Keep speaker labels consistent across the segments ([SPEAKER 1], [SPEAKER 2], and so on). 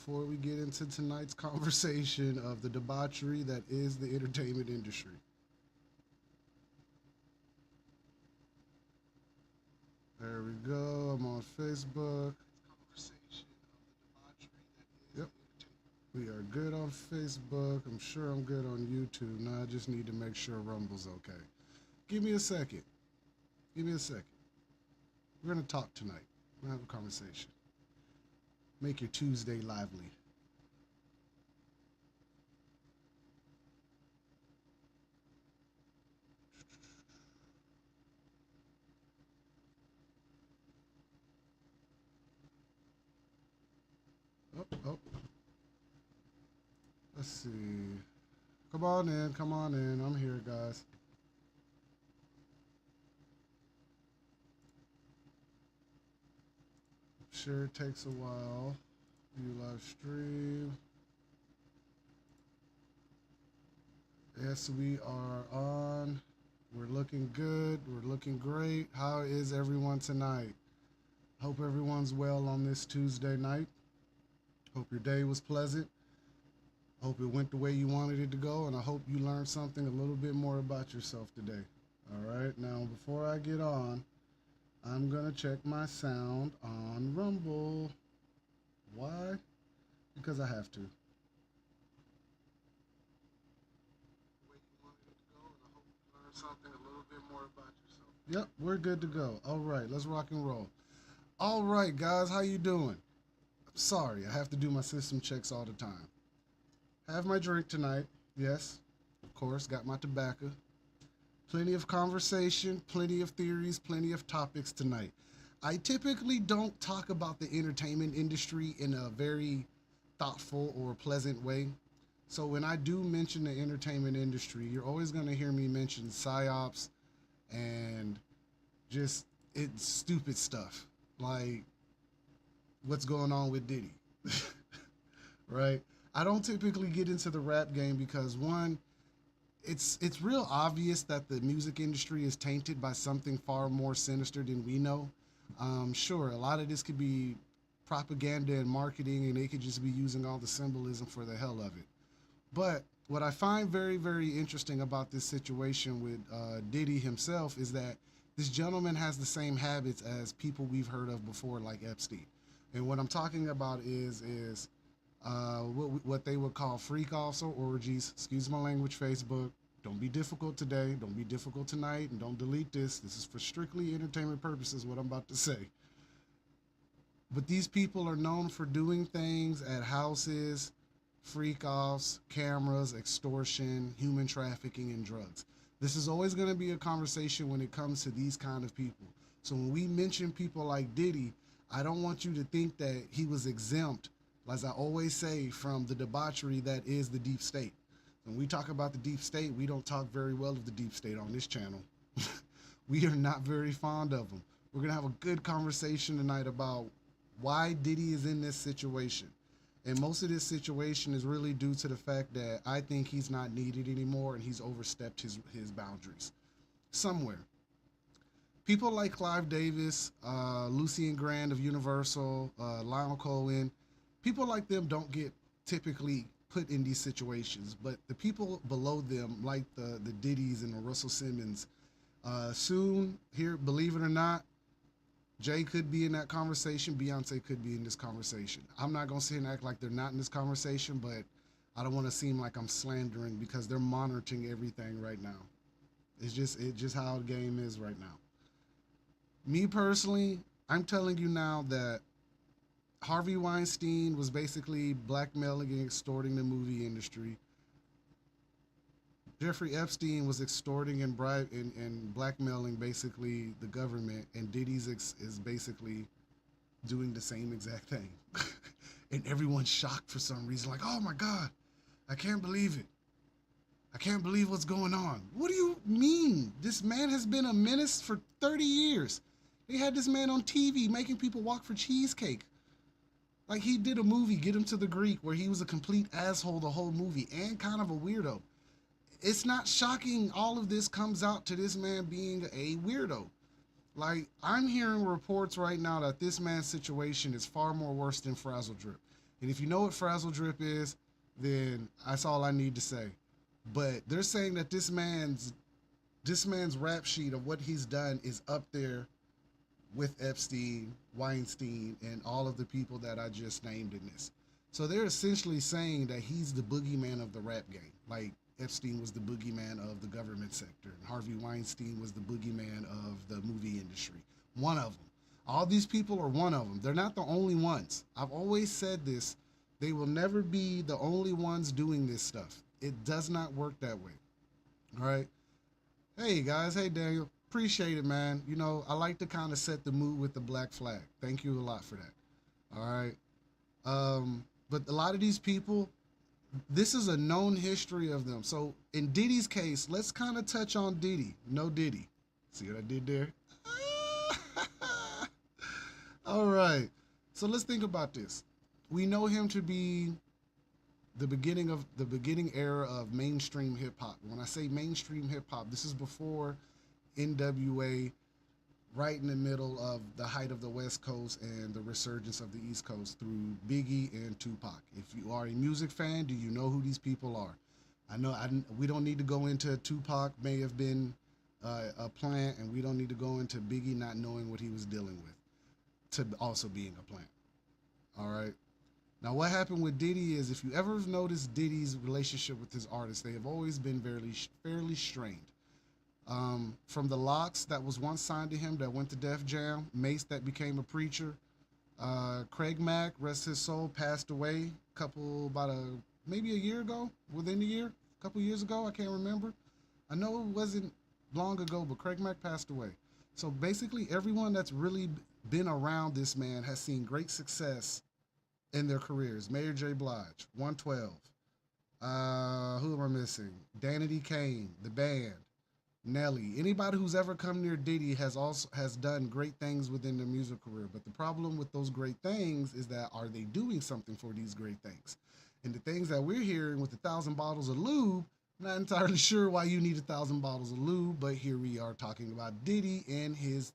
[SPEAKER 1] before we get into tonight's conversation of the debauchery that is the entertainment industry. There we go. I'm on Facebook. Yep. We are good on Facebook. I'm sure I'm good on YouTube. Now I just need to make sure Rumble's okay. Give me a second. Give me a second. We're going to talk tonight. We're going to have a conversation. Make your Tuesday lively. Oh, oh. Let's see. Come on in. Come on in. I'm here, guys. Sure, it takes a while. View live stream. Yes, we are on. We're looking good. We're looking great. How is everyone tonight? Hope everyone's well on this Tuesday night. Hope your day was pleasant. Hope it went the way you wanted it to go, and I hope you learned something a little bit more about yourself today. All right, now before I get on, I'm gonna check my sound on Rumble. Why? Because I have to. Something a little bit more about yourself. Yep, we're good to go. All right, let's rock and roll. All right, guys, how you doing? Sorry, I have to do my system checks all the time. Have my drink tonight. Yes, of course, got my tobacco. Plenty of conversation, plenty of theories, plenty of topics tonight. I typically don't talk about the entertainment industry in a very thoughtful or pleasant way. So when I do mention the entertainment industry, you're always going to hear me mention psyops and just it's stupid stuff like what's going on with Diddy, right? I don't typically get into the rap game because one, it's real obvious that the music industry is tainted by something far more sinister than we know. Sure, a lot of this could be propaganda and marketing, and they could just be using all the symbolism for the hell of it. But what I find very, very interesting about this situation with Diddy himself is that this gentleman has the same habits as people we've heard of before, like Epstein. And what I'm talking about is what they would call freak offs or orgies. Excuse my language, Facebook. Don't be difficult today. Don't be difficult tonight. And don't delete this. This is for strictly entertainment purposes, what I'm about to say. But these people are known for doing things at houses, freak offs, cameras, extortion, human trafficking, and drugs. This is always going to be a conversation when it comes to these kind of people. So when we mention people like Diddy, I don't want you to think that he was exempt, as I always say, from the debauchery that is the deep state. When we talk about the deep state, we don't talk very well of the deep state on this channel. We are not very fond of them. We're going to have a good conversation tonight about why Diddy is in this situation. And most of this situation is really due to the fact that I think he's not needed anymore and he's overstepped his boundaries somewhere. People like Clive Davis, Lucien Grand of Universal, Lionel Cohen, people like them don't get typically put in these situations, but the people below them, like the Diddys and the Russell Simmons, soon here, believe it or not, Jay could be in that conversation. Beyonce could be in this conversation. I'm not going to sit and act like they're not in this conversation, but I don't want to seem like I'm slandering because they're monitoring everything right now. It's just how the game is right now. Me personally, I'm telling you now that Harvey Weinstein was basically blackmailing and extorting the movie industry. Jeffrey Epstein was extorting and blackmailing basically the government, and Diddy's is basically doing the same exact thing. And everyone's shocked for some reason, like, oh my God, I can't believe it. I can't believe what's going on. What do you mean? This man has been a menace for 30 years. They had this man on TV making people walk for cheesecake. Like he did a movie, Get Him to the Greek, where he was a complete asshole the whole movie and kind of a weirdo. It's not shocking all of this comes out to this man being a weirdo. Like, I'm hearing reports right now that this man's situation is far more worse than Frazzle Drip. And if you know what frazzle drip is, then that's all I need to say. But they're saying that this man's rap sheet of what he's done is up there with Epstein, Weinstein, and all of the people that I just named in this. So they're essentially saying that he's the boogeyman of the rap game. Like Epstein was the boogeyman of the government sector, and Harvey Weinstein was the boogeyman of the movie industry. One of them. All these people are one of them. They're not the only ones. I've always said this. They will never be the only ones doing this stuff. It does not work that way. All right. Hey guys. Hey Daniel. Appreciate it, man. You know, I like to kind of set the mood with the black flag. Thank you a lot for that. All right. But a lot of these people, this is a known history of them. So in Diddy's case, let's kind of touch on Diddy. No Diddy. See what I did there? All right. So let's think about this. We know him to be the beginning era of mainstream hip hop. When I say mainstream hip hop, this is before NWA, right in the middle of the height of the West Coast and the resurgence of the East Coast through Biggie and Tupac. If you are a music fan, do you know who these people are? We don't need to go into Tupac may have been a plant, and we don't need to go into Biggie not knowing what he was dealing with to also being a plant. All right. Now, what happened with Diddy is, if you ever noticed Diddy's relationship with his artists, they have always been fairly strained. From the Locks that was once signed to him that went to Def Jam, Mace that became a preacher, Craig Mack, rest his soul, passed away maybe a year ago, within a year, a couple years ago, I can't remember. I know it wasn't long ago, but Craig Mack passed away. So basically everyone that's really been around this man has seen great success in their careers. Mayor J. Blige, 112. Who am I missing? Danity Kane, the band. Nelly. Anybody who's ever come near Diddy has done great things within their music career. But the problem with those great things is that, are they doing something for these great things? And the things that we're hearing with 1,000 bottles of lube, I'm not entirely sure why you need 1,000 bottles of lube, but here we are talking about Diddy and his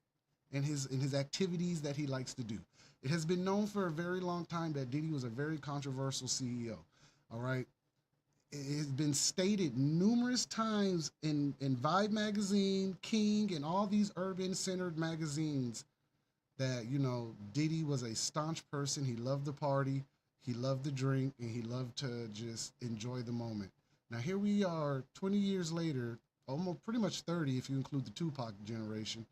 [SPEAKER 1] activities that he likes to do. It has been known for a very long time that Diddy was a very controversial CEO. All right. It has been stated numerous times in Vibe magazine, King, and all these urban-centered magazines that, Diddy was a staunch person. He loved the party, he loved the drink, and he loved to just enjoy the moment. Now, here we are 20 years later, almost pretty much 30 if you include the Tupac generation,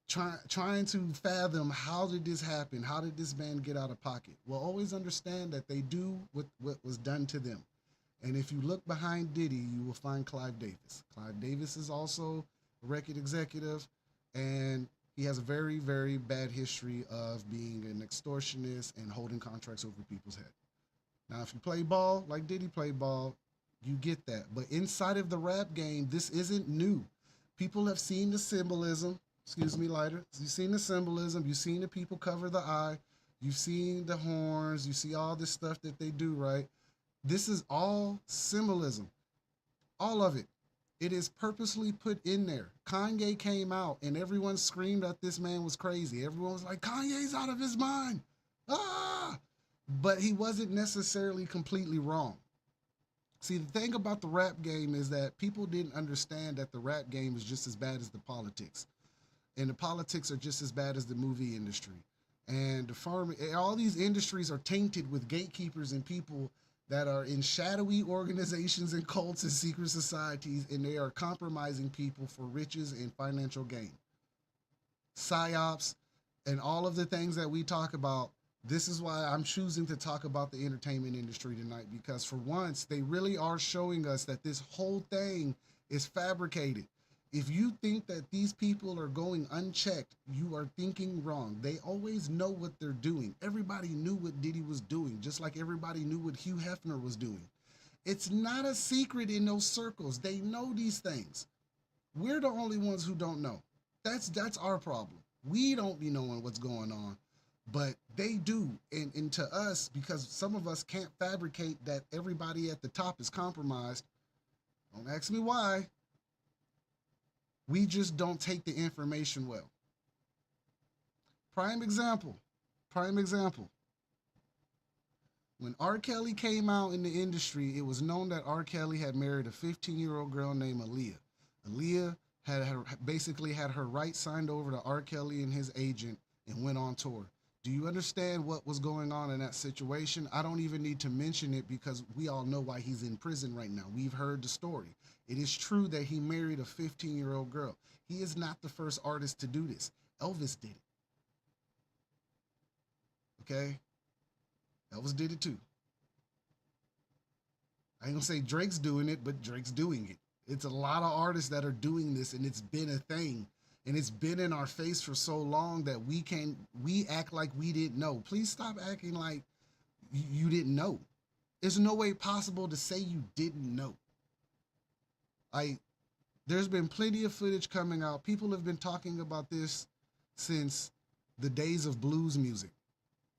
[SPEAKER 1] trying to fathom, how did this happen? How did this man get out of pocket? Well, always understand that they do what was done to them. And if you look behind Diddy, you will find Clive Davis. Clive Davis is also a record executive, and he has a very, very bad history of being an extortionist and holding contracts over people's head. Now, if you play ball like Diddy played ball, you get that. But inside of the rap game, this isn't new. People have seen the symbolism. Excuse me, lighter. You've seen the symbolism. You've seen the people cover the eye. You've seen the horns. You see all this stuff that they do, right? This is all symbolism. All of it. It is purposely put in there. Kanye came out and everyone screamed that this man was crazy. Everyone was like, Kanye's out of his mind. Ah! But he wasn't necessarily completely wrong. See, the thing about the rap game is that people didn't understand that the rap game is just as bad as the politics. And the politics are just as bad as the movie industry. And all these industries are tainted with gatekeepers and people that are in shadowy organizations and cults and secret societies, and they are compromising people for riches and financial gain. Psyops and all of the things that we talk about. This is why I'm choosing to talk about the entertainment industry tonight, because for once, they really are showing us that this whole thing is fabricated. If you think that these people are going unchecked, you are thinking wrong. They always know what they're doing. Everybody knew what Diddy was doing, just like everybody knew what Hugh Hefner was doing. It's not a secret in those circles. They know these things. We're the only ones who don't know. That's our problem. We don't be knowing what's going on, but they do. And to us, because some of us can't fabricate that everybody at the top is compromised, don't ask me why. We just don't take the information well. Prime example. When R. Kelly came out in the industry, it was known that R. Kelly had married a 15-year-old girl named Aaliyah. Aaliyah basically had her rights signed over to R. Kelly and his agent and went on tour. Do you understand what was going on in that situation? I don't even need to mention it because we all know why he's in prison right now. We've heard the story. It is true that he married a 15-year-old girl. He is not the first artist to do this. Elvis did it. Okay? Elvis did it too. I ain't gonna say Drake's doing it, but Drake's doing it. It's a lot of artists that are doing this, and it's been a thing. And it's been in our face for so long that we act like we didn't know. Please stop acting like you didn't know. There's no way possible to say you didn't know. There's been plenty of footage coming out. People have been talking about this since the days of blues music,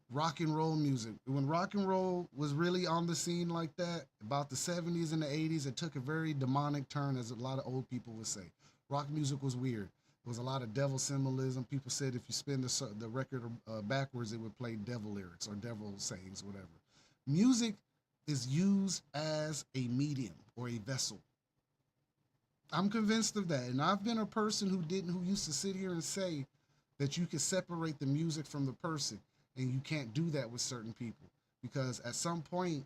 [SPEAKER 1] rock and roll music. When rock and roll was really on the scene like that, about the 70s and the 80s, it took a very demonic turn, as a lot of old people would say. Rock music was weird. There was a lot of devil symbolism. People said if you spin the record backwards, it would play devil lyrics or devil sayings, whatever. Music is used as a medium or a vessel. I'm convinced of that. And I've been a person who used to sit here and say that you can separate the music from the person. And you can't do that with certain people. Because at some point,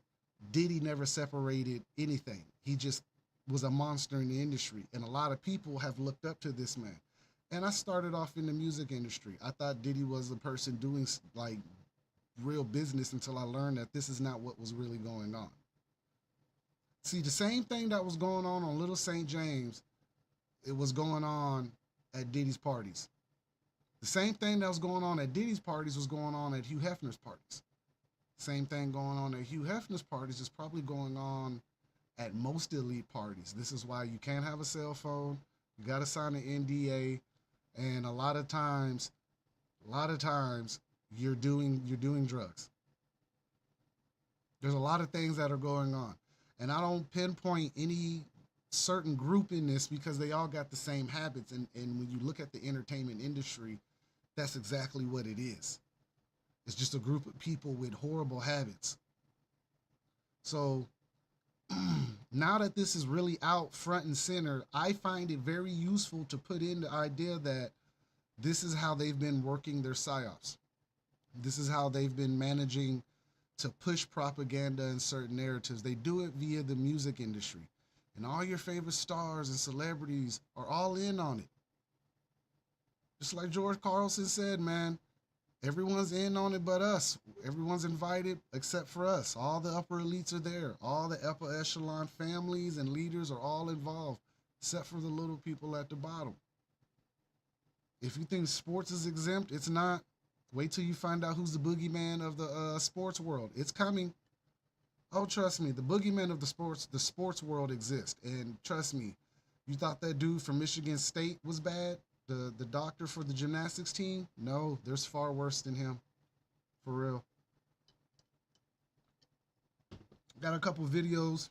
[SPEAKER 1] Diddy never separated anything. He just was a monster in the industry. And a lot of people have looked up to this man. And I started off in the music industry. I thought Diddy was the person doing like real business until I learned that this is not what was really going on. See, the same thing that was going on Little St. James, it was going on at Diddy's parties. The same thing that was going on at Diddy's parties was going on at Hugh Hefner's parties. Same thing going on at Hugh Hefner's parties is probably going on at most elite parties. This is why you can't have a cell phone. You got to sign an NDA. And a lot of times you're doing drugs. There's a lot of things that are going on. And I don't pinpoint any certain group in this because they all got the same habits. And when you look at the entertainment industry, that's exactly what it is. It's just a group of people with horrible habits. So now that this is really out front and center, I find it very useful to put in the idea that this is how they've been working their psyops. This is how they've been managing to push propaganda and certain narratives. They do it via the music industry. And all your favorite stars and celebrities are all in on it. Just like George Carlson said, man, everyone's in on it but us. Everyone's invited except for us. All the upper elites are there. All the upper echelon families and leaders are all involved, except for the little people at the bottom. If you think sports is exempt, it's not. Wait till you find out who's the boogeyman of the sports world. It's coming. Oh, trust me, the boogeyman of the sports world exists. And trust me, you thought that dude from Michigan State was bad? The doctor for the gymnastics team? No, there's far worse than him. For real. Got a couple videos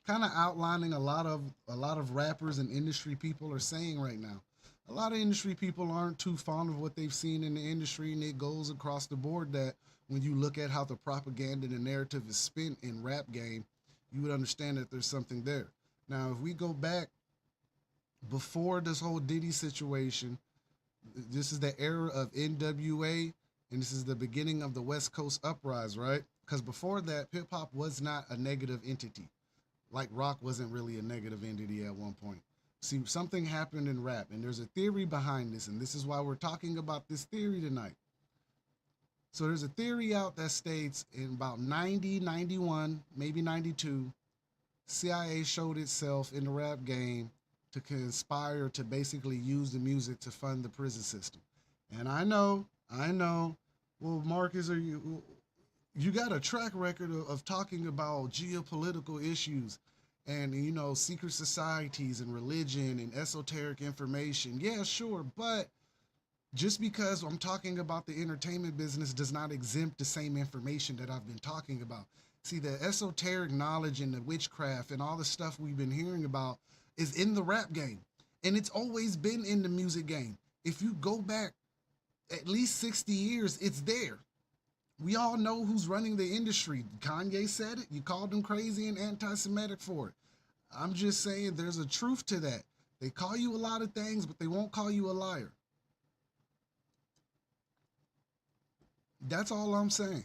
[SPEAKER 1] kind of outlining a lot of rappers and industry people are saying right now. A lot of industry people aren't too fond of what they've seen in the industry, and it goes across the board that when you look at how the propaganda and the narrative is spent in rap game, you would understand that there's something there. Now, if we go back before this whole Diddy situation, this is the era of NWA, and this is the beginning of the West Coast uprise, right? Because before that, hip-hop was not a negative entity. Like rock wasn't really a negative entity at one point. See, something happened in rap, and there's a theory behind this, and this is why we're talking about this theory tonight. So there's a theory out that states in about 90, 91, maybe 92, CIA showed itself in the rap game to conspire to basically use the music to fund the prison system. And I know, well, Marcus, you got a track record of talking about geopolitical issues and, you know, secret societies and religion and esoteric information. Yeah, sure, but just because I'm talking about the entertainment business does not exempt the same information that I've been talking about. See, the esoteric knowledge and the witchcraft and all the stuff we've been hearing about is in the rap game. And it's always been in the music game. If you go back at least 60 years, it's there. We all know who's running the industry. Kanye said it. You called him crazy and anti-Semitic for it. I'm just saying there's a truth to that. They call you a lot of things, but they won't call you a liar. That's all I'm saying.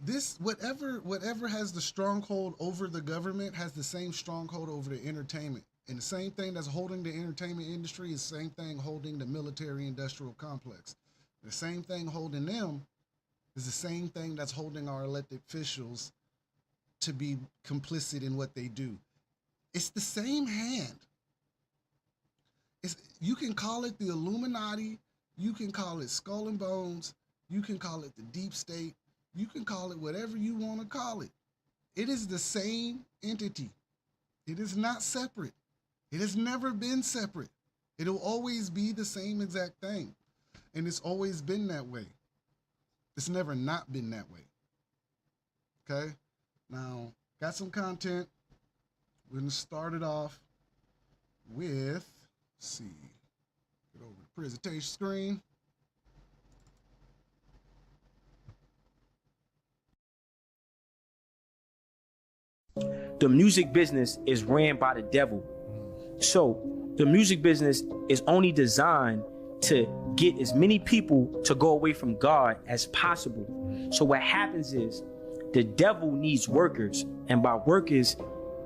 [SPEAKER 1] This whatever has the stronghold over the government has the same stronghold over the entertainment. And the same thing that's holding the entertainment industry is the same thing holding the military industrial complex. The same thing holding them is the same thing that's holding our elected officials to be complicit in what they do. It's the same hand. You can call it the Illuminati, you can call it Skull and Bones, you can call it the Deep State, you can call it whatever you want to call it. It is the same entity. It is not separate. It has never been separate. It'll always be the same exact thing. And it's always been that way. It's never not been that way. Okay? Now, got some content. We're going to start it off with, let's see, get over the presentation screen.
[SPEAKER 2] The music business is ran by the devil. So the music business is only designed to get as many people to go away from God as possible. So what happens is the devil needs workers, and by workers,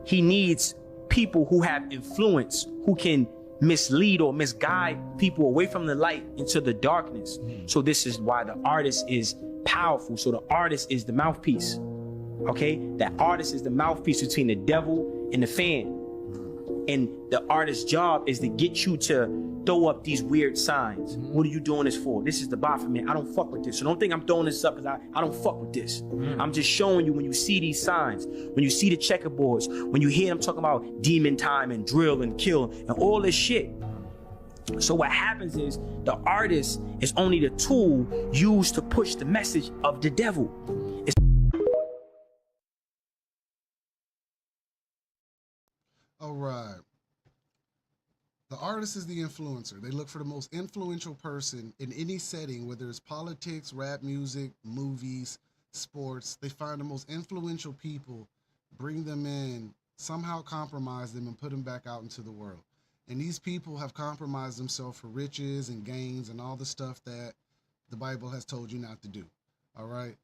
[SPEAKER 2] he needs people who have influence, who can mislead or misguide people away from the light into the darkness. So this is why the artist is powerful. So the artist is the mouthpiece. Okay, that artist is the mouthpiece between the devil and the fan. And the artist's job is to get you to throw up these weird signs. What are you doing this for? This is the Baphomet. I don't fuck with this. So don't think I'm throwing this up because I don't fuck with this. I'm just showing you when you see these signs, when you see the checkerboards, when you hear them talking about demon time and drill and kill and all this shit. So what happens is the artist is only the tool used to push the message of the devil.
[SPEAKER 1] All right. The artist is the influencer. They look for the most influential person in any setting, whether it's politics, rap music, movies, sports. They find the most influential people, bring them in, somehow compromise them, and put them back out into the world. And these people have compromised themselves for riches and gains and all the stuff that the Bible has told you not to do. All right.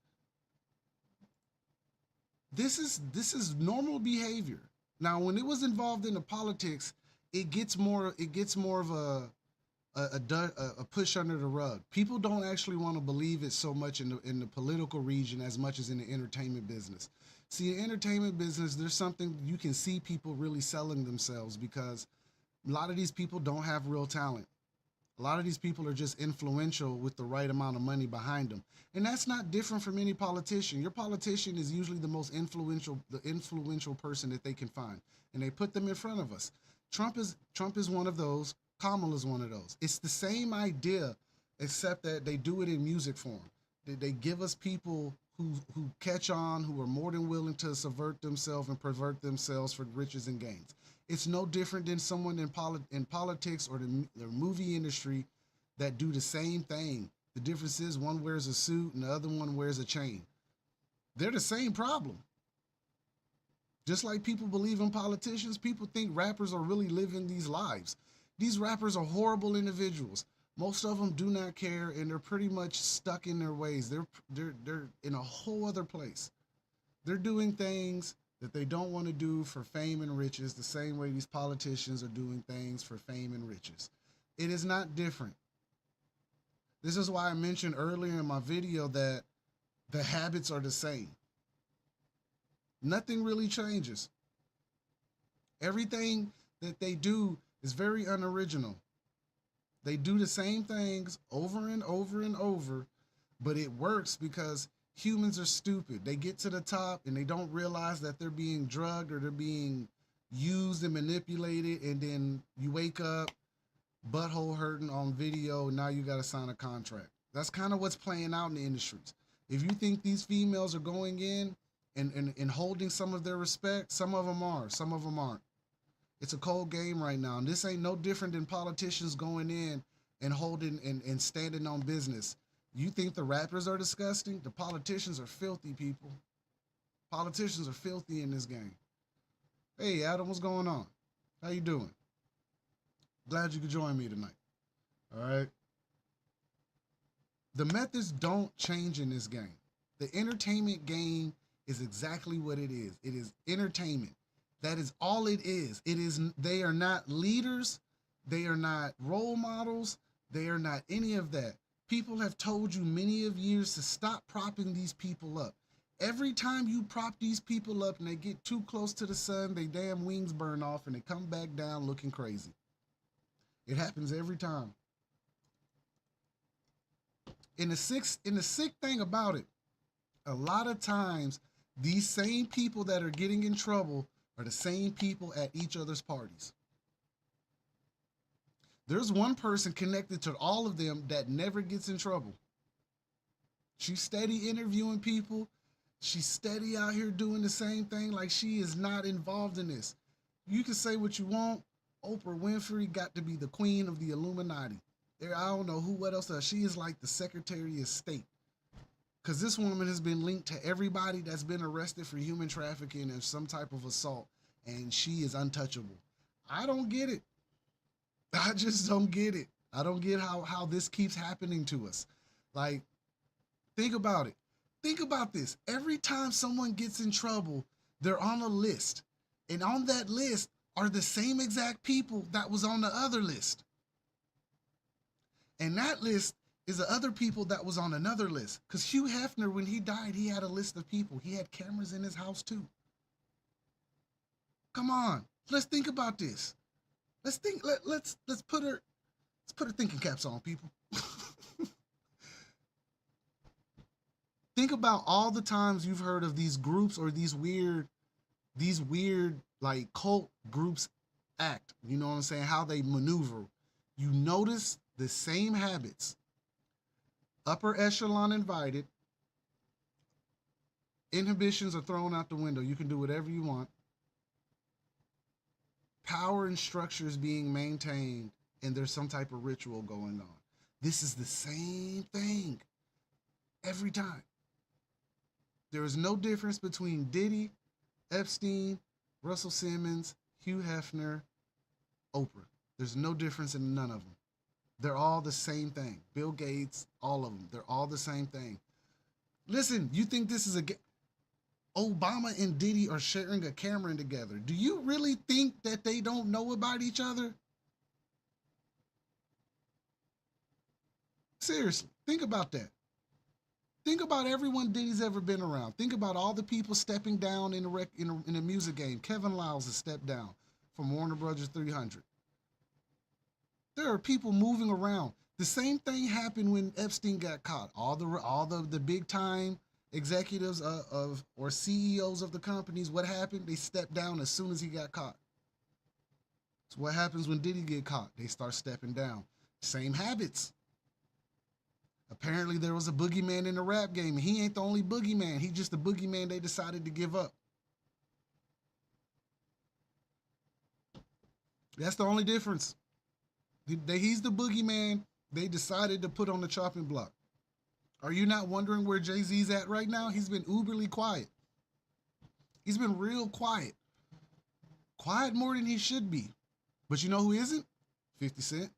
[SPEAKER 1] This is normal behavior. Now, when it was involved in the politics, it gets more of a push under the rug. People don't actually want to believe it so much in the political region as much as in the entertainment business. See, in entertainment business, there's something you can see people really selling themselves because a lot of these people don't have real talent. A lot of these people are just influential with the right amount of money behind them. And that's not different from any politician. Your politician is usually the most influential person that they can find. And they put them in front of us. Trump is one of those. Kamala's one of those. It's the same idea, except that they do it in music form. They give us people who catch on, who are more than willing to subvert themselves and pervert themselves for riches and gains. It's no different than someone in politics or the movie industry that do the same thing. The difference is one wears a suit and the other one wears a chain. They're the same problem. Just like people believe in politicians, people think rappers are really living these lives. These rappers are horrible individuals. Most of them do not care, and they're pretty much stuck in their ways. They're in a whole other place. They're doing things that they don't want to do for fame and riches, the same way these politicians are doing things for fame and riches. It is not different. This is why I mentioned earlier in my video that the habits are the same. Nothing really changes. Everything that they do is very unoriginal. They do the same things over and over and over, but it works because humans are stupid. They get to the top and they don't realize that they're being drugged or they're being used and manipulated, and then you wake up butthole hurting on video, and now you got to sign a contract. That's kind of what's playing out in the industries. If you think these females are going in and holding some of their respect, some of them are, some of them aren't. It's a cold game right now, and this ain't no different than politicians going in and holding and standing on business. You think the rappers are disgusting? The politicians are filthy, people. Politicians are filthy in this game. Hey, Adam, what's going on? How you doing? Glad you could join me tonight. All right. The methods don't change in this game. The entertainment game is exactly what it is. It is entertainment. That is all it is. It is. They are not leaders. They are not role models. They are not any of that. People have told you many of years to stop propping these people up. Every time you prop these people up and they get too close to the sun, they damn wings burn off and they come back down looking crazy. It happens every time. And the sick thing about it, a lot of times these same people that are getting in trouble are the same people at each other's parties. There's one person connected to all of them that never gets in trouble. She's steady interviewing people. She's steady out here doing the same thing, like she is not involved in this. You can say what you want. Oprah Winfrey got to be the queen of the Illuminati. I don't know what else. She is like the Secretary of State. Because this woman has been linked to everybody that's been arrested for human trafficking and some type of assault. And she is untouchable. I don't get it. I just don't get it. I don't get how this keeps happening to us. Like, think about it. Think about this. Every time someone gets in trouble, they're on a list. And on that list are the same exact people that was on the other list. And that list is the other people that was on another list. Because Hugh Hefner, when he died, he had a list of people. He had cameras in his house too. Come on, let's think about this. Let's think. Let's put her thinking caps on, people. Think about all the times you've heard of these groups or these weird like cult groups act. You know what I'm saying? How they maneuver. You notice the same habits. Upper echelon invited. Inhibitions are thrown out the window. You can do whatever you want. Power and structure is being maintained, and there's some type of ritual going on. This is the same thing every time. There is no difference between Diddy, Epstein, Russell Simmons, Hugh Hefner, Oprah. There's no difference in none of them. They're all the same thing. Bill Gates, all of them. They're all the same thing. Listen, you think this is Obama and Diddy are sharing a camera together. Do you really think that they don't know about each other? Seriously, think about that. Think about everyone Diddy's ever been around. Think about all the people stepping down in a music game. Kevin Liles has stepped down from Warner Brothers 300. There are people moving around. The same thing happened when Epstein got caught. All the big time executives or CEOs of the companies, what happened? They stepped down as soon as he got caught. So what happens when Diddy get caught? They start stepping down. Same habits. Apparently there was a boogeyman in the rap game, and he ain't the only boogeyman. He's just the boogeyman they decided to give up. That's the only difference. He's the boogeyman they decided to put on the chopping block. Are you not wondering where Jay-Z's at right now? He's been uberly quiet. He's been real quiet. Quiet more than he should be. But you know who isn't? 50 Cent.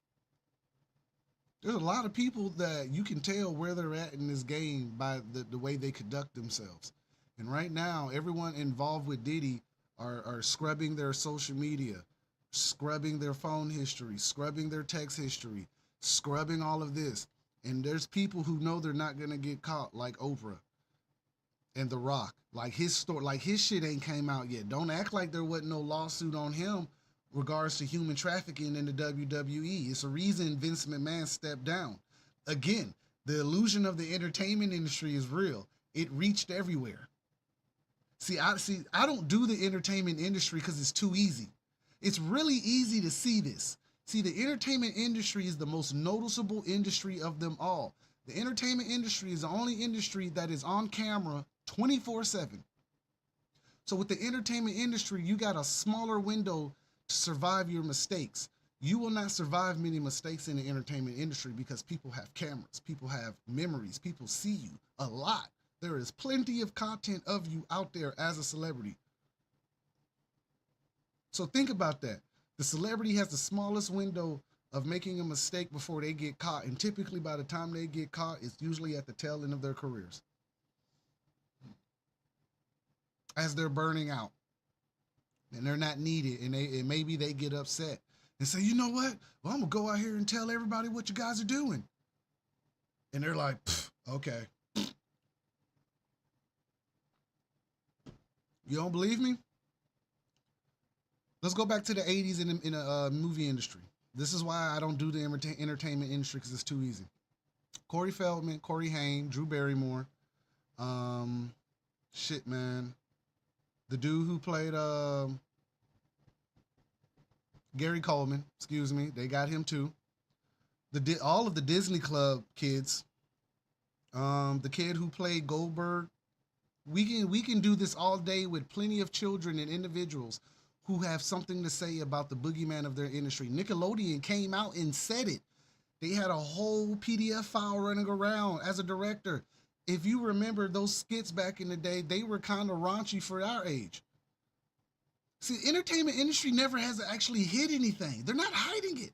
[SPEAKER 1] There's a lot of people that you can tell where they're at in this game by the way they conduct themselves. And right now, everyone involved with Diddy are scrubbing their social media, scrubbing their phone history, scrubbing their text history, scrubbing all of this. And there's people who know they're not going to get caught, like Oprah and The Rock. Like his shit ain't came out yet. Don't act like there wasn't no lawsuit on him regards to human trafficking in the WWE. It's a reason Vince McMahon stepped down. Again, the illusion of the entertainment industry is real. It reached everywhere. I don't do the entertainment industry because it's too easy. It's really easy to see this. See, the entertainment industry is the most noticeable industry of them all. The entertainment industry is the only industry that is on camera 24/7. So with the entertainment industry, you got a smaller window to survive your mistakes. You will not survive many mistakes in the entertainment industry because people have cameras, people have memories, people see you a lot. There is plenty of content of you out there as a celebrity. So think about that. The celebrity has the smallest window of making a mistake before they get caught, and typically by the time they get caught, it's usually at the tail end of their careers, as they're burning out and they're not needed, and maybe they get upset and say, you know what? Well, I'm gonna go out here and tell everybody what you guys are doing. And they're like, okay. You don't believe me? Let's go back to the 80s in the movie industry. This is why I don't do the entertainment industry, because it's too easy. Corey Feldman, Corey Haim, Drew Barrymore. Shit, man. The dude who played Gary Coleman, excuse me, they got him too. All of the Disney Club kids. The kid who played Goldberg. We can do this all day with plenty of children and individuals who have something to say about the boogeyman of their industry. Nickelodeon came out and said it. They had a whole PDF file running around as a director. If you remember those skits back in the day, they were kind of raunchy for our age. See, entertainment industry never has actually hid anything. They're not hiding it.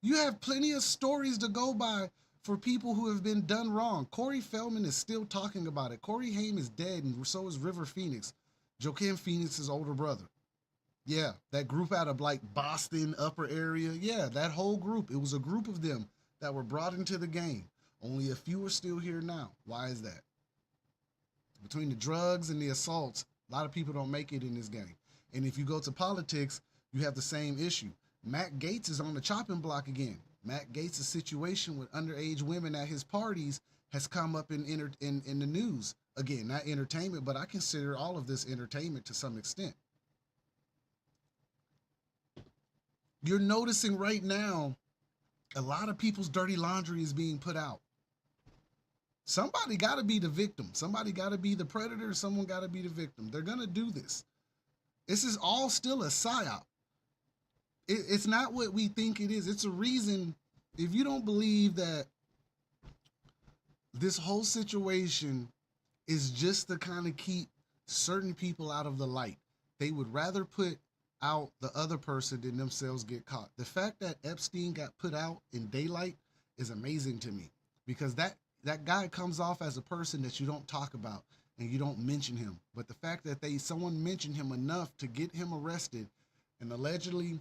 [SPEAKER 1] You have plenty of stories to go by for people who have been done wrong. Corey Feldman is still talking about it. Corey Haim is dead, and so is River Phoenix, Joaquin Phoenix's older brother. Yeah, that group out of like Boston upper area. Yeah, that whole group. It was a group of them that were brought into the game. Only a few are still here now. Why is that? Between the drugs and the assaults, a lot of people don't make it in this game. And if you go to politics, you have the same issue. Matt Gaetz is on the chopping block again. Matt Gaetz' situation with underage women at his parties has come up in the news. Again, not entertainment, but I consider all of this entertainment to some extent. You're noticing right now, a lot of people's dirty laundry is being put out. Somebody got to be the victim. Somebody got to be the predator. Someone got to be the victim. They're going to do this. This is all still a psyop. It's not what we think it is. It's a reason. If you don't believe that this whole situation is just to kind of keep certain people out of the light, they would rather put out the other person than themselves get caught. The fact that Epstein got put out in daylight is amazing to me, because that guy comes off as a person that you don't talk about and you don't mention him. But the fact that someone mentioned him enough to get him arrested and allegedly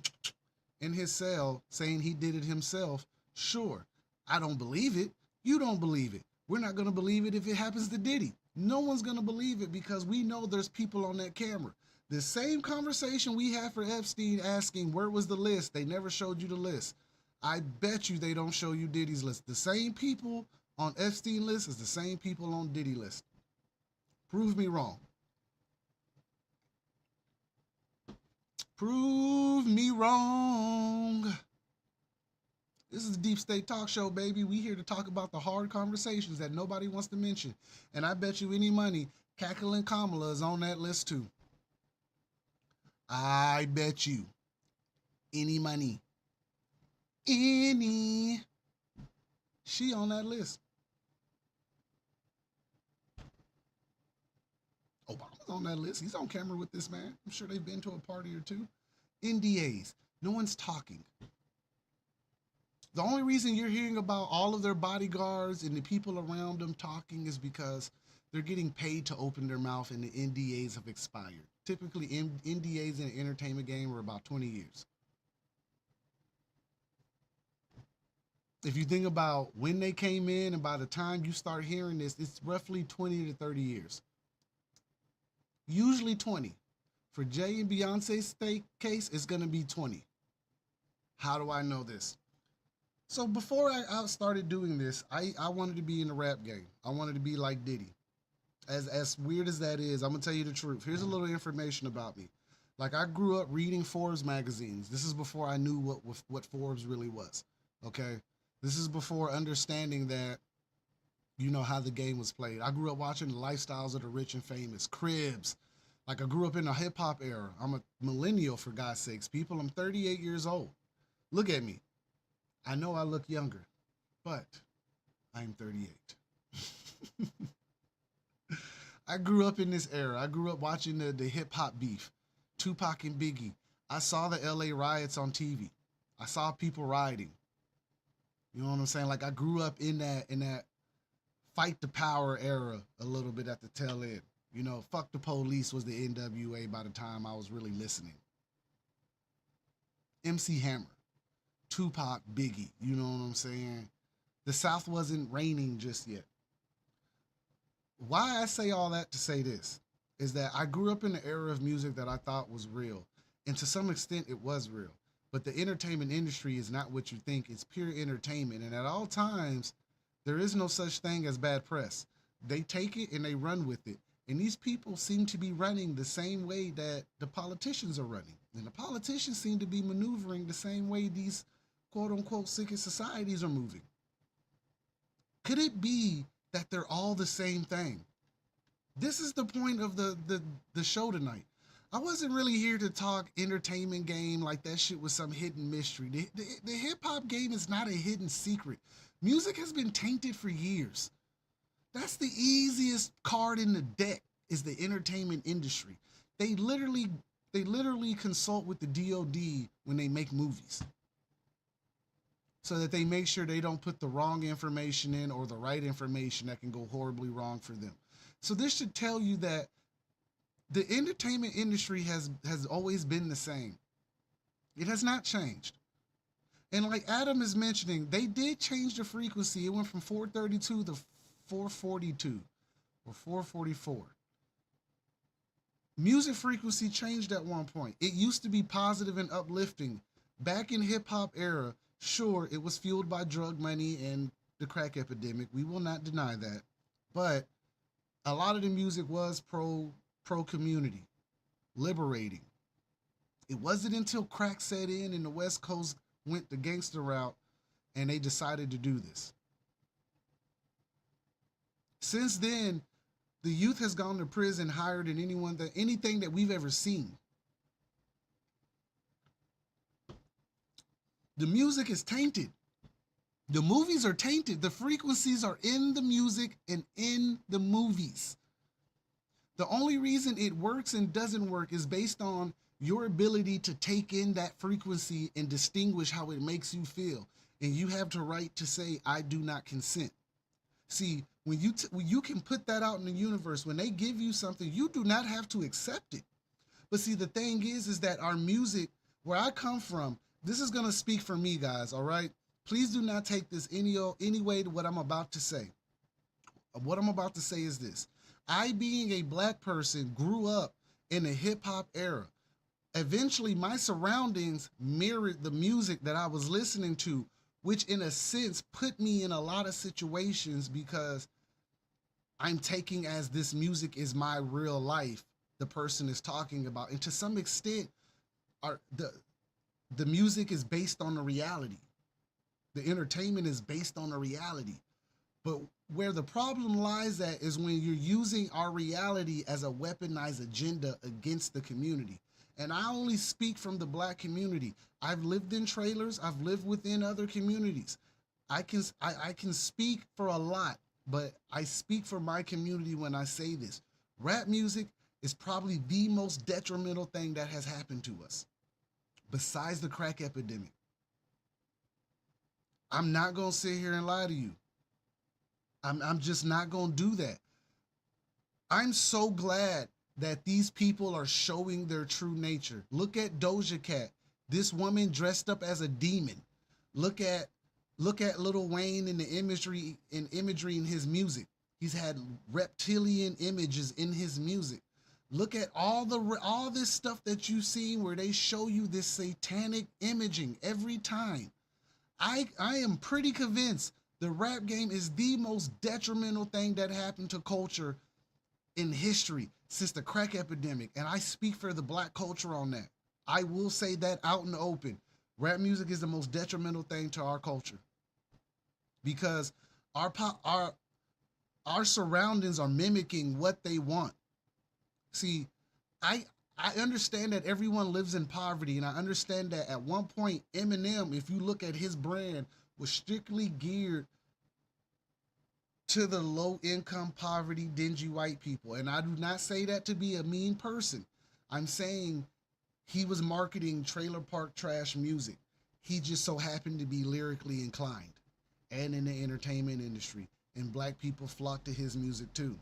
[SPEAKER 1] in his cell saying he did it himself, sure, I don't believe it. You don't believe it. We're not going to believe it if it happens to Diddy. No one's going to believe it because we know there's people on that camera. The same conversation we had for Epstein asking, where was the list? They never showed you the list. I bet you they don't show you Diddy's list. The same people on Epstein list is the same people on Diddy list. Prove me wrong. Prove me wrong. This is the Deep State Talk Show, baby. We here to talk about the hard conversations that nobody wants to mention. And I bet you any money, Cackling Kamala is on that list too. I bet you any money, she on that list. Obama's on that list. He's on camera with this man. I'm sure they've been to a party or two. NDAs. No one's talking. The only reason you're hearing about all of their bodyguards and the people around them talking is because they're getting paid to open their mouth and the NDAs have expired. Typically, NDAs in the entertainment game are about 20 years. If you think about when they came in and by the time you start hearing this, it's roughly 20 to 30 years. Usually 20. For Jay and Beyonce's case, it's going to be 20. How do I know this? So before I started doing this, I wanted to be in the rap game. I wanted to be like Diddy. As weird as that is, I'm going to tell you the truth. Here's a little information about me. Like, I grew up reading Forbes magazines. This is before I knew what Forbes really was, okay? This is before understanding that, you know, how the game was played. I grew up watching the lifestyles of the rich and famous, Cribs. Like, I grew up in a hip-hop era. I'm a millennial, for God's sakes, people. I'm 38 years old. Look at me. I know I look younger, but I'm 38. I grew up in this era. I grew up watching the hip hop beef, Tupac and Biggie. I saw the LA riots on TV. I saw people rioting. You know what I'm saying? Like I grew up in that fight the power era a little bit at the tail end. You know, fuck the police was the NWA by the time I was really listening. MC Hammer, Tupac, Biggie. You know what I'm saying? The South wasn't reigning just yet. Why I say all that to say this is that I grew up in an era of music that I thought was real. And to some extent, it was real. But the entertainment industry is not what you think. It's pure entertainment. And at all times, there is no such thing as bad press. They take it and they run with it. And these people seem to be running the same way that the politicians are running. And the politicians seem to be maneuvering the same way these quote unquote secret societies are moving. Could it be that they're all the same thing? This is the point of the show tonight. I wasn't really here to talk entertainment game like that shit was some hidden mystery. The hip hop game is not a hidden secret. Music has been tainted for years. That's the easiest card in the deck is the entertainment industry. They literally consult with the DOD when they make movies, so that they make sure they don't put the wrong information in or the right information that can go horribly wrong for them. So this should tell you that the entertainment industry has always been the same. It has not changed. And like Adam is mentioning, they did change the frequency. It went from 432 to 442 or 444. Music frequency changed at one point. It used to be positive and uplifting. Back in hip hop era, sure, it was fueled by drug money and the crack epidemic. We will not deny that. But a lot of the music was pro community, liberating. It wasn't until crack set in and the West Coast went the gangster route and they decided to do this. Since then, the youth has gone to prison higher than anything that we've ever seen. The music is tainted. The movies are tainted. The frequencies are in the music and in the movies. The only reason it works and doesn't work is based on your ability to take in that frequency and distinguish how it makes you feel. And you have the right to say, I do not consent. See, when you can put that out in the universe, when they give you something, you do not have to accept it. But see, the thing is that our music, where I come from, this is going to speak for me, guys, all right? Please do not take this any way to what I'm about to say. What I'm about to say is this. I, being a black person, grew up in a hip-hop era. Eventually, my surroundings mirrored the music that I was listening to, which in a sense put me in a lot of situations because I'm taking as this music is my real life, the person is talking about. And to some extent, the music is based on a reality. The entertainment is based on a reality. But where the problem lies at is when you're using our reality as a weaponized agenda against the community. And I only speak from the black community. I've lived in trailers. I've lived within other communities. I can speak for a lot, but I speak for my community when I say this. Rap music is probably the most detrimental thing that has happened to us, besides the crack epidemic. I'm not going to sit here and lie to you. I'm just not going to do that. I'm so glad that these people are showing their true nature. Look at Doja Cat, this woman dressed up as a demon. Look at Lil Wayne and the imagery in his music. He's had reptilian images in his music. Look at all this stuff that you've seen where they show you this satanic imaging every time. I am pretty convinced the rap game is the most detrimental thing that happened to culture in history since the crack epidemic. And I speak for the black culture on that. I will say that out in the open. Rap music is the most detrimental thing to our culture because our surroundings are mimicking what they want. See, I I understand that everyone lives in poverty, and I understand that at one point, Eminem, if you look at his brand, was strictly geared to the low income, poverty, dingy white people. And I do not say that to be a mean person. I'm saying he was marketing trailer park trash music. He just so happened to be lyrically inclined and in the entertainment industry. And black people flock to his music too.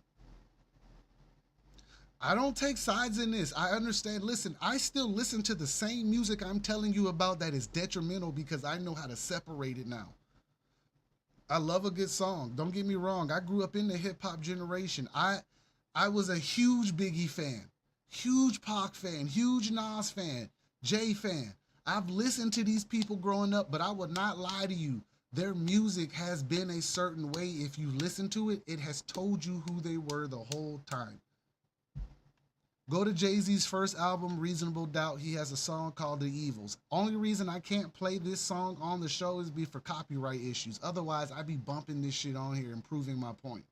[SPEAKER 1] I don't take sides in this. I understand. Listen, I still listen to the same music I'm telling you about that is detrimental because I know how to separate it now. I love a good song. Don't get me wrong. I grew up in the hip hop generation. I was a huge Biggie fan, huge Pac fan, huge Nas fan, Jay fan. I've listened to these people growing up, but I would not lie to you. Their music has been a certain way. If you listen to it, it has told you who they were the whole time. Go to Jay-Z's first album, Reasonable Doubt. He has a song called The Evils. Only reason I can't play this song on the show is for copyright issues. Otherwise, I'd be bumping this shit on here and proving my point.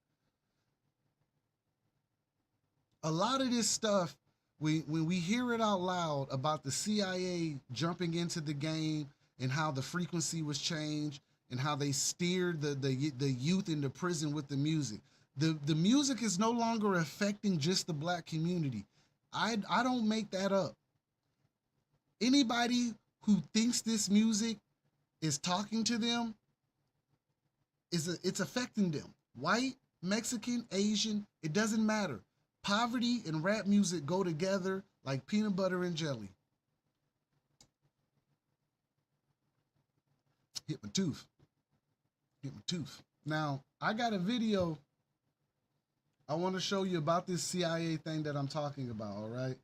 [SPEAKER 1] A lot of this stuff, when we hear it out loud about the CIA jumping into the game and how the frequency was changed and how they steered the youth into prison with the music. The music is no longer affecting just the black community. I don't make that up. Anybody who thinks this music is talking to them, it's affecting them. White, Mexican, Asian, it doesn't matter. Poverty and rap music go together like peanut butter and jelly. Hit my tooth. Now, I got a video I want to show you about this CIA thing that I'm talking about, all right?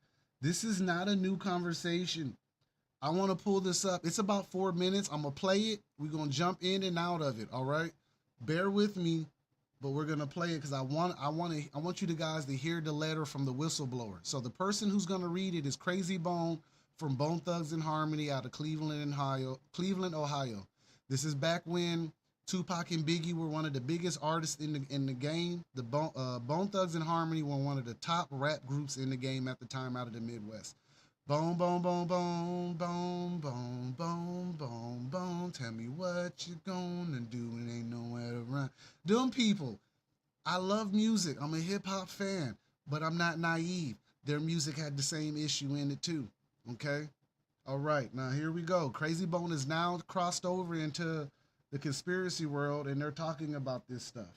[SPEAKER 1] This is not a new conversation. I want to pull this up. It's about 4 minutes. I'm going to play it. We're going to jump in and out of it, all right? Bear with me, but we're going to play it because I want you guys to hear the letter from the whistleblower. So the person who's going to read it is Crazy Bone from Bone Thugs and Harmony out of Cleveland, Ohio. This is back when Tupac and Biggie were one of the biggest artists in the game. The Bone Thugs and Harmony were one of the top rap groups in the game at the time out of the Midwest. Boom, boom, boom, boom, boom, boom, boom, boom, boom. Tell me what you gonna do and ain't nowhere to run. Them people, I love music. I'm a hip hop fan, but I'm not naive. Their music had the same issue in it too. Okay? All right, now here we go. Crazy Bone is now crossed over into the conspiracy world, and they're talking about this stuff.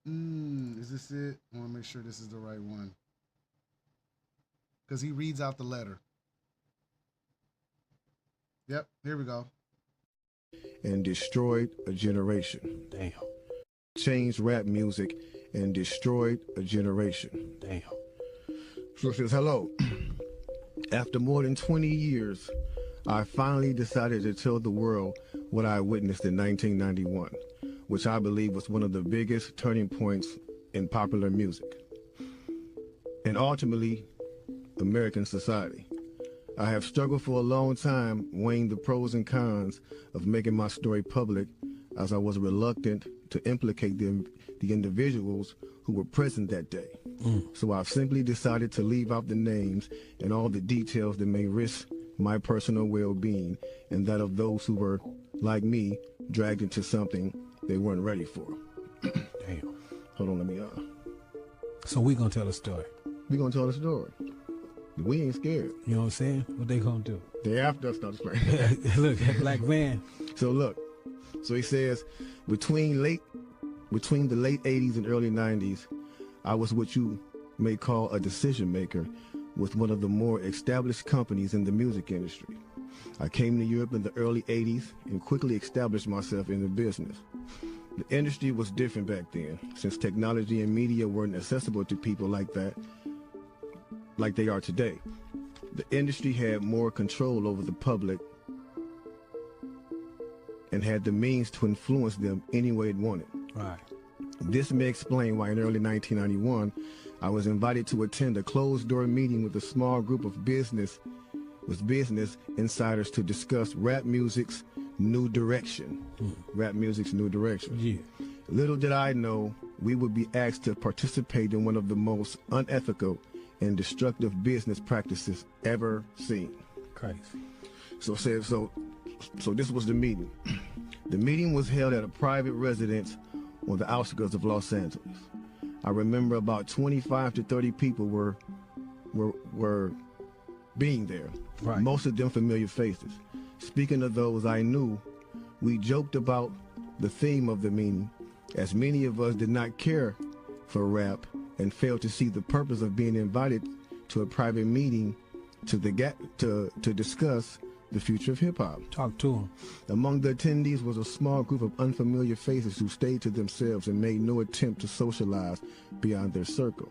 [SPEAKER 1] Is this it? I want to make sure this is the right one. Because he reads out the letter. Yep, here we go.
[SPEAKER 3] And destroyed a generation.
[SPEAKER 2] Damn.
[SPEAKER 3] Changed rap music and destroyed a generation.
[SPEAKER 2] Damn.
[SPEAKER 3] So it says, hello. After more than 20 years, I finally decided to tell the world what I witnessed in 1991, which I believe was one of the biggest turning points in popular music, and ultimately, American society. I have struggled for a long time weighing the pros and cons of making my story public, as I was reluctant to implicate the individuals who were present that day. So I've simply decided to leave out the names and all the details that may risk my personal well-being and that of those who were, like me, dragged into something they weren't ready for.
[SPEAKER 2] Damn.
[SPEAKER 3] Hold on, let me
[SPEAKER 4] So we gonna tell a story.
[SPEAKER 3] we gonna tell the story. We ain't scared.
[SPEAKER 4] You know what I'm saying? What they gonna do?
[SPEAKER 3] They after us, not scared.
[SPEAKER 4] Look, that black van.
[SPEAKER 3] So look, so he says, between the late 80s and early 90s, I was what you may call a decision maker with one of the more established companies in the music industry. I came to Europe in the early 80s and quickly established myself in the business. The industry was different back then, since technology and media weren't accessible to people like that, like they are today. The industry had more control over the public and had the means to influence them any way it wanted.
[SPEAKER 4] Right.
[SPEAKER 3] This may explain why in early 1991, I was invited to attend a closed-door meeting with a small group of business insiders to discuss rap music's new direction. Rap music's new direction.
[SPEAKER 4] Yeah.
[SPEAKER 3] Little did I know we would be asked to participate in one of the most unethical and destructive business practices ever seen.
[SPEAKER 4] Crazy.
[SPEAKER 3] So this was the meeting. The meeting was held at a private residence on the outskirts of Los Angeles. I remember about 25 to 30 people were being there.
[SPEAKER 4] Right.
[SPEAKER 3] Most of them familiar faces. Speaking of those I knew, we joked about the theme of the meeting, as many of us did not care for rap and failed to see the purpose of being invited to a private meeting to discuss the future of hip-hop.
[SPEAKER 4] Talk to him.
[SPEAKER 3] Among the attendees was a small group of unfamiliar faces who stayed to themselves and made no attempt to socialize beyond their circle.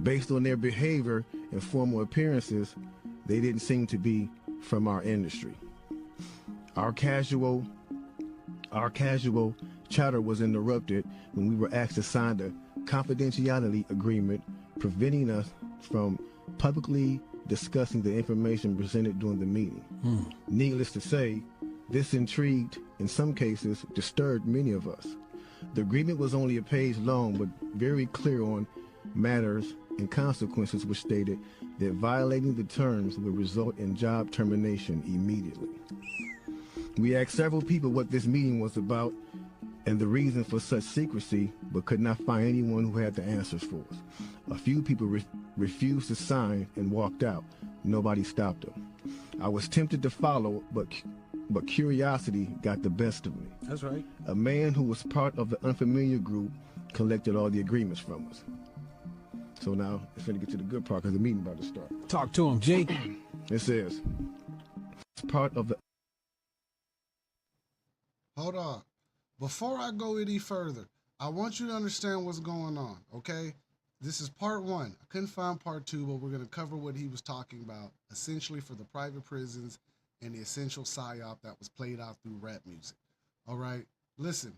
[SPEAKER 3] Based on their behavior and formal appearances, they didn't seem to be from our industry. Our casual chatter was interrupted when we were asked to sign a confidentiality agreement preventing us from publicly discussing the information presented during the meeting. Needless to say, this intrigued, in some cases, disturbed many of us. The agreement was only a page long, but very clear on matters and consequences, which stated that violating the terms would result in job termination immediately. We asked several people what this meeting was about and the reason for such secrecy, but could not find anyone who had the answers for us. A few people refused to sign and walked out. Nobody stopped them. I was tempted to follow, but curiosity got the best of me.
[SPEAKER 4] That's right.
[SPEAKER 3] A man who was part of the unfamiliar group collected all the agreements from us. So now it's going to get to the good part because the meeting about to start.
[SPEAKER 4] Talk to him, G.
[SPEAKER 3] It says, it's part of the...
[SPEAKER 1] Hold on. Before I go any further, I want you to understand what's going on, okay? This is part one. I couldn't find part two, but we're going to cover what he was talking about, essentially for the private prisons and the essential psyop that was played out through rap music. All right? Listen.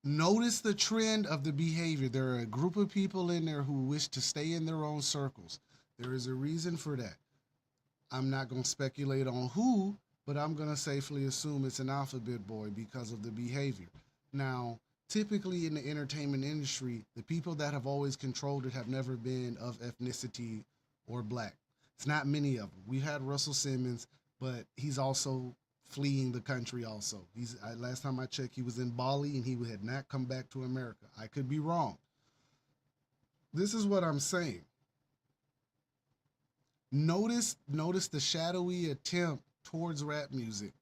[SPEAKER 1] Notice the trend of the behavior. There are a group of people in there who wish to stay in their own circles. There is a reason for that. I'm not going to speculate on who, but I'm going to safely assume it's an alphabet boy because of the behavior. Now, typically in the entertainment industry, the people that have always controlled it have never been of ethnicity or black. It's not many of them. We had Russell Simmons, but he's also fleeing the country also. Last time I checked, he was in Bali and he had not come back to America. I could be wrong. This is what I'm saying. Notice the shadowy attempt towards rap music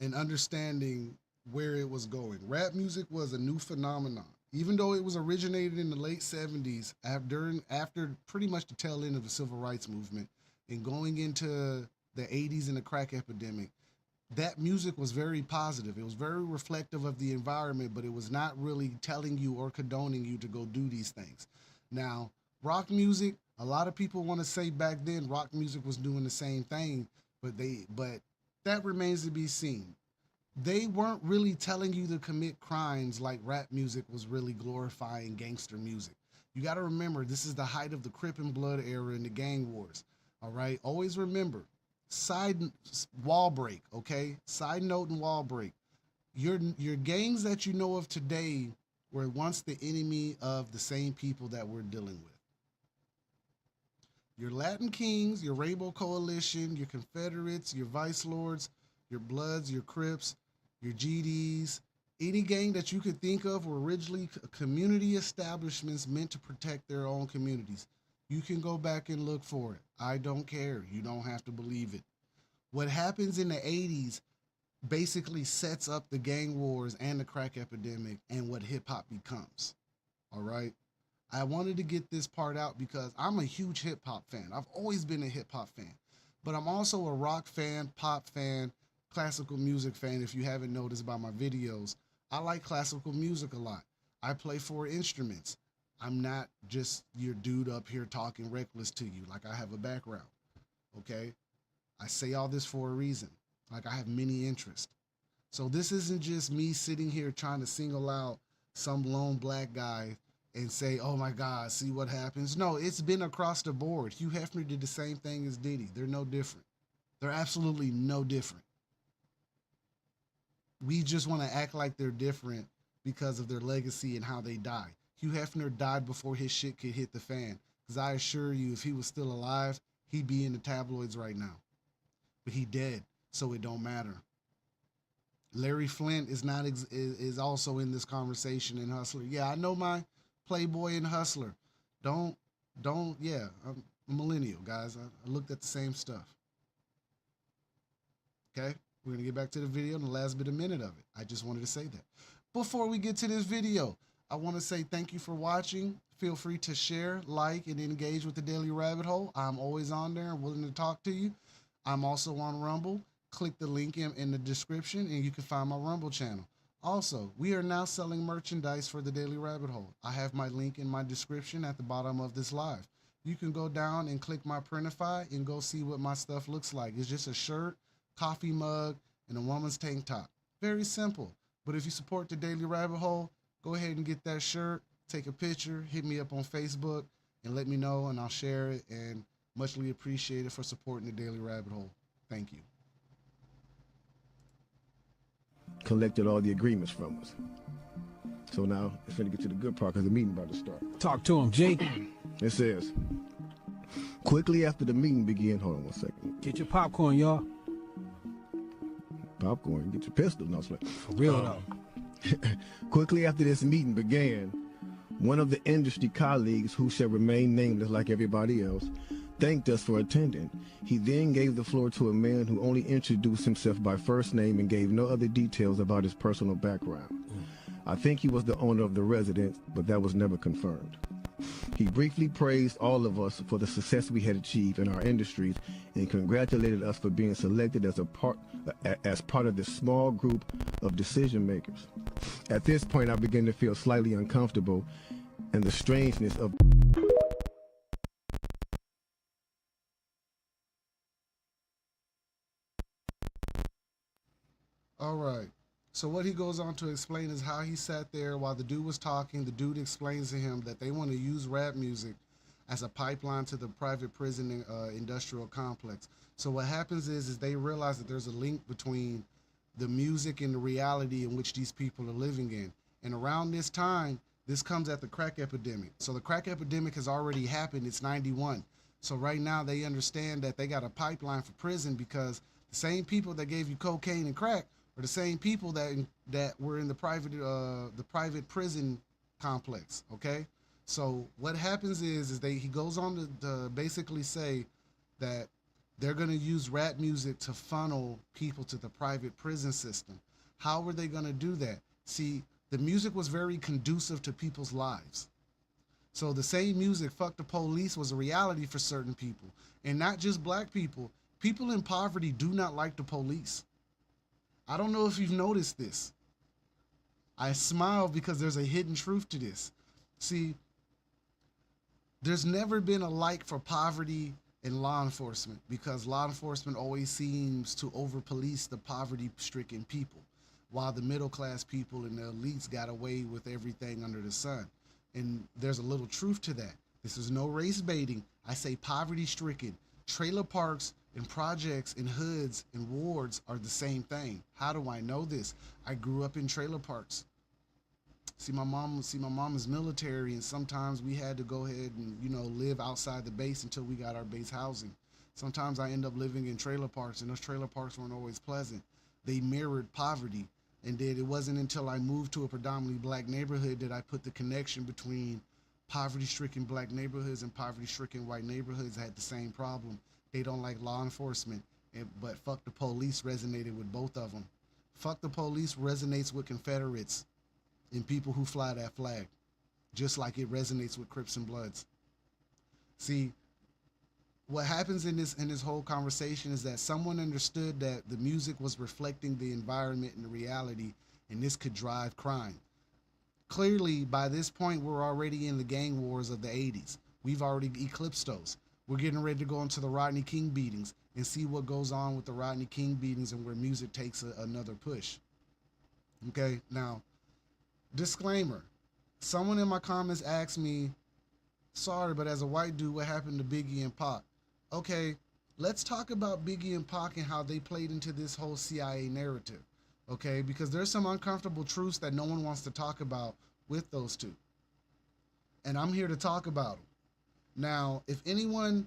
[SPEAKER 1] and understanding where it was going. Rap music was a new phenomenon. Even though it was originated in the late 70s, after pretty much the tail end of the civil rights movement and going into the 80s and the crack epidemic, that music was very positive. It was very reflective of the environment, but it was not really telling you or condoning you to go do these things. Now, rock music, a lot of people want to say back then rock music was doing the same thing, but that remains to be seen. They weren't really telling you to commit crimes like rap music was really glorifying gangster music. You got to remember, this is the height of the Crip and Blood era and the gang wars. All right, always remember. Wall break, okay? Side note and wall break. Your gangs that you know of today were once the enemy of the same people that we're dealing with. Your Latin Kings, your Rainbow Coalition, your Confederates, your Vice Lords, your Bloods, your Crips, your GDs, any gang that you could think of were originally community establishments meant to protect their own communities. You can go back and look for it. I don't care. You don't have to believe it. What happens in the 80s basically sets up the gang wars and the crack epidemic and what hip hop becomes. All right. I wanted to get this part out because I'm a huge hip hop fan. I've always been a hip hop fan, but I'm also a rock fan, pop fan, classical music fan. If you haven't noticed by my videos, I like classical music a lot. I play 4 instruments. I'm not just your dude up here talking reckless to you. Like, I have a background. Okay. I say all this for a reason. Like, I have many interests. So this isn't just me sitting here trying to single out some lone black guy and say, oh my God, see what happens. No, it's been across the board. Hugh Hefner did the same thing as Diddy. They're no different. They're absolutely no different. We just want to act like they're different because of their legacy and how they died. Hugh Hefner died before his shit could hit the fan. Because I assure you, if he was still alive, he'd be in the tabloids right now. But he dead, so it don't matter. Larry Flint is also in this conversation in Hustler. Yeah, I know my Playboy and Hustler. Don't, yeah, I'm a millennial, guys. I looked at the same stuff. Okay, we're gonna get back to the video in the last minute of it. I just wanted to say that. Before we get to this video, I want to say thank you for watching. Feel free to share, like, and engage with the Daily Rabbit Hole. I'm always on there and willing to talk to you. I'm also on Rumble. Click the link in the description and you can find my Rumble channel. Also, we are now selling merchandise for the Daily Rabbit Hole. I have my link in my description at the bottom of this live. You can go down and click my Printify and go see what my stuff looks like. It's just a shirt, coffee mug, and a woman's tank top. Very simple. But if you support the Daily Rabbit Hole, go ahead and get that shirt, take a picture, hit me up on Facebook, and let me know, and I'll share it. And muchly appreciated for supporting the Daily Rabbit Hole. Thank you.
[SPEAKER 3] Collected all the agreements from us. So now it's going to get to the good part because the meeting about to start.
[SPEAKER 4] Talk to him, G.
[SPEAKER 3] It says, quickly after the meeting began, hold on one second.
[SPEAKER 4] Get your popcorn, y'all.
[SPEAKER 3] Popcorn, get your pistol. No, it's like,
[SPEAKER 4] For real, though.
[SPEAKER 3] quickly after this meeting began, one of the industry colleagues, who shall remain nameless like everybody else, thanked us for attending. He then gave the floor to a man who only introduced himself by first name and gave no other details about his personal background. I think he was the owner of the residence, but that was never confirmed. He briefly praised all of us for the success we had achieved in our industries and congratulated us for being selected as part of this small group of decision makers. At this point, I began to feel slightly uncomfortable and the strangeness of
[SPEAKER 1] All right. So what he goes on to explain is how he sat there while the dude was talking. The dude explains to him that they want to use rap music as a pipeline to the private prison industrial complex. So what happens is they realize that there's a link between the music and the reality in which these people are living in. And around this time, this comes at the crack epidemic. So the crack epidemic has already happened. It's 91. So right now they understand that they got a pipeline for prison because the same people that gave you cocaine and crack are the same people that were in the private prison complex. Okay, so what happens is he goes on to basically say that they're going to use rap music to funnel people to the private prison system. How were they going to do that? See, the music was very conducive to people's lives. So the same music, "Fuck the Police," was a reality for certain people, and not just black people. People in poverty do not like the police. I don't know if you've noticed this. I smile because there's a hidden truth to this. See, there's never been a like for poverty in law enforcement because law enforcement always seems to over-police the poverty-stricken people, while the middle-class people and the elites got away with everything under the sun. And there's a little truth to that. This is no race baiting. I say poverty-stricken. Trailer parks and projects and hoods and wards are the same thing. How do I know this? I grew up in trailer parks. See, my mom is military, and sometimes we had to go ahead and, live outside the base until we got our base housing. Sometimes I end up living in trailer parks, and those trailer parks weren't always pleasant. They mirrored poverty. And then it wasn't until I moved to a predominantly black neighborhood that I put the connection between poverty-stricken black neighborhoods and poverty-stricken white neighborhoods had the same problem. They don't like law enforcement, but "Fuck the Police" resonated with both of them. "Fuck the Police" resonates with Confederates and people who fly that flag, just like it resonates with Crips and Bloods. See, what happens in this whole conversation is that someone understood that the music was reflecting the environment and the reality, and this could drive crime. Clearly, by this point, we're already in the gang wars of the 80s. We've already eclipsed those. We're getting ready to go into the Rodney King beatings and see what goes on with the Rodney King beatings and where music takes another push. Okay, now, disclaimer. Someone in my comments asked me, "Sorry, but as a white dude, what happened to Biggie and Pac?" Okay, let's talk about Biggie and Pac and how they played into this whole CIA narrative. Okay, because there's some uncomfortable truths that no one wants to talk about with those two. And I'm here to talk about them. Now, if anyone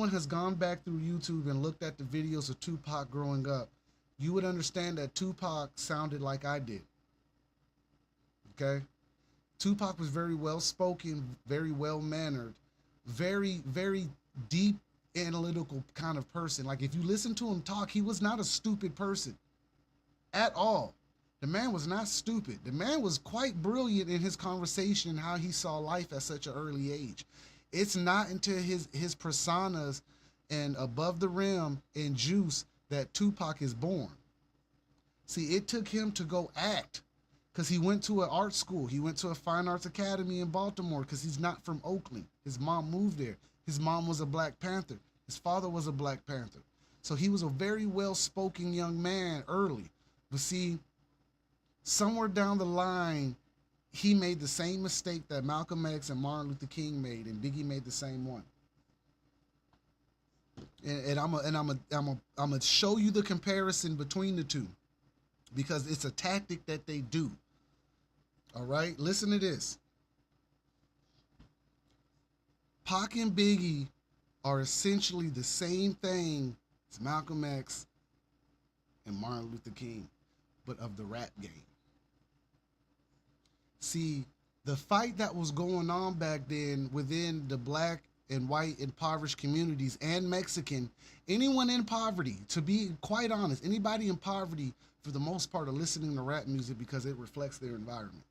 [SPEAKER 1] has gone back through YouTube and looked at the videos of Tupac growing up, you would understand that Tupac sounded like I did. Okay? Tupac was very well spoken, very well mannered, very, very deep analytical kind of person. Like if you listen to him talk, he was not a stupid person at all. The man was not stupid. The man was quite brilliant in his conversation and how he saw life at such an early age. It's not until his personas and above the rim and juice that Tupac is born. See, it took him to go act because he went to an art school. He went to a fine arts academy in Baltimore because he's not from Oakland. His mom moved there. His mom was a Black Panther. His father was a Black Panther. So he was a very well-spoken young man early. But see, somewhere down the line, he made the same mistake that Malcolm X and Martin Luther King made, and Biggie made the same one. And I'm gonna show you the comparison between the two because it's a tactic that they do. All right, listen to this. Pac and Biggie are essentially the same thing as Malcolm X and Martin Luther King, but of the rap game. See, the fight that was going on back then within the Black and white impoverished communities and Mexican, anyone in poverty, to be quite honest, anybody in poverty for the most part are listening to rap music because it reflects their environment.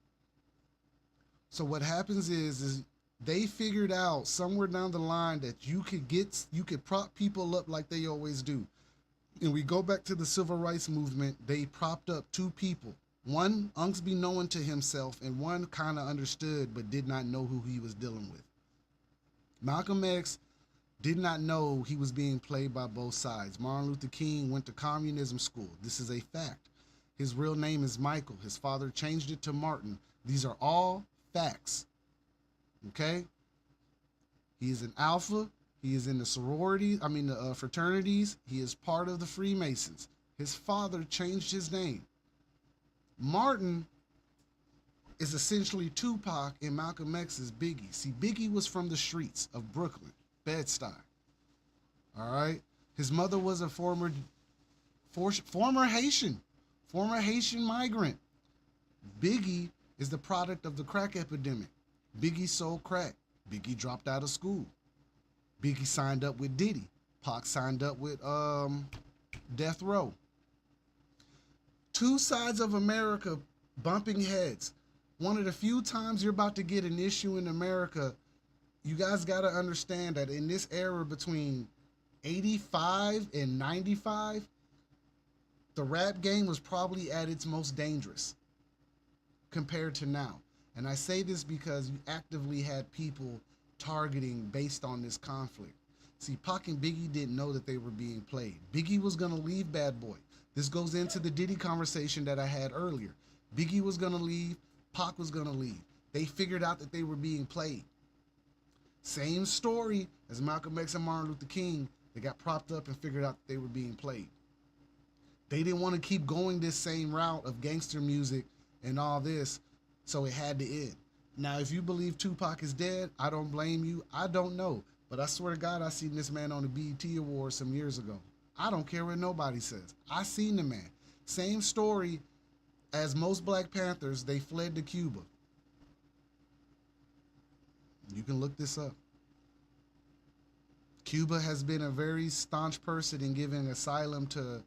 [SPEAKER 1] So what happens is they figured out somewhere down the line that you could prop people up like they always do. And we go back to the civil rights movement, they propped up two people. One unbeknown to himself, and one kind of understood but did not know who he was dealing with. Malcolm X did not know he was being played by both sides. Martin Luther King went to communism school. This is a fact. His real name is Michael. His father changed it to Martin. These are all facts. Okay? He is an alpha. He is in the fraternities. He is part of the Freemasons. His father changed his name. Martin is essentially Tupac and Malcolm X is Biggie. See, Biggie was from the streets of Brooklyn, Bed-Stuy. All right? His mother was a former Haitian migrant. Biggie is the product of the crack epidemic. Biggie sold crack. Biggie dropped out of school. Biggie signed up with Diddy. Pac signed up with Death Row. Two sides of America bumping heads. One of the few times you're about to get an issue in America, you guys got to understand that in this era between 85 and 95, the rap game was probably at its most dangerous compared to now. And I say this because you actively had people targeting based on this conflict. See, Pac and Biggie didn't know that they were being played. Biggie was going to leave Bad Boy. This goes into the Diddy conversation that I had earlier. Biggie was going to leave. Pac was going to leave. They figured out that they were being played. Same story as Malcolm X and Martin Luther King. They got propped up and figured out that they were being played. They didn't want to keep going this same route of gangster music and all this, so it had to end. Now, if you believe Tupac is dead, I don't blame you. I don't know. But I swear to God, I seen this man on the BET Awards some years ago. I don't care what nobody says. I seen the man. Same story as most Black Panthers, they fled to Cuba. You can look this up. Cuba has been a very staunch person in giving asylum to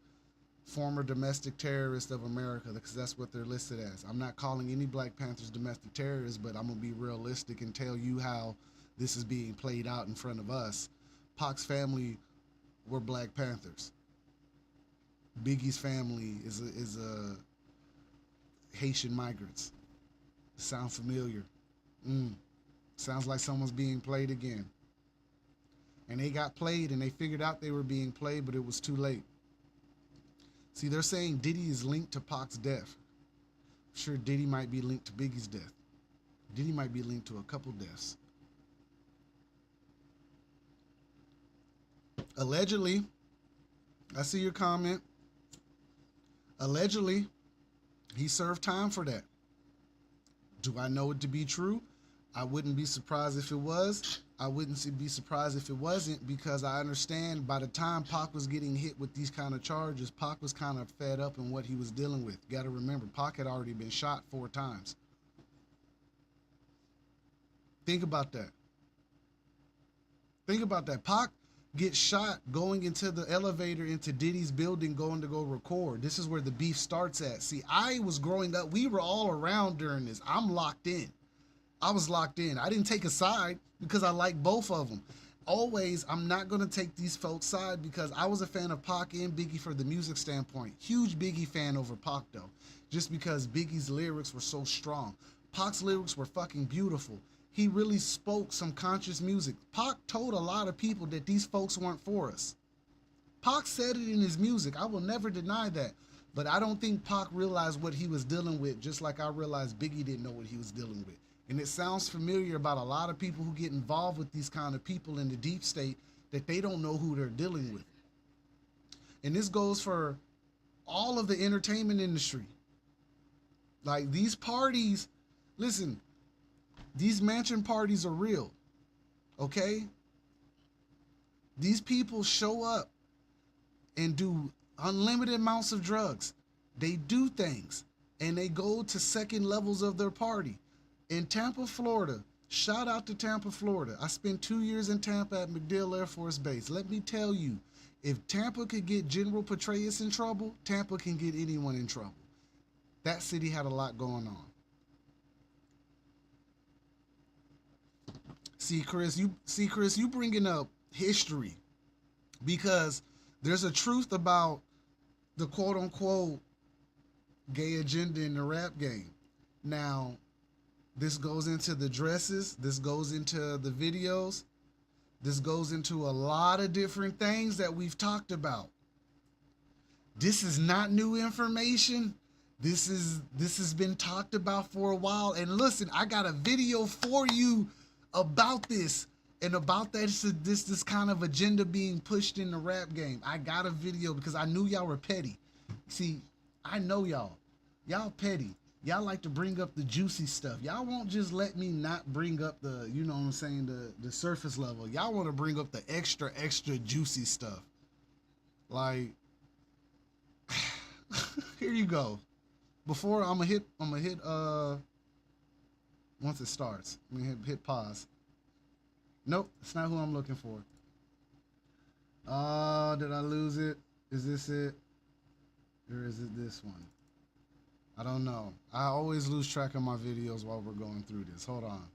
[SPEAKER 1] former domestic terrorists of America, because that's what they're listed as. I'm not calling any Black Panthers domestic terrorists, but I'm gonna be realistic and tell you how this is being played out in front of us. Pac's family were Black Panthers. Biggie's family is a Haitian migrants. Sound familiar? Sounds like someone's being played again. And they got played and they figured out they were being played, but it was too late. See, they're saying Diddy is linked to Pac's death. I'm sure Diddy might be linked to Biggie's death. Diddy might be linked to a couple deaths. Allegedly, I see your comment. Allegedly, he served time for that. Do I know it to be true? I wouldn't be surprised if it was. I wouldn't be surprised if it wasn't, because I understand by the time Pac was getting hit with these kind of charges, Pac was kind of fed up in what he was dealing with. You got to remember, Pac had already been shot 4 times. Think about that. Think about that. Pac gets shot going into the elevator into Diddy's building, going to go record. This is where the beef starts at. See, I was growing up. We were all around during this. I'm locked in. I was locked in. I didn't take a side because I like both of them. Always, I'm not going to take these folks' side because I was a fan of Pac and Biggie for the music standpoint. Huge Biggie fan over Pac, though, just because Biggie's lyrics were so strong. Pac's lyrics were fucking beautiful. He really spoke some conscious music. Pac told a lot of people that these folks weren't for us. Pac said it in his music. I will never deny that. But I don't think Pac realized what he was dealing with, just like I realized Biggie didn't know what he was dealing with. And it sounds familiar about a lot of people who get involved with these kind of people in the deep state, that they don't know who they're dealing with. And this goes for all of the entertainment industry. Like these parties, listen, these mansion parties are real, okay? These people show up and do unlimited amounts of drugs. They do things and they go to second levels of their party. In Tampa, Florida, shout out to Tampa, Florida. I spent 2 years in Tampa at MacDill Air Force Base. Let me tell you, if Tampa could get General Petraeus in trouble, Tampa can get anyone in trouble. That city had a lot going on. See, Chris, you bringing up history because there's a truth about the quote unquote gay agenda in the rap game. Now, this goes into the dresses, this goes into the videos, this goes into a lot of different things that we've talked about. This is not new information. This has been talked about for a while. And listen, I got a video for you about this and about that this kind of agenda being pushed in the rap game. I got a video because I knew y'all were petty. See, I know y'all. Y'all petty. Y'all like to bring up the juicy stuff. Y'all won't just let me not bring up the, you know what I'm saying, the surface level. Y'all want to bring up the extra juicy stuff. Like, here you go. Before I'm gonna hit once it starts. I'm gonna hit pause. Nope, it's not who I'm looking for. Did I lose it? Is this it? Or is it this one? I don't know. I always lose track of my videos while we're going through this. Hold on.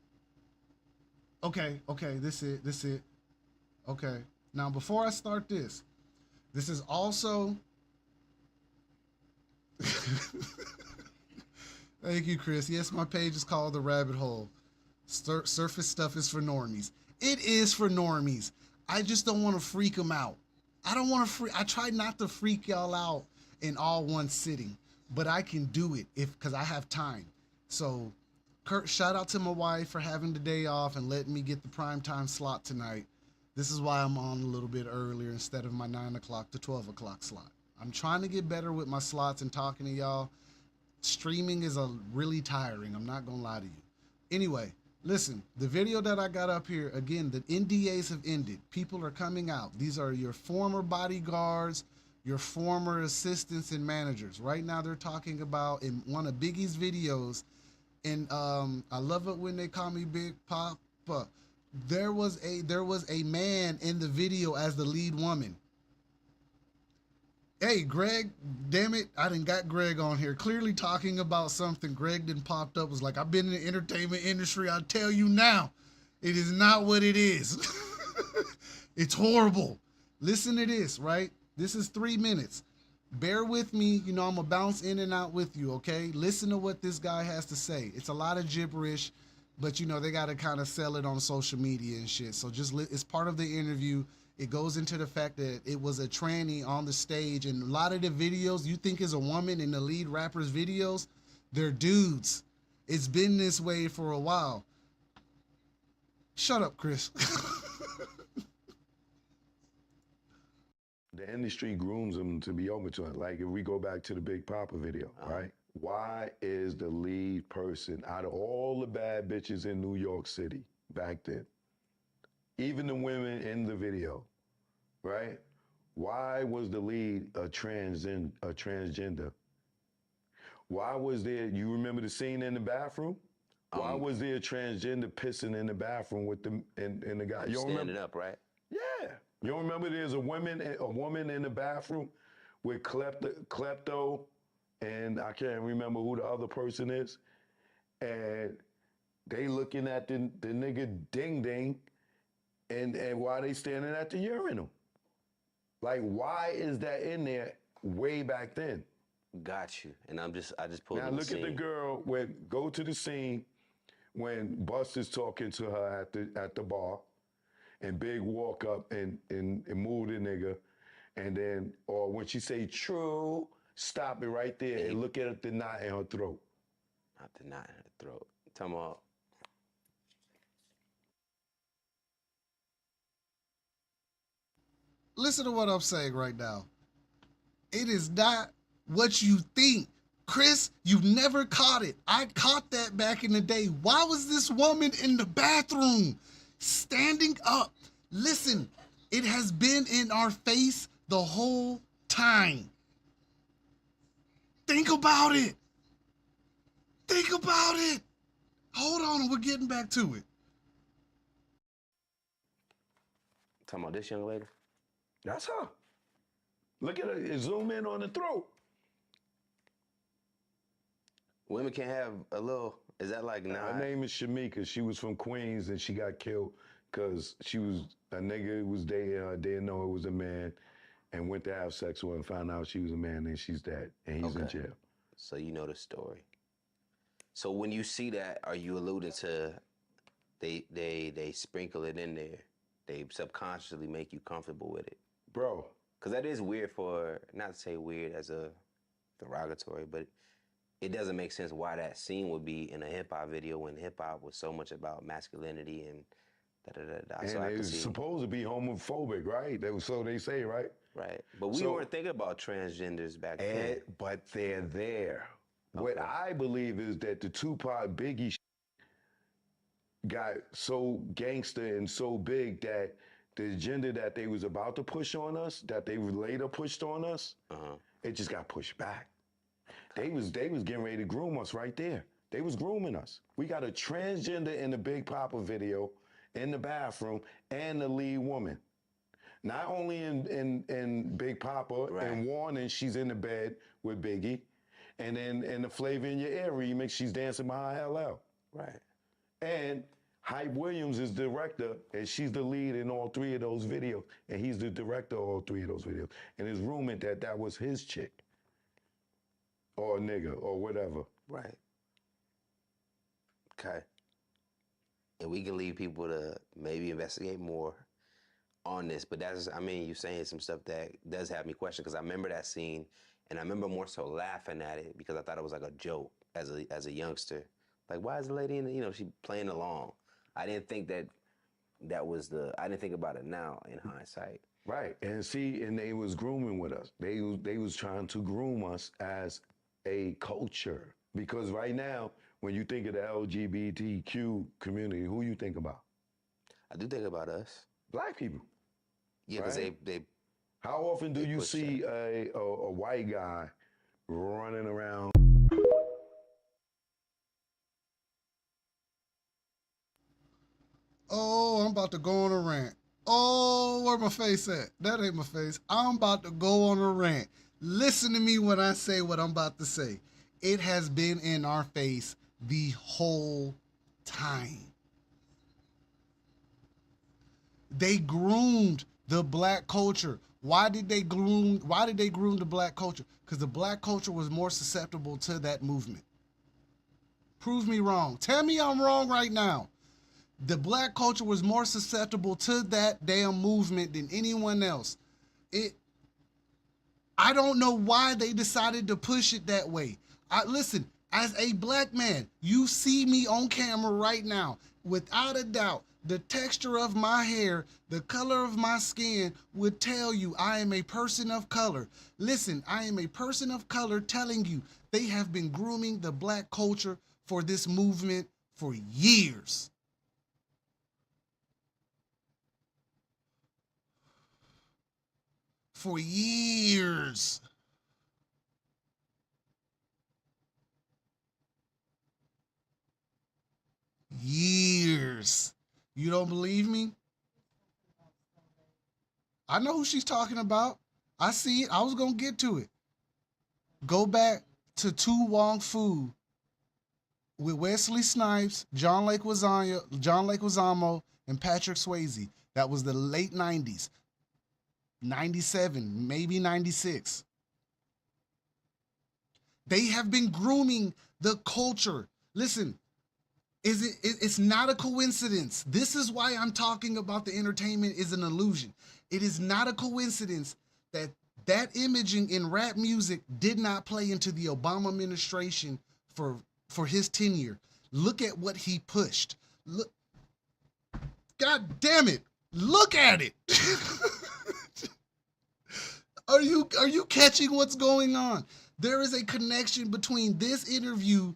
[SPEAKER 1] Okay, this it. Okay. Now, before I start this is also... Thank you, Chris. Yes, my page is called The Rabbit Hole. Surface stuff is for normies. It is for normies. I just don't want to freak them out. I try not to freak y'all out in all one sitting, but I can do it because I have time. So, Kurt, shout out to my wife for having the day off and letting me get the primetime slot tonight. This is why I'm on a little bit earlier instead of my 9 o'clock to 12 o'clock slot. I'm trying to get better with my slots and talking to y'all. Streaming is really tiring. I'm not going to lie to you. Anyway, listen, the video that I got up here, again, the NDAs have ended. People are coming out. These are your former bodyguards, your former assistants and managers. Right now they're talking about in one of Biggie's videos, and I love it when they call me Big Papa. There was a man in the video as the lead woman. Hey, Greg, damn it, I done got Greg on here clearly talking about something. Greg done popped up, was like, I've been in the entertainment industry. I'll tell you now, it is not what it is. It's horrible. Listen to this, right? This is 3 minutes. Bear with me. You know, I'm going to bounce in and out with you, okay? Listen to what this guy has to say. It's a lot of gibberish, but, you know, they got to kind of sell it on social media and shit. So just, it's part of the interview. It goes into the fact that it was a tranny on the stage, and a lot of the videos you think is a woman in the lead rapper's videos, they're dudes. It's been this way for a while. Shut up, Chris.
[SPEAKER 5] The industry grooms them to be open to it. Like if we go back to the Big Papa video, right? Why is the lead person out of all the bad bitches in New York City back then? even the women in the video, right? Why was the lead a transgender? Why was there, you remember the scene in the bathroom? Why was there a transgender pissing in the bathroom with the and the guy? You don't
[SPEAKER 6] Standing
[SPEAKER 5] remember?
[SPEAKER 6] up, right?
[SPEAKER 5] Yeah. You don't remember there's a woman in the bathroom with klepto and I can't remember who the other person is. And they looking at the nigga ding ding and why they standing at the urinal? Like, why is that in there way back then?
[SPEAKER 6] Got you. And I just pulled
[SPEAKER 5] Now
[SPEAKER 6] in
[SPEAKER 5] look
[SPEAKER 6] the
[SPEAKER 5] at the
[SPEAKER 6] scene.
[SPEAKER 5] girl go to the scene when Buster's talking to her at the bar, and Big walk up and move the nigga, and then or when she say true, stop it right there and look at the knot in her throat.
[SPEAKER 6] Not the knot in her throat. Talking about.
[SPEAKER 1] Listen to what I'm saying right now. It is not what you think. Chris, you never caught it. I caught that back in the day. Why was this woman in the bathroom standing up? Listen, it has been in our face the whole time. Think about it. Think about it. Hold on, we're getting back to it.
[SPEAKER 6] Talking about this young lady?
[SPEAKER 5] That's her. Look at her. Zoom in on the throat.
[SPEAKER 6] Women can have a little. Is that like nah?
[SPEAKER 5] Her name is Shamika. She was from Queens and she got killed because she was a nigga who was dating her, didn't know it was a man, and went to have sex with her and found out she was a man and she's dead and he's in jail.
[SPEAKER 6] So you know the story. So when you see that, are you alluding to they sprinkle it in there? They subconsciously make you comfortable with it,
[SPEAKER 5] bro.
[SPEAKER 6] Because that is weird for, not to say weird as a derogatory, but it doesn't make sense why that scene would be in a hip hop video when hip hop was so much about masculinity and da-da-da-da.
[SPEAKER 5] And
[SPEAKER 6] so
[SPEAKER 5] it was supposed to be homophobic, right? So they say, right?
[SPEAKER 6] Right. But we weren't thinking about transgenders back then.
[SPEAKER 5] But they're there. Okay. What I believe is that the Tupac Biggie got so gangster and so big that the agenda that they was about to push on us, that they later pushed on us, it just got pushed back. They was getting ready to groom us right there. They was grooming us. We got a transgender in the Big Papa video in the bathroom and the lead woman. Not only in Big Papa and Warning, she's in the bed with Biggie, and then in the Flavor in Your Ear remix, she's dancing behind LL.
[SPEAKER 6] Right.
[SPEAKER 5] And Hype Williams is director, and she's the lead in all three of those videos, and he's the director of all three of those videos. And it's rumored that that was his chick, or a nigga, or whatever.
[SPEAKER 6] Right. Okay. And we can leave people to maybe investigate more on this, but that's, I mean, you're saying some stuff that does have me question, because I remember that scene, and I remember more so laughing at it because I thought it was like a joke as a youngster. Like, why is the lady in the, she playing along? I didn't think that was I didn't think about it now in hindsight.
[SPEAKER 5] Right, and see, and they was grooming with us. They was trying to groom us as a culture. Because right now, when you think of the LGBTQ community, who you think about?
[SPEAKER 6] I do think about us.
[SPEAKER 5] Black people.
[SPEAKER 6] Yeah, because they.
[SPEAKER 5] How often do you see a white guy running around?
[SPEAKER 1] Oh, I'm about to go on a rant. Oh, where my face at? That ain't my face. I'm about to go on a rant. Listen to me when I say what I'm about to say. It has been in our face the whole time. They groomed the black culture. Why did they groom the black culture? Because the black culture was more susceptible to that movement. Prove me wrong. Tell me I'm wrong right now. The black culture was more susceptible to that damn movement than anyone else. I don't know why they decided to push it that way. Listen, as a black man, you see me on camera right now. Without a doubt, the texture of my hair, the color of my skin would tell you I am a person of color. Listen, I am a person of color telling you they have been grooming the black culture for this movement for years. for years. Years. You don't believe me? I know who she's talking about. I see it. I was going to get to it. Go back to Tu Wong Fu with Wesley Snipes, John Leguizamo, and Patrick Swayze. That was the late 90s. 97, maybe 96. They have been grooming the culture. Listen, it's not a coincidence. This is why I'm talking about the entertainment is an illusion. It is not a coincidence that that imaging in rap music did not play into the Obama administration for his tenure. Look at what he pushed. Look, God damn it. Look at it. Are you catching what's going on? There is a connection between this interview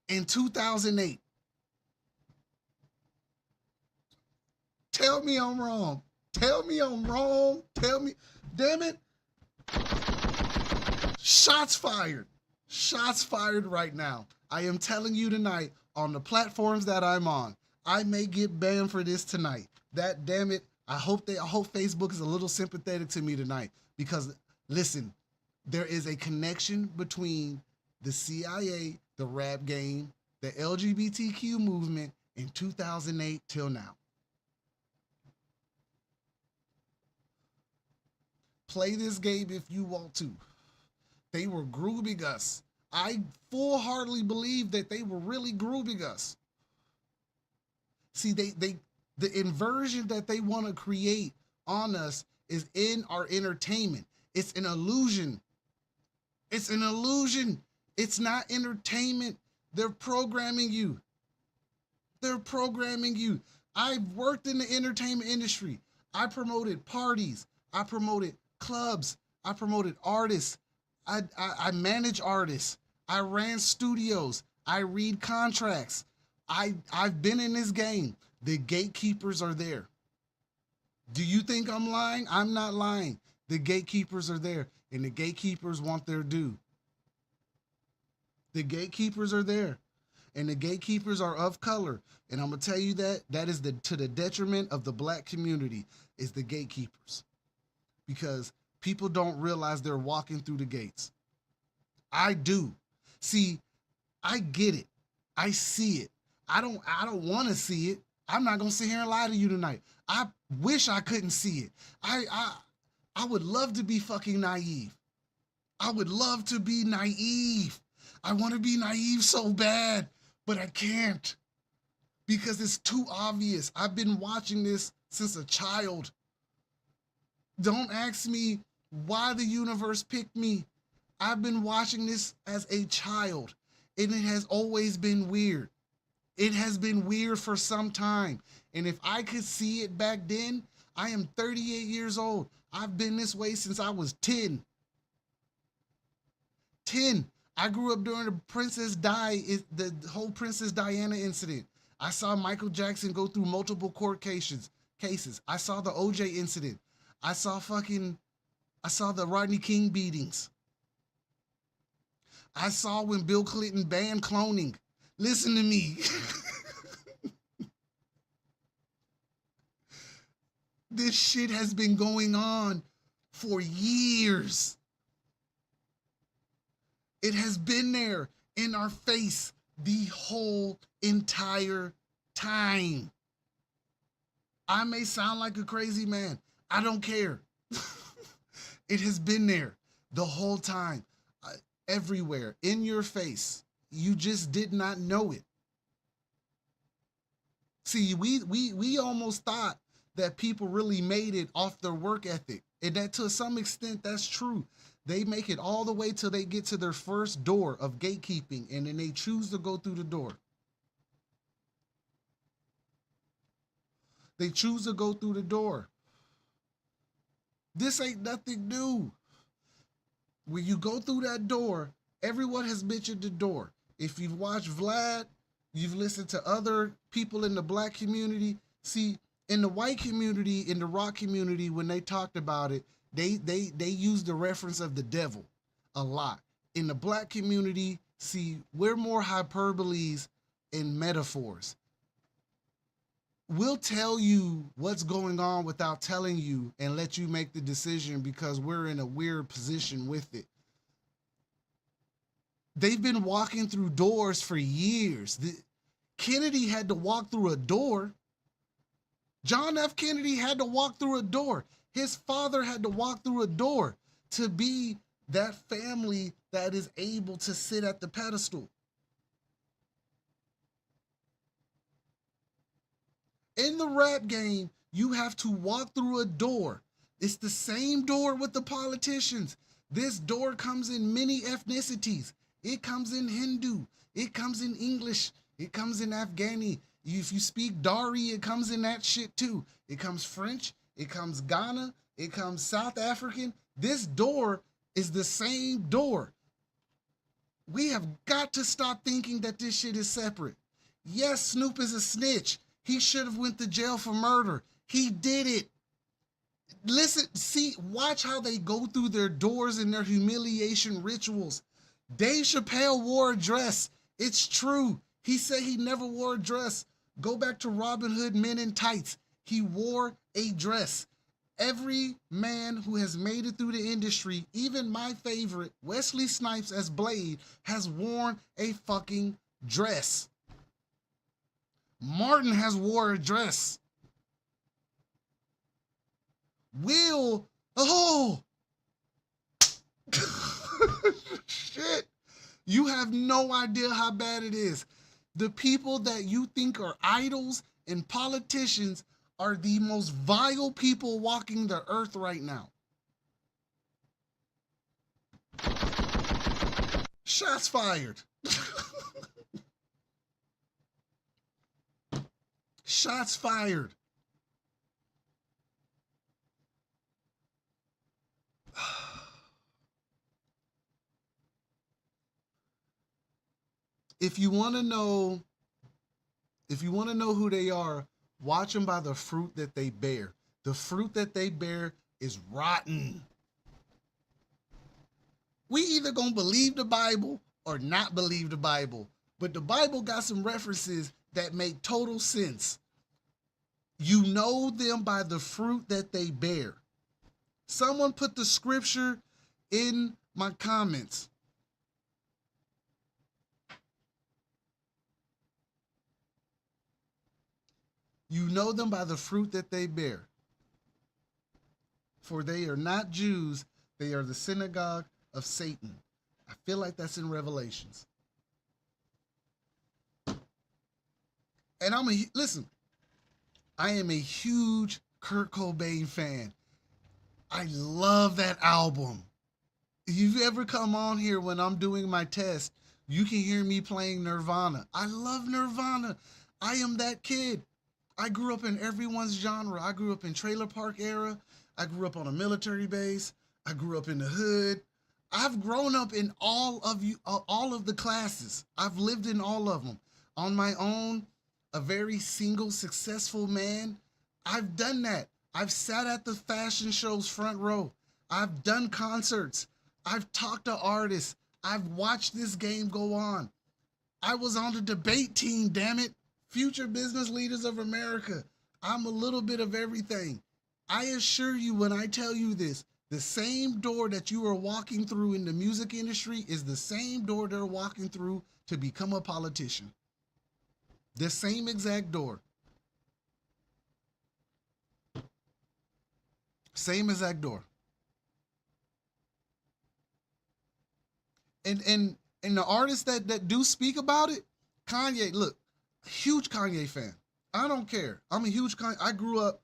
[SPEAKER 1] and 2008. Tell me I'm wrong. Tell me I'm wrong. Tell me, damn it. Shots fired. Shots fired right now. I am telling you tonight on the platforms that I'm on, I may get banned for this tonight. That damn it. I hope Facebook is a little sympathetic to me tonight because listen, there is a connection between the CIA, the rap game, the LGBTQ movement in 2008 till now. Play this game if you want to. They were grooming us. I full-heartedly believe that they were really grooming us. See, the inversion that they want to create on us is in our entertainment. It's an illusion. It's an illusion. It's not entertainment. They're programming you. They're programming you. I've worked in the entertainment industry. I promoted parties. I promoted clubs. I promoted artists. I manage artists. I ran studios. I read contracts. I've been in this game. The gatekeepers are there. Do you think I'm lying? I'm not lying. The gatekeepers are there, and the gatekeepers want their due. The gatekeepers are there, and the gatekeepers are of color. And I'm gonna tell you that is to the detriment of the black community is the gatekeepers, because people don't realize they're walking through the gates. I do. See, I get it. I see it. I don't want to see it. I'm not gonna sit here and lie to you tonight. I wish I couldn't see it. I would love to be fucking naive. I would love to be naive. I want to be naive so bad, but I can't because it's too obvious. I've been watching this since a child. Don't ask me why the universe picked me. I've been watching this as a child, and it has always been weird. It has been weird for some time. And if I could see it back then, I am 38 years old. I've been this way since I was 10. 10. I grew up during the whole Princess Diana incident. I saw Michael Jackson go through multiple court cases. I saw the OJ incident. I saw the Rodney King beatings. I saw when Bill Clinton banned cloning. Listen to me. This shit has been going on for years. It has been there in our face the whole entire time. I may sound like a crazy man. I don't care. It has been there the whole time, everywhere, in your face. You just did not know it. See, we almost thought that people really made it off their work ethic. And that to some extent, that's true. They make it all the way till they get to their first door of gatekeeping, and then they choose to go through the door. They choose to go through the door. This ain't nothing new. When you go through that door, everyone has mentioned the door. If you've watched Vlad, you've listened to other people in the black community. See, in the white community, in the rock community, when they talked about it, They use the reference of the devil a lot. In the black community, see, we're more hyperboles and metaphors. We'll tell you what's going on without telling you and let you make the decision because we're in a weird position with it. They've been walking through doors for years. Kennedy had to walk through a door. John F. Kennedy had to walk through a door. His father had to walk through a door to be that family that is able to sit at the pedestal. In the rap game, you have to walk through a door. It's the same door with the politicians. This door comes in many ethnicities. It comes in Hindu. It comes in English. It comes in Afghani. If you speak Dari, it comes in that shit too. It comes French. It comes Ghana. It comes South African. This door is the same door. We have got to stop thinking that this shit is separate. Yes, Snoop is a snitch. He should have went to jail for murder. He did it. Listen, see, watch how they go through their doors and their humiliation rituals. Dave Chappelle wore a dress. It's true. He said he never wore a dress. Go back to Robin Hood Men in Tights. He wore a dress. Every man who has made it through the industry, even my favorite, Wesley Snipes as Blade, has worn a fucking dress. Martin has wore a dress. Will, oh, shit. You have no idea how bad it is. The people that you think are idols and politicians are the most vile people walking the earth right now. Shots fired. Shots fired. If you want to know who they are, watch them by the fruit that they bear. The fruit that they bear is rotten. We either gonna believe the Bible or not believe the Bible, but the Bible got some references that make total sense. You know them by the fruit that they bear. Someone put the scripture in my comments. You know them by the fruit that they bear. For they are not Jews, they are the synagogue of Satan. I feel like that's in Revelations. And listen, I am a huge Kurt Cobain fan. I love that album. If you've ever come on here when I'm doing my test, you can hear me playing Nirvana. I love Nirvana. I am that kid. I grew up in everyone's genre. I grew up in trailer park era. I grew up on a military base. I grew up in the hood. I've grown up in all of the classes. I've lived in all of them. On my own, a very single, successful man. I've done that. I've sat at the fashion shows front row. I've done concerts. I've talked to artists. I've watched this game go on. I was on the debate team, damn it. Future Business Leaders of America. I'm a little bit of everything. I assure you when I tell you this, the same door that you are walking through in the music industry is the same door they're walking through to become a politician. The same exact door. Same exact door. And the artists that do speak about it, Kanye, look, huge Kanye fan. I don't care. I'm a huge Kanye. I grew up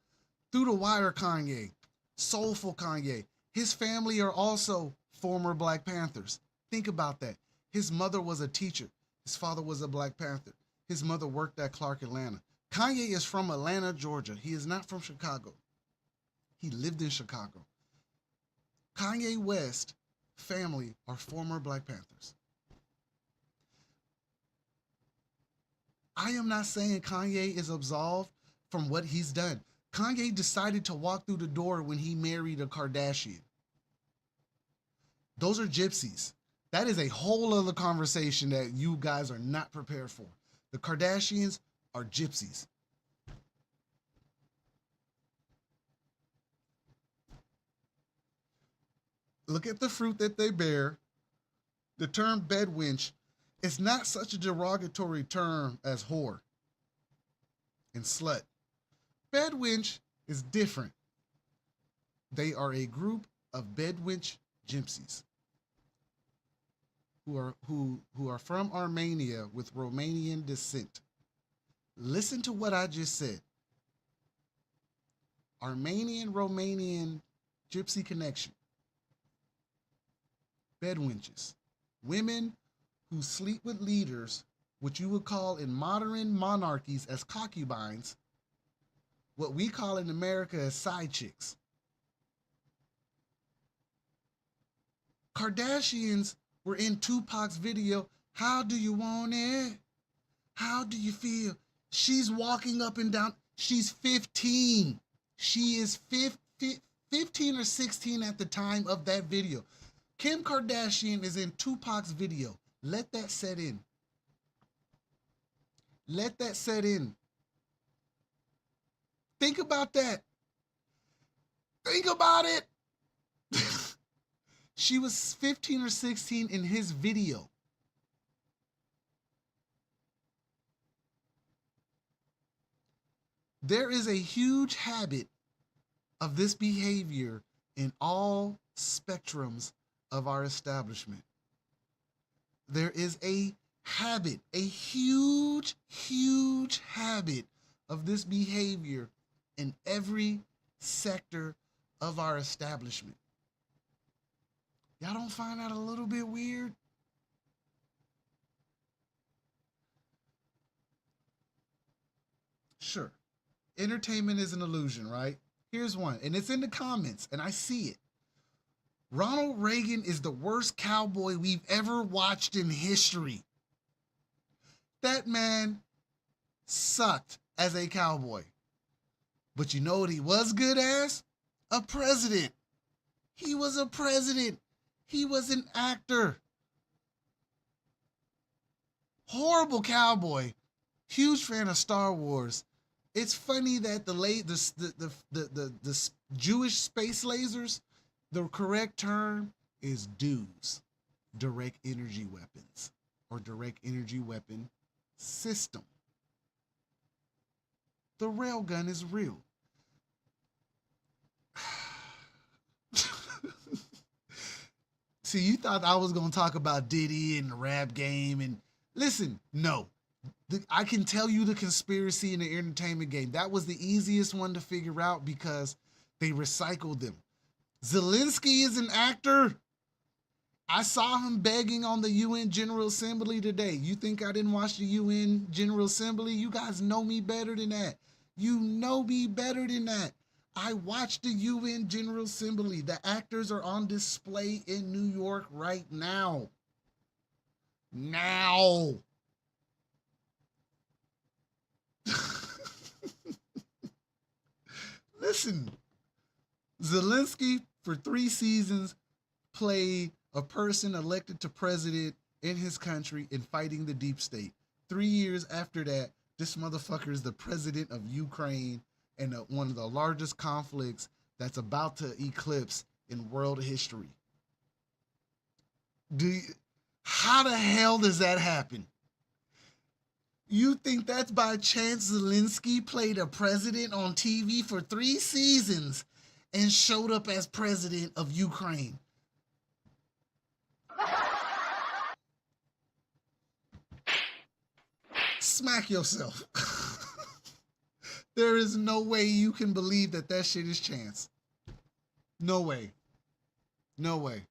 [SPEAKER 1] through the wire Kanye, soulful Kanye. His family are also former Black Panthers. Think about that. His mother was a teacher. His father was a Black Panther. His mother worked at Clark Atlanta. Kanye is from Atlanta, Georgia. He is not from Chicago. He lived in Chicago. Kanye West family are former Black Panthers. I am not saying Kanye is absolved from what he's done. Kanye decided to walk through the door when he married a Kardashian. Those are gypsies. That is a whole other conversation that you guys are not prepared for. The Kardashians are gypsies. Look at the fruit that they bear. The term bedwench is not such a derogatory term as whore and slut. Bedwench is different. They are a group of bedwench gypsies who are from Armenia with Romanian descent. Listen to what I just said. Armenian-Romanian gypsy connection. Bedwenches. Women who sleep with leaders, which you would call in modern monarchies as concubines, what we call in America as side chicks. Kardashians were in Tupac's video, "How do you want it? How do you feel?" She's walking up and down. She's 15. She is 15 or 16 at the time of that video. Kim Kardashian is in Tupac's video. Let that set in. Let that set in. Think about that. Think about it. She was 15 or 16 in his video. There is a huge habit of this behavior in all spectrums of our establishment. There is a habit, a huge, huge habit of this behavior in every sector of our establishment. Y'all don't find that a little bit weird? Sure. Entertainment is an illusion, right? Here's one, and it's in the comments, and I see it. Ronald Reagan is the worst cowboy we've ever watched in history. That man sucked as a cowboy. But you know what he was good as? A president. He was a president. He was an actor. Horrible cowboy. Huge fan of Star Wars. It's funny that the Jewish space lasers, the correct term is DEWs, direct energy weapons, or direct energy weapon system. The railgun is real. See, you thought I was going to talk about Diddy and the rap game, and listen, no. I can tell you the conspiracy in the entertainment game. That was the easiest one to figure out because they recycled them. Zelensky is an actor. I saw him begging on the UN General Assembly today. You think I didn't watch the UN General Assembly? You guys know me better than that. You know me better than that. I watched the UN General Assembly. The actors are on display in New York right now. Now. Listen, Zelensky for 3 seasons played a person elected to president in his country and fighting the deep state. 3 years after that, this motherfucker is the president of Ukraine and one of the largest conflicts that's about to eclipse in world history. How the hell does that happen? You think that's by chance Zelensky played a president on TV for 3 seasons and showed up as president of Ukraine? Smack yourself. There is no way you can believe that that shit is chance. No way. No way.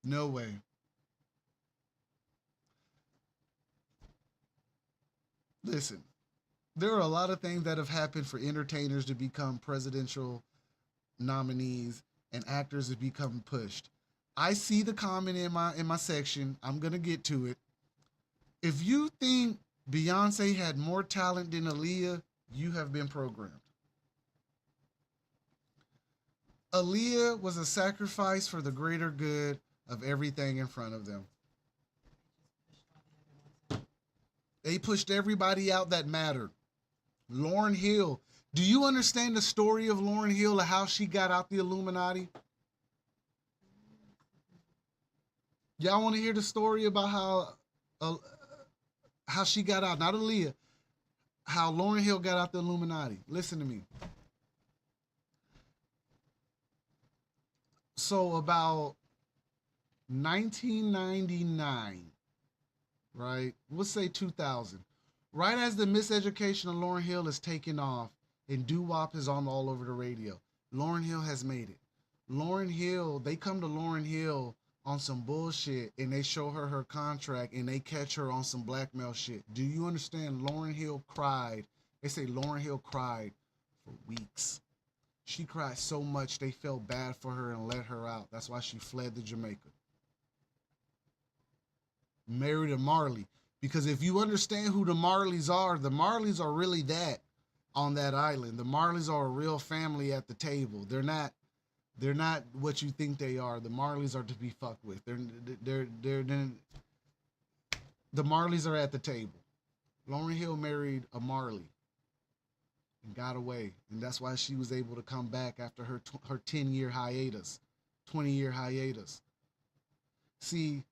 [SPEAKER 1] No way. Listen, there are a lot of things that have happened for entertainers to become presidential nominees and actors to become pushed. I see the comment in my section. I'm gonna get to it. If you think Beyonce had more talent than Aaliyah, you have been programmed. Aaliyah was a sacrifice for the greater good of everything in front of them. They pushed everybody out that mattered. Lauryn Hill. Do you understand the story of Lauryn Hill and how she got out the Illuminati? Y'all want to hear the story about how she got out? Not Aaliyah. How Lauryn Hill got out the Illuminati. Listen to me. So about 1999, right? Let's say 2000. Right as the miseducation of Lauryn Hill is taking off and doo-wop is on all over the radio, Lauryn Hill has made it. Lauryn Hill, they come to Lauryn Hill on some bullshit and they show her her contract and they catch her on some blackmail shit. Do you understand? Lauryn Hill cried. They say Lauryn Hill cried for weeks. She cried so much they felt bad for her and let her out. That's why she fled to Jamaica. Married a Marley. Because if you understand who the Marleys are really that on that island. The Marleys are a real family at the table. They're not what you think they are. The Marleys are to be fucked with. The Marleys are at the table. Lauryn Hill married a Marley and got away, and that's why she was able to come back after her 10-year hiatus, 20-year hiatus. See,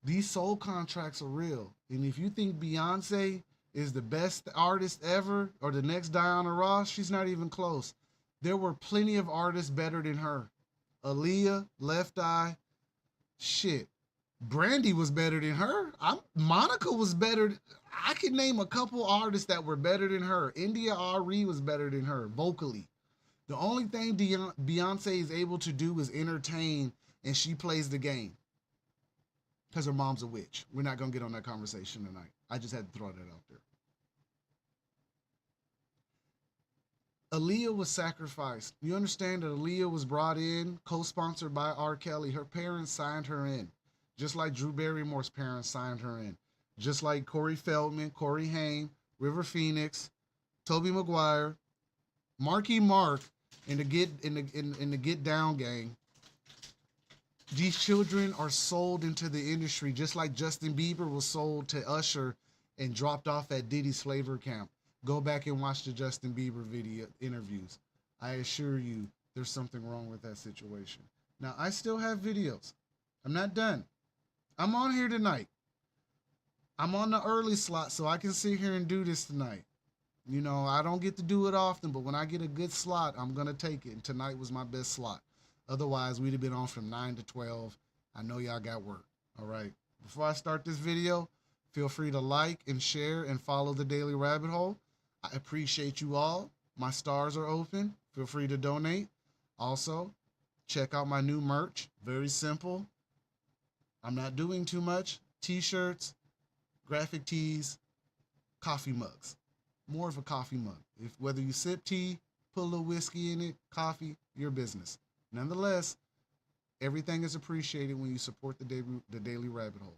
[SPEAKER 1] these soul contracts are real, and if you think Beyonce is the best artist ever or the next Diana Ross, she's not even close. There were plenty of artists better than her. Aaliyah, Left Eye, shit. Brandy was better than her. Monica was better. I could name a couple artists that were better than her. India Arie was better than her vocally. The only thing Beyonce is able to do is entertain, and she plays the game. Because her mom's a witch. We're not going to get on that conversation tonight. I just had to throw that out there. Aaliyah was sacrificed. You understand that Aaliyah was brought in, co-sponsored by R. Kelly. Her parents signed her in. Just like Drew Barrymore's parents signed her in. Just like Corey Feldman, Corey Haim, River Phoenix, Toby Maguire, Marky Mark, and the Get Down gang. These children are sold into the industry just like Justin Bieber was sold to Usher and dropped off at Diddy's flavor camp. Go back and watch the Justin Bieber video interviews. I assure you there's something wrong with that situation. Now, I still have videos. I'm not done. I'm on here tonight. I'm on the early slot so I can sit here and do this tonight. You know, I don't get to do it often, but when I get a good slot, I'm going to take it. And tonight was my best slot. Otherwise, we'd have been on from 9 to 12. I know y'all got work. All right. Before I start this video, feel free to like and share and follow the Daily Rabbit Hole. I appreciate you all. My stars are open. Feel free to donate. Also, check out my new merch. Very simple. I'm not doing too much. T-shirts, graphic tees, coffee mugs. More of a coffee mug. If whether you sip tea, put a little whiskey in it, coffee, your business. Nonetheless, everything is appreciated when you support the Daily Rabbit Hole.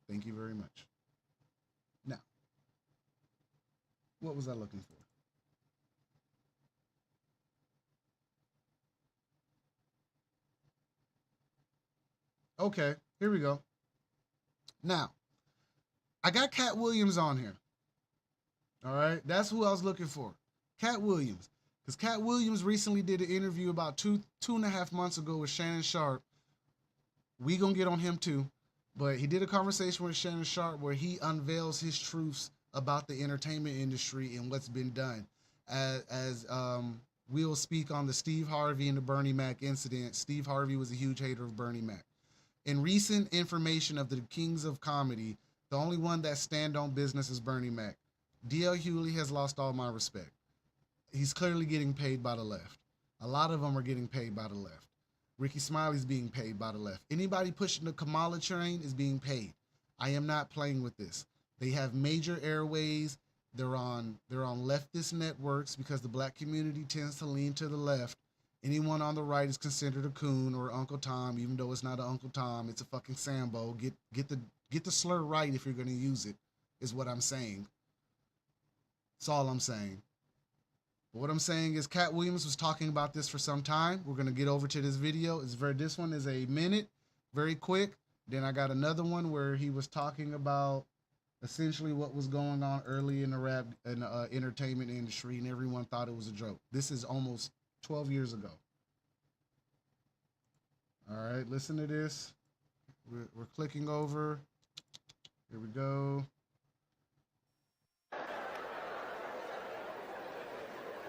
[SPEAKER 1] Thank you very much. Now, what was I looking for? Okay, here we go. Now, I got Cat Williams on here. All right, that's who I was looking for. Cat Williams. Because Cat Williams recently did an interview about two and a half months ago with Shannon Sharp. We gonna get on him too. But he did a conversation with Shannon Sharp where he unveils his truths about the entertainment industry and what's been done. As we'll speak on the Steve Harvey and the Bernie Mac incident. Steve Harvey was a huge hater of Bernie Mac. In recent information of the kings of comedy, the only one that stand on business is Bernie Mac. D.L. Hughley has lost all my respect. He's clearly getting paid by the left. A lot of them are getting paid by the left. Ricky Smiley's being paid by the left. Anybody pushing the Kamala train is being paid. I am not playing with this. They have major airways. They're on leftist networks because the black community tends to lean to the left. Anyone on the right is considered a coon or Uncle Tom, even though it's not an Uncle Tom. It's a fucking Sambo. Get the slur right if you're going to use it, is what I'm saying. That's all I'm saying. But what I'm saying is Cat Williams was talking about this for some time. We're going to get over to this video. This one is a minute, very quick. Then I got another one where he was talking about essentially what was going on early in the rap and entertainment industry, and everyone thought it was a joke. This is almost 12 years ago. All right, listen to this. We're clicking over. Here we go.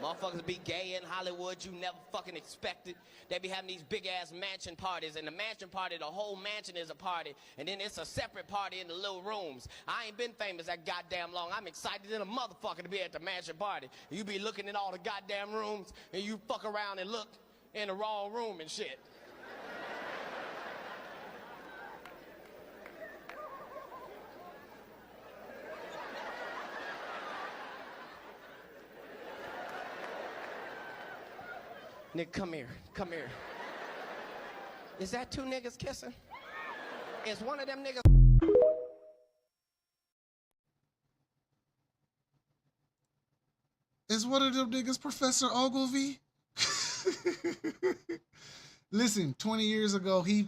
[SPEAKER 7] Motherfuckers be gay in Hollywood, you never fucking expected. They be having these big ass mansion parties, and the mansion party, the whole mansion is a party, and then it's a separate party in the little rooms. I ain't been famous that goddamn long. I'm excited in a motherfucker to be at the mansion party. You be looking in all the goddamn rooms, and you fuck around and look in the wrong room and shit. Nigga, come here, come here. Is that two niggas kissing? Is one of them niggas?
[SPEAKER 1] Is one of them niggas Professor Ogilvy? Listen, 20 years ago, he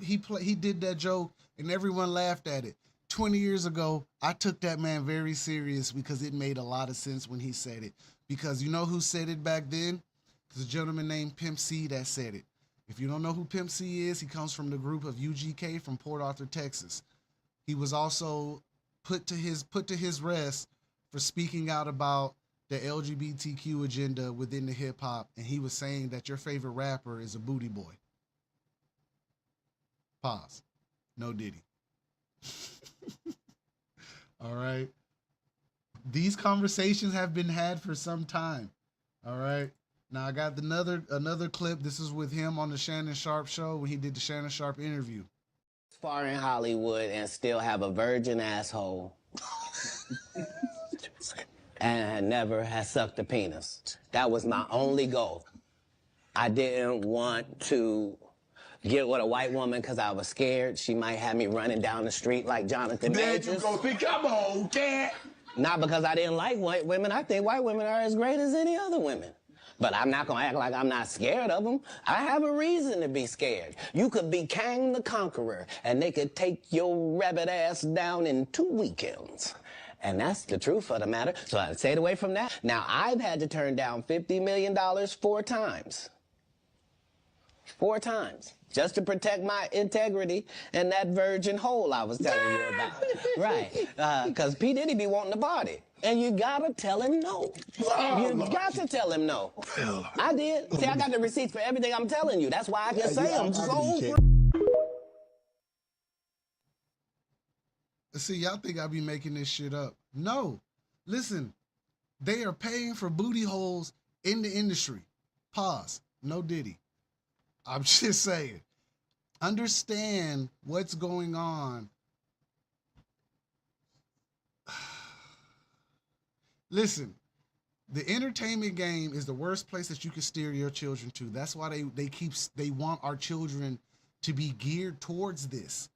[SPEAKER 1] did that joke and everyone laughed at it. 20 years ago, I took that man very serious because it made a lot of sense when he said it. Because you know who said it back then? There's a gentleman named Pimp C that said it. If you don't know who Pimp C is, he comes from the group of UGK from Port Arthur, Texas. He was also put to his rest for speaking out about the LGBTQ agenda within the hip hop, and he was saying that your favorite rapper is a booty boy. Pause. No Diddy. All right. These conversations have been had for some time. All right. Now I got another clip. This is with him on the Shannon Sharp show when he did the Shannon Sharp interview.
[SPEAKER 7] Far in Hollywood and still have a virgin asshole. And never has sucked a penis. That was my only goal. I didn't want to get with a white woman because I was scared she might have me running down the street like Jonathan Majors.
[SPEAKER 5] There you go. See, come on, cat.
[SPEAKER 7] Not because I didn't like white women. I think white women are as great as any other women. But I'm not going to act like I'm not scared of them. I have a reason to be scared. You could be Kang the Conqueror, and they could take your rabbit ass down in 2 weekends. And that's the truth of the matter. So I stayed away from that. Now, I've had to turn down $50 million 4 times. 4 times. Just to protect my integrity and that virgin hole I was telling you about. Right. Because P. Diddy be wanting to party. And you gotta tell him no. You got to tell him no. I did. See, I got the receipts for everything I'm telling you. That's why I can say I'm so...
[SPEAKER 1] See, y'all think I be making this shit up. No. Listen, they are paying for booty holes in the industry. Pause. No Diddy. I'm just saying. Understand what's going on. Listen, the entertainment game is the worst place that you can steer your children to. That's why they want our children to be geared towards this.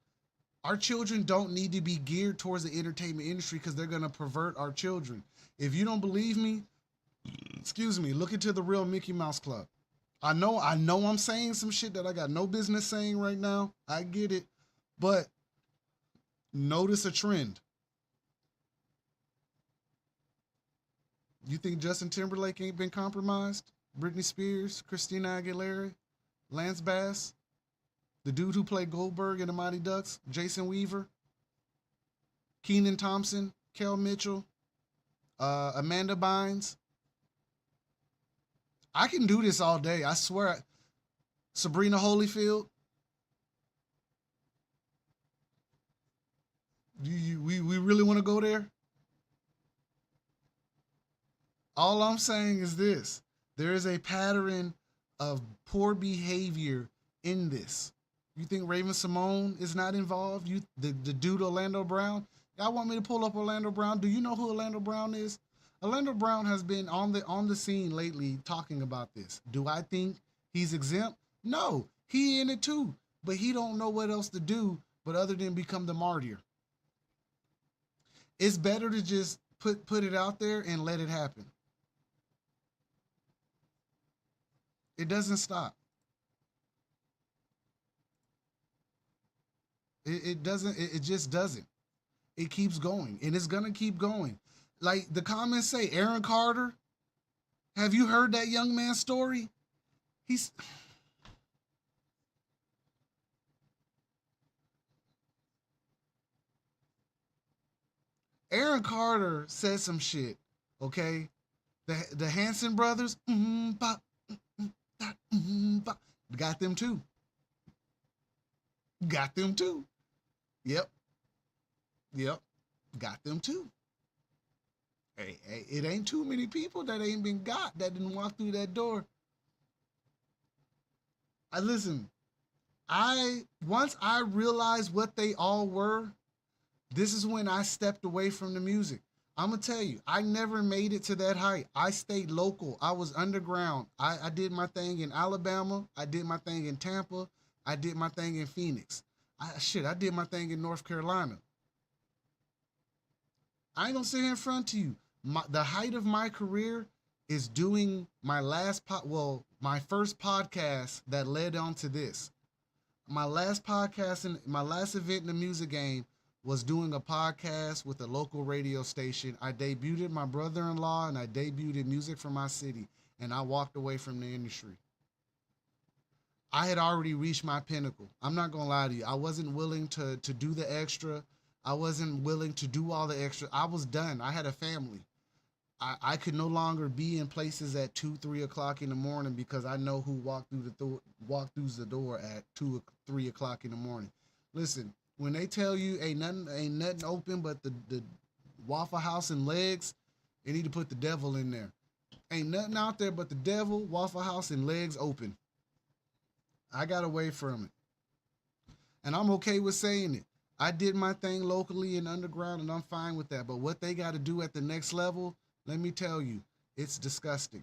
[SPEAKER 1] Our children don't need to be geared towards the entertainment industry because they're going to pervert our children. If you don't believe me, excuse me, look into the Real Mickey Mouse Club. I know I'm saying some shit that I got no business saying right now. I get it. But notice a trend. You think Justin Timberlake ain't been compromised? Britney Spears, Christina Aguilera, Lance Bass, the dude who played Goldberg in the Mighty Ducks, Jason Weaver, Kenan Thompson, Kel Mitchell, Amanda Bynes. I can do this all day. I swear. Sabrina Holyfield. We really want to go there? All I'm saying is this. There is a pattern of poor behavior in this. You think Raven Simone is not involved? The dude Orlando Brown? Y'all want me to pull up Orlando Brown? Do you know who Orlando Brown is? Orlando Brown has been on the scene lately talking about this. Do I think he's exempt? No, he in it too, but he don't know what else to do but other than become the martyr. It's better to just put it out there and let it happen. It doesn't stop. It doesn't. It just doesn't. It keeps going, and it's gonna keep going. Like the comments say, Aaron Carter. Have you heard that young man's story? He's Aaron Carter said some shit. Okay, the Hanson brothers, got them too. Got them too. Yep. Got them too. Hey, it ain't too many people that ain't been got that didn't walk through that door. Once I realized what they all were, this is when I stepped away from the music. I'm gonna tell you, I never made it to that height. I stayed local. I was underground. I did my thing in Alabama. I did my thing in Tampa. I did my thing in Phoenix. I did my thing in North Carolina. I ain't gonna sit here in front of you. The height of my career is doing my my first podcast that led on to this. My last podcast and my last event in the music game was doing a podcast with a local radio station. I debuted my brother-in-law and I debuted music from my city, and I walked away from the industry. I had already reached my pinnacle. I'm not gonna lie to you. I wasn't willing to do the extra. I wasn't willing to do all the extra. I was done. I had a family. I could no longer be in places at 2, 3 o'clock in the morning because I know who walked through the door at 2, 3 o'clock in the morning. Listen, when they tell you ain't nothing open but the Waffle House and legs, they need to put the devil in there. Ain't nothing out there but the devil, Waffle House, and legs open. I got away from it. And I'm okay with saying it. I did my thing locally and underground, and I'm fine with that. But what they got to do at the next level, let me tell you, it's disgusting.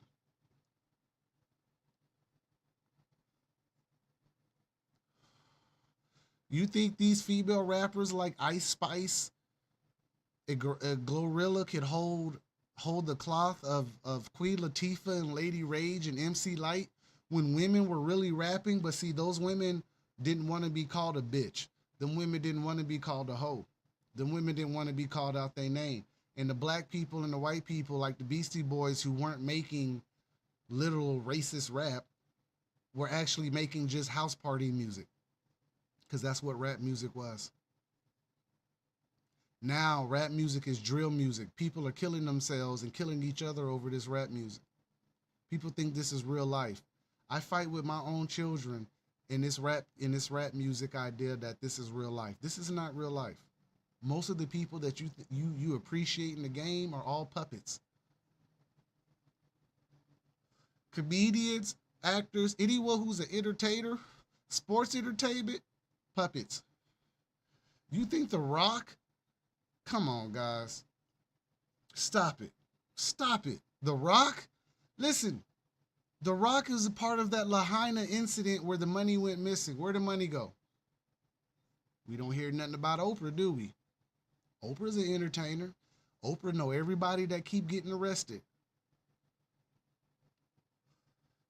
[SPEAKER 1] You think these female rappers like Ice Spice, a Glorilla could hold the cloth of Queen Latifah and Lady Rage and MC Light when women were really rapping? But see, those women didn't want to be called a bitch. Them women didn't want to be called a hoe. Them women didn't want to be called out their name. And the black people and the white people like the Beastie Boys who weren't making literal racist rap were actually making just house party music. Because that's what rap music was. Now, rap music is drill music. People are killing themselves and killing each other over this rap music. People think this is real life. I fight with my own children in this rap music idea that this is real life. This is not real life. Most of the people that you appreciate in the game are all puppets. Comedians, actors, anyone who's an entertainer, sports entertainment, puppets. You think The Rock? Come on, guys. Stop it. Stop it. The Rock? Listen, The Rock is a part of that Lahaina incident where the money went missing. Where'd the money go? We don't hear nothing about Oprah, do we? Oprah's an entertainer. Oprah know everybody that keep getting arrested.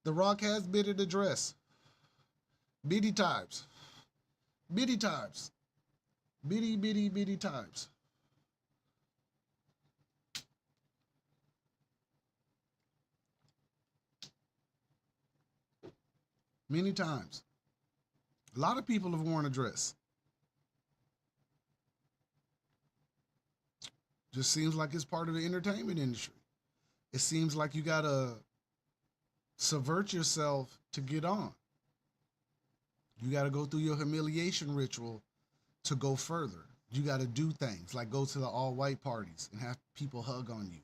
[SPEAKER 1] The Rock has been in the dress. Bitty times. Bitty times. Bitty, bitty, bitty times. Many times. A lot of people have worn a dress. Just seems like it's part of the entertainment industry. It seems like you gotta subvert yourself to get on. You gotta go through your humiliation ritual to go further. You gotta do things like go to the all-white parties and have people hug on you.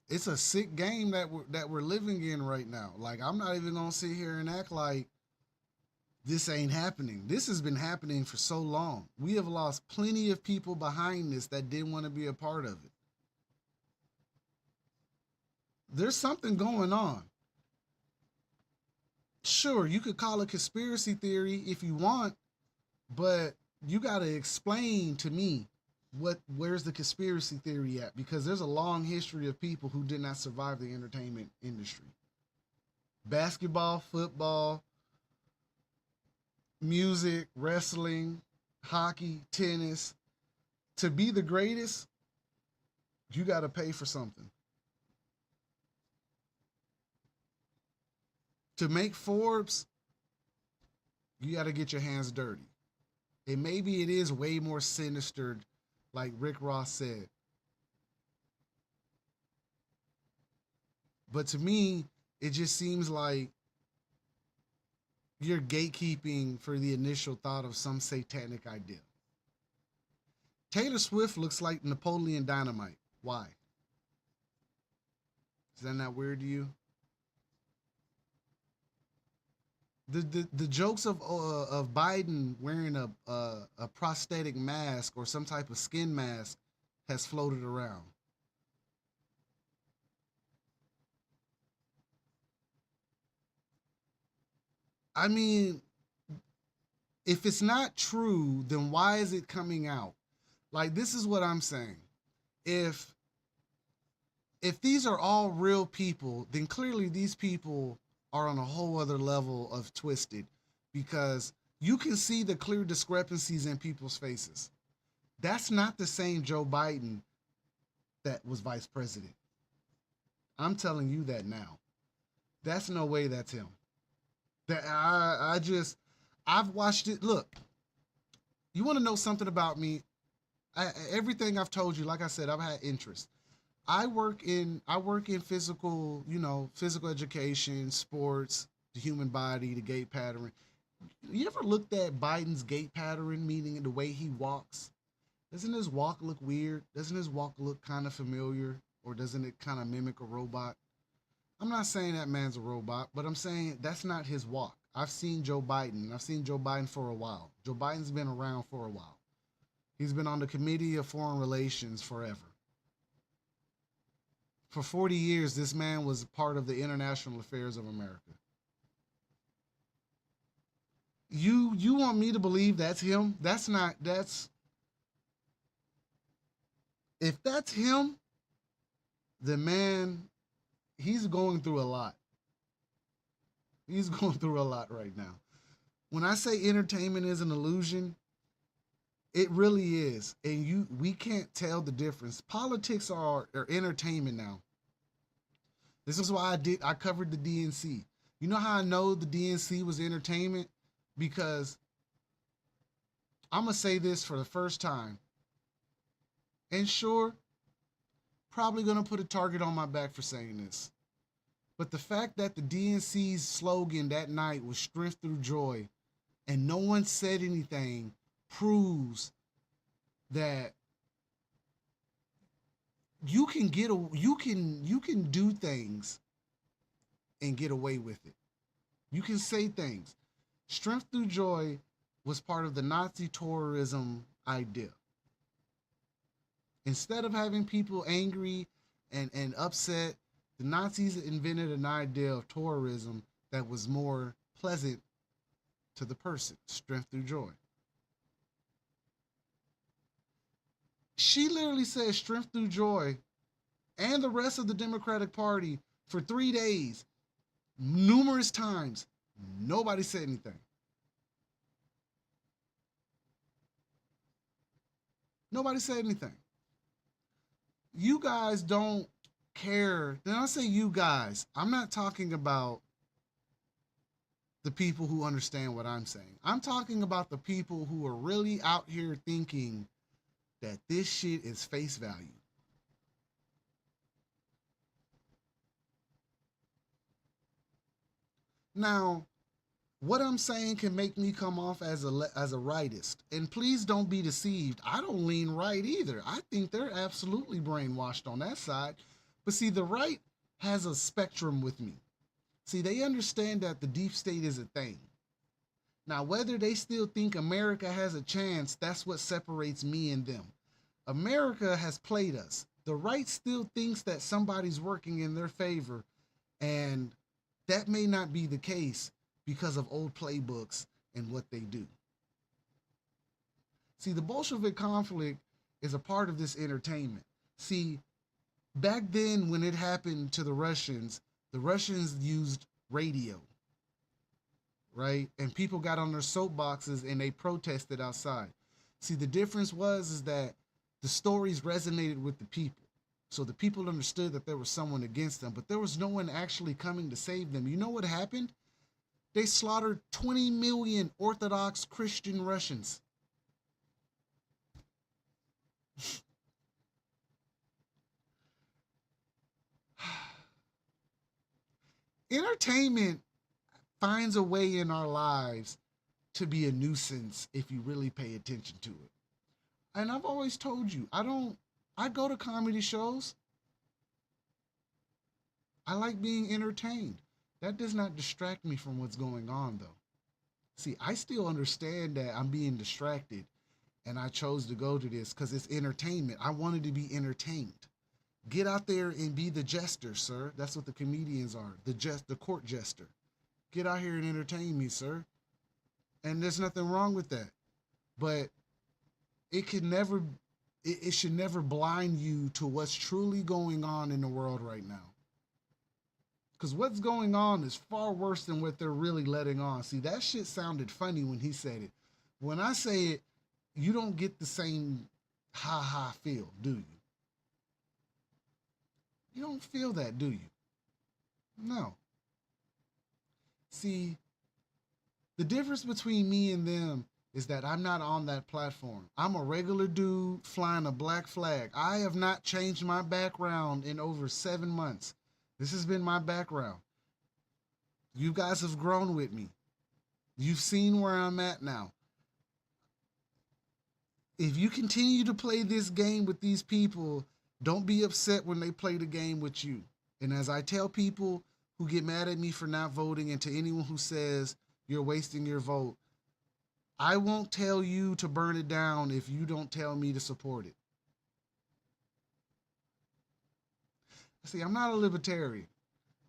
[SPEAKER 1] It's a sick game that we're living in right now. Like, I'm not even gonna sit here and act like this ain't happening. This has been happening for so long. We have lost plenty of people behind this that didn't want to be a part of it. There's something going on. Sure, you could call it conspiracy theory if you want, but you got to explain to me where's the conspiracy theory at? Because there's a long history of people who did not survive the entertainment industry. Basketball, football, music, wrestling, hockey, tennis. To be the greatest, you got to pay for something. To make Forbes, you got to get your hands dirty. And maybe it is way more sinister, like Rick Ross said. But to me, it just seems like you're gatekeeping for the initial thought of some satanic idea. Taylor Swift looks like Napoleon Dynamite. Why? Is that not weird to you? The jokes of Biden wearing a prosthetic mask or some type of skin mask has floated around. I mean, if it's not true, then why is it coming out? Like, this is what I'm saying. If these are all real people, then clearly these people are on a whole other level of twisted, because you can see the clear discrepancies in people's faces. That's not the same Joe Biden that was vice president. I'm telling you that now. That's no way that's him. That I've watched it. Look, you want to know something about me? Everything I've told you, like I said, I've had interest. I work in physical, physical education, sports, the human body, the gait pattern. You ever looked at Biden's gait pattern, meaning the way he walks? Doesn't his walk look weird? Doesn't his walk look kind of familiar? Or doesn't it kind of mimic a robot? I'm not saying that man's a robot, but I'm saying that's not his walk. I've seen Joe Biden. I've seen Joe Biden for a while. Joe Biden's been around for a while. He's been on the Committee of Foreign Relations forever. For 40 years, this man was part of the international affairs of America. You want me to believe that's him? If that's him, then man, he's going through a lot. He's going through a lot right now. When I say entertainment is an illusion, it really is. And we can't tell the difference. Politics are entertainment now. This is why I covered the DNC. You know how I know the DNC was entertainment? Because I'm going to say this for the first time. And sure, probably going to put a target on my back for saying this. But the fact that the DNC's slogan that night was strength through joy and no one said anything proves that you can do things and get away with it. You can say things. Strength through joy was part of the Nazi terrorism idea. Instead of having people angry and upset, the Nazis invented an idea of tourism that was more pleasant to the person. Strength through joy. She literally said strength through joy, and the rest of the Democratic Party for 3 days, numerous times. Nobody said anything. Nobody said anything. You guys don't care. Then I say you guys. I'm not talking about the people who understand what I'm saying. I'm talking about the people who are really out here thinking that this shit is face value. Now, what I'm saying can make me come off as a rightist. And please don't be deceived. I don't lean right either. I think they're absolutely brainwashed on that side. But see, the right has a spectrum with me. See, they understand that the deep state is a thing. Now, whether they still think America has a chance, that's what separates me and them. America has played us. The right still thinks that somebody's working in their favor, and that may not be the case because of old playbooks and what they do. See, the Bolshevik conflict is a part of this entertainment. See, back then when it happened to the Russians used radio, right? And people got on their soapboxes and they protested outside. See, the difference is that the stories resonated with the people. So the people understood that there was someone against them, but there was no one actually coming to save them. You know what happened? They slaughtered 20 million Orthodox Christian Russians. Entertainment finds a way in our lives to be a nuisance if you really pay attention to it. And I've always told you, I go to comedy shows. I like being entertained. That does not distract me from what's going on, though. See, I still understand that I'm being distracted, and I chose to go to this because it's entertainment. I wanted to be entertained. Get out there and be the jester, sir. That's what the comedians are, the court jester. Get out here and entertain me, sir. And there's nothing wrong with that. But it should never blind you to what's truly going on in the world right now. Because what's going on is far worse than what they're really letting on. See, that shit sounded funny when he said it. When I say it, you don't get the same ha-ha feel, do you? You don't feel that, do you? No. See, the difference between me and them is that I'm not on that platform. I'm a regular dude flying a black flag. I have not changed my background in over 7 months. This has been my background. You guys have grown with me. You've seen where I'm at now. If you continue to play this game with these people, don't be upset when they play the game with you. And as I tell people who get mad at me for not voting, and to anyone who says you're wasting your vote, I won't tell you to burn it down if you don't tell me to support it. See, I'm not a libertarian.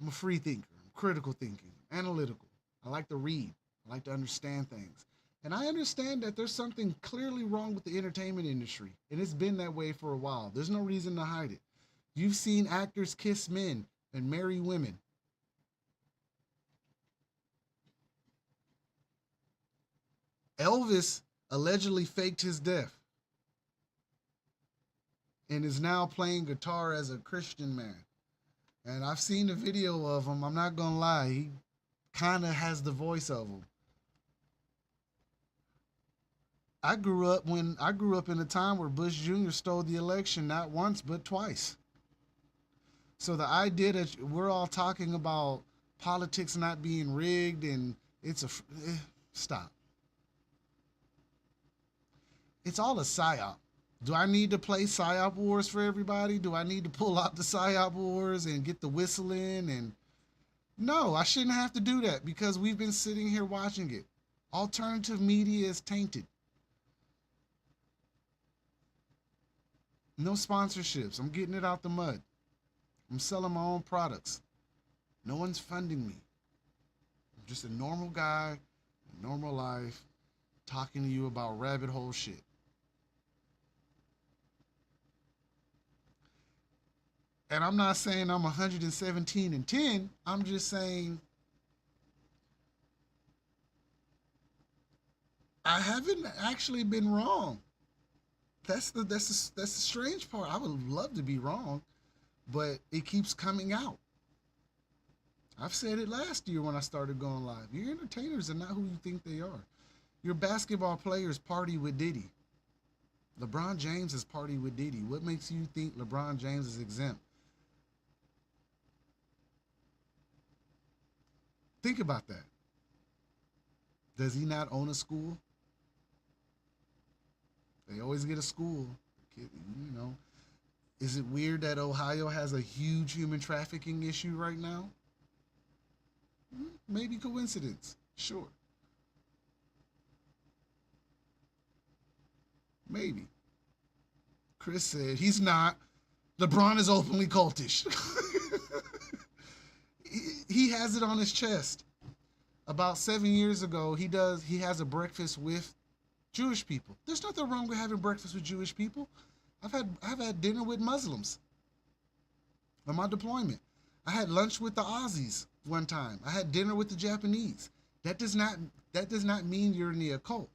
[SPEAKER 1] I'm a free thinker. I'm critical thinking, analytical. I like to read. I like to understand things. And I understand that there's something clearly wrong with the entertainment industry. And it's been that way for a while. There's no reason to hide it. You've seen actors kiss men and marry women. Elvis allegedly faked his death and is now playing guitar as a Christian man. And I've seen the video of him. I'm not gonna lie, he kind of has the voice of him. I grew up in a time where Bush Jr. stole the election not once but twice. So the idea that we're all talking about politics not being rigged and stop. It's all a psyop. Do I need to play psyop wars for everybody? Do I need to pull out the psyop wars and get the whistle in? And no, I shouldn't have to do that because we've been sitting here watching it. Alternative media is tainted. No sponsorships. I'm getting it out the mud. I'm selling my own products. No one's funding me. I'm just a normal guy, normal life, talking to you about rabbit hole shit. And I'm not saying I'm 117 and 10. I'm just saying I haven't actually been wrong. That's the strange part. I would love to be wrong, but it keeps coming out. I've said it last year when I started going live. Your entertainers are not who you think they are. Your basketball players party with Diddy. LeBron James is party with Diddy. What makes you think LeBron James is exempt? Think about that. Does he not own a school? They always get a school. You know, is it weird that Ohio has a huge human trafficking issue right now? Maybe coincidence. Sure. Maybe. Chris said he's not. LeBron is openly cultish. He has it on his chest. About 7 years ago, he has a breakfast with Jewish people. There's nothing wrong with having breakfast with Jewish people. I've had dinner with Muslims on my deployment. I had lunch with the Aussies one time. I had dinner with the Japanese. That does not mean you're in the occult.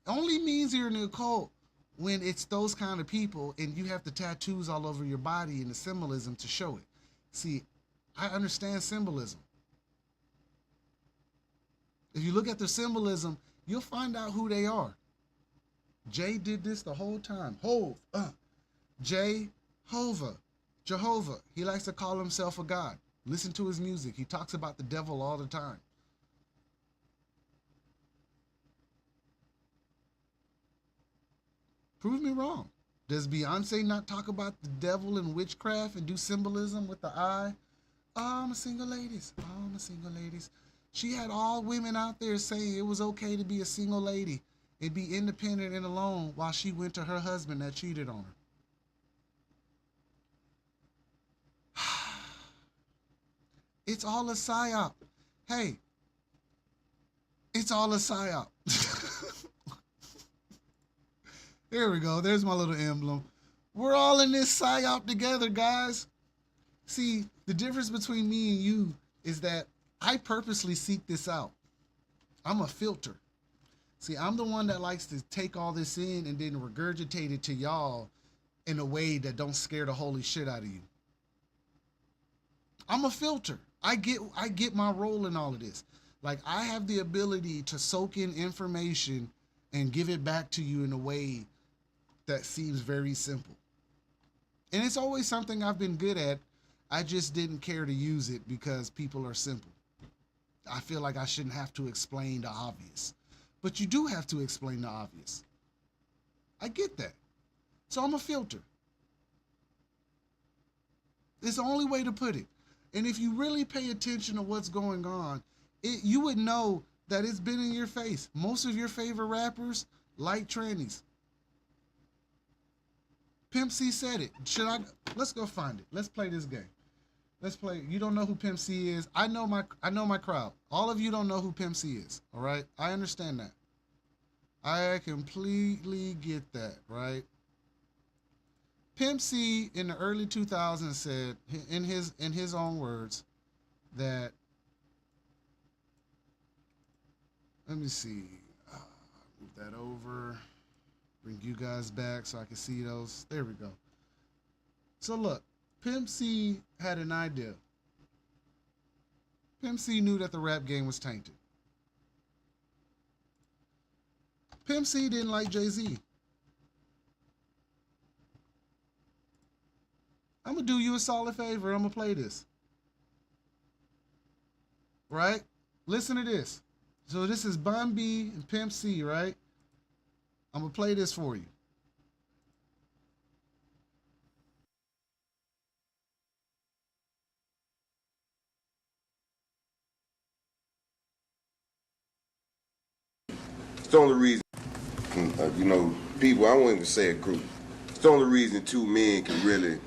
[SPEAKER 1] It only means you're in the occult when it's those kind of people and you have the tattoos all over your body and the symbolism to show it. See, I understand symbolism. If you look at their symbolism, you'll find out who they are. Jay did this the whole time. Jehovah. He likes to call himself a god. Listen to his music. He talks about the devil all the time. Prove me wrong. Does Beyonce not talk about the devil and witchcraft and do symbolism with the eye? Oh, I'm a single ladies. Oh, I'm a single ladies. She had all women out there saying it was okay to be a single lady and be independent and alone while she went to her husband that cheated on her. It's all a psyop. Hey, it's all a psyop. There we go. There's my little emblem. We're all in this psyop together, guys. See, the difference between me and you is that I purposely seek this out. I'm a filter. See, I'm the one that likes to take all this in and then regurgitate it to y'all in a way that don't scare the holy shit out of you. I'm a filter. I get my role in all of this. Like, I have the ability to soak in information and give it back to you in a way that seems very simple. And it's always something I've been good at. I just didn't care to use it because people are simple. I feel like I shouldn't have to explain the obvious. But you do have to explain the obvious. I get that. So I'm a filter. It's the only way to put it. And if you really pay attention to what's going on, you would know that it's been in your face. Most of your favorite rappers like trannies. Pimp C said it. Let's go find it. Let's play this game. Let's play. You don't know who Pimp C is. I know my crowd. All of you don't know who Pimp C is. All right. I understand that. I completely get that. Right. Pimp C in the early 2000s said in his own words that, let me see, move that over, bring you guys back so I can see those. There we go. So look, Pimp C had an idea. Pimp C knew that the rap game was tainted. Pimp C didn't like Jay-Z. I'm going to do you a solid favor. I'm going to play this. Right? Listen to this. So this is Bun B and Pimp C, right? I'm going to play this for you.
[SPEAKER 8] It's the only reason, people, I won't even say a group. It's the only reason two men can really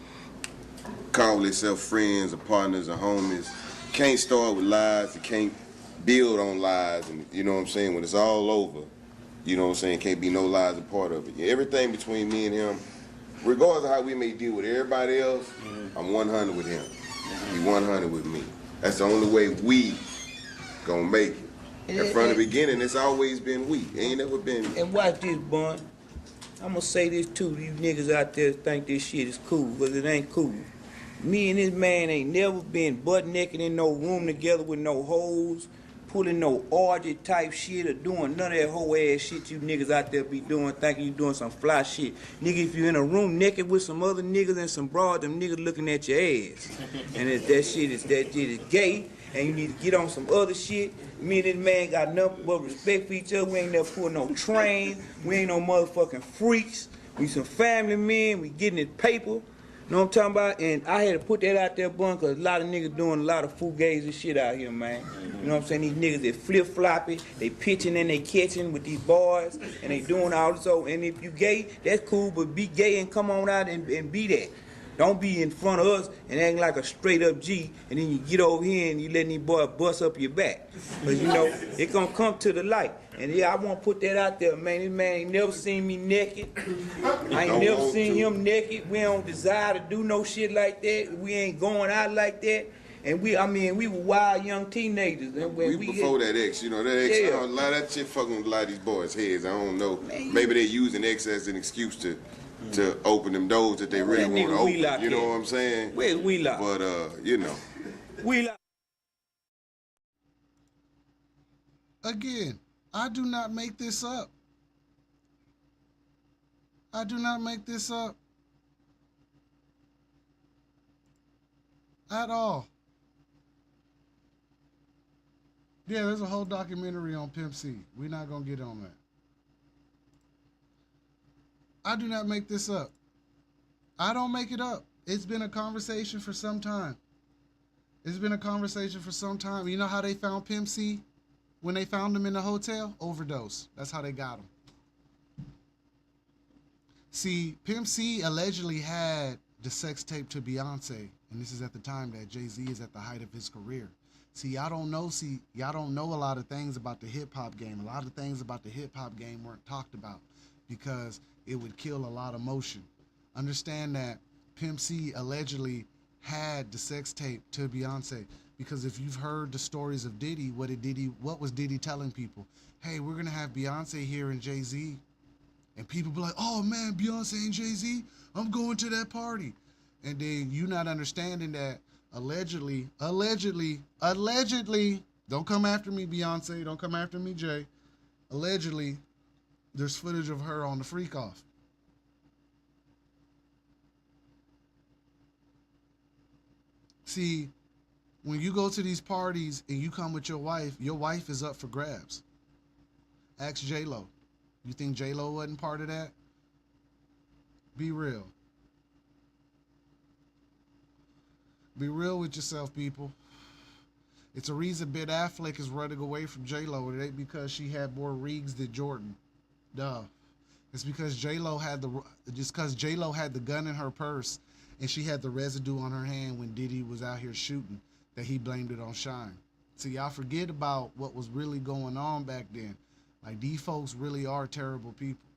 [SPEAKER 8] call themselves friends or partners or homies. Can't start with lies, and can't build on lies, and you know what I'm saying? When it's all over, you know what I'm saying? Can't be no lies a part of it. Everything between me and him, regardless of how we may deal with everybody else, I'm 100 with him. He 100 with me. That's the only way we gonna make it. And from the beginning, it's always been we. It ain't never been.
[SPEAKER 9] And watch this, Bun. I'm gonna say this too. You niggas out there think this shit is cool, but it ain't cool. Me and this man ain't never been butt naked in no room together with no hoes, pulling no orgy type shit or doing none of that whole ass shit you niggas out there be doing, thinking you doing some fly shit. Nigga, if you in a room naked with some other niggas and some broad, them niggas looking at your ass. And if that shit is gay, and you need to get on some other shit. Me and this man got nothing but respect for each other. We ain't never pulled no train. We ain't no motherfucking freaks. We some family men. We getting this paper. Know what I'm talking about? And I had to put that out there, Bun, because a lot of niggas doing a lot of fugazi shit out here, man. You know what I'm saying? These niggas, they flip-floppy, they pitching and they catching with these boys, and they doing all this. And if you gay, that's cool, but be gay and come on out and be that. Don't be in front of us and acting like a straight-up G, and then you get over here and you letting these boys bust up your back. Because, you know, it gonna come to the light. And yeah, I want to put that out there, man. This man ain't never seen me naked. I ain't never seen him naked. We don't desire to do no shit like that. We ain't going out like that. And we were wild young teenagers. And when
[SPEAKER 8] we before that X, you know, that X,
[SPEAKER 9] Yeah.
[SPEAKER 8] a lot of that shit fucking with a lot of these boys' heads. I don't know. Maybe they using X as an excuse to open them doors that they really want to open. You know what I'm saying?
[SPEAKER 9] Where's Wheelock?
[SPEAKER 8] But, you know.
[SPEAKER 9] Wheelock.
[SPEAKER 1] Again, I do not make this up. I do not make this up. At all. Yeah, there's a whole documentary on Pimp C. We're not going to get on that. I do not make this up. I don't make it up. It's been a conversation for some time. It's been a conversation for some time. You know how they found Pimp C? When they found him in the hotel? Overdose. That's how they got him. See, Pimp C allegedly had the sex tape to Beyonce, and this is at the time that Jay-Z is at the height of his career. Y'all don't know a lot of things about the hip-hop game. A lot of things about the hip-hop game weren't talked about because it would kill a lot of motion. Understand that Pimp C allegedly had the sex tape to Beyonce because if you've heard the stories of Diddy, what was Diddy telling people? Hey, we're going to have Beyonce here and Jay-Z. And people be like, oh man, Beyonce and Jay-Z, I'm going to that party. And then you not understanding that allegedly, don't come after me, Beyonce, don't come after me, Jay. Allegedly, there's footage of her on the freak off. See, when you go to these parties and you come with your wife is up for grabs. Ask J-Lo. You think J-Lo wasn't part of that? Be real. Be real with yourself, people. It's a reason Ben Affleck is running away from J-Lo. It ain't because she had more rings than Jordan. Duh. It's because J-Lo had the gun in her purse and she had the residue on her hand when Diddy was out here shooting that he blamed it on Shine. So y'all forget about what was really going on back then. Like, these folks really are terrible people.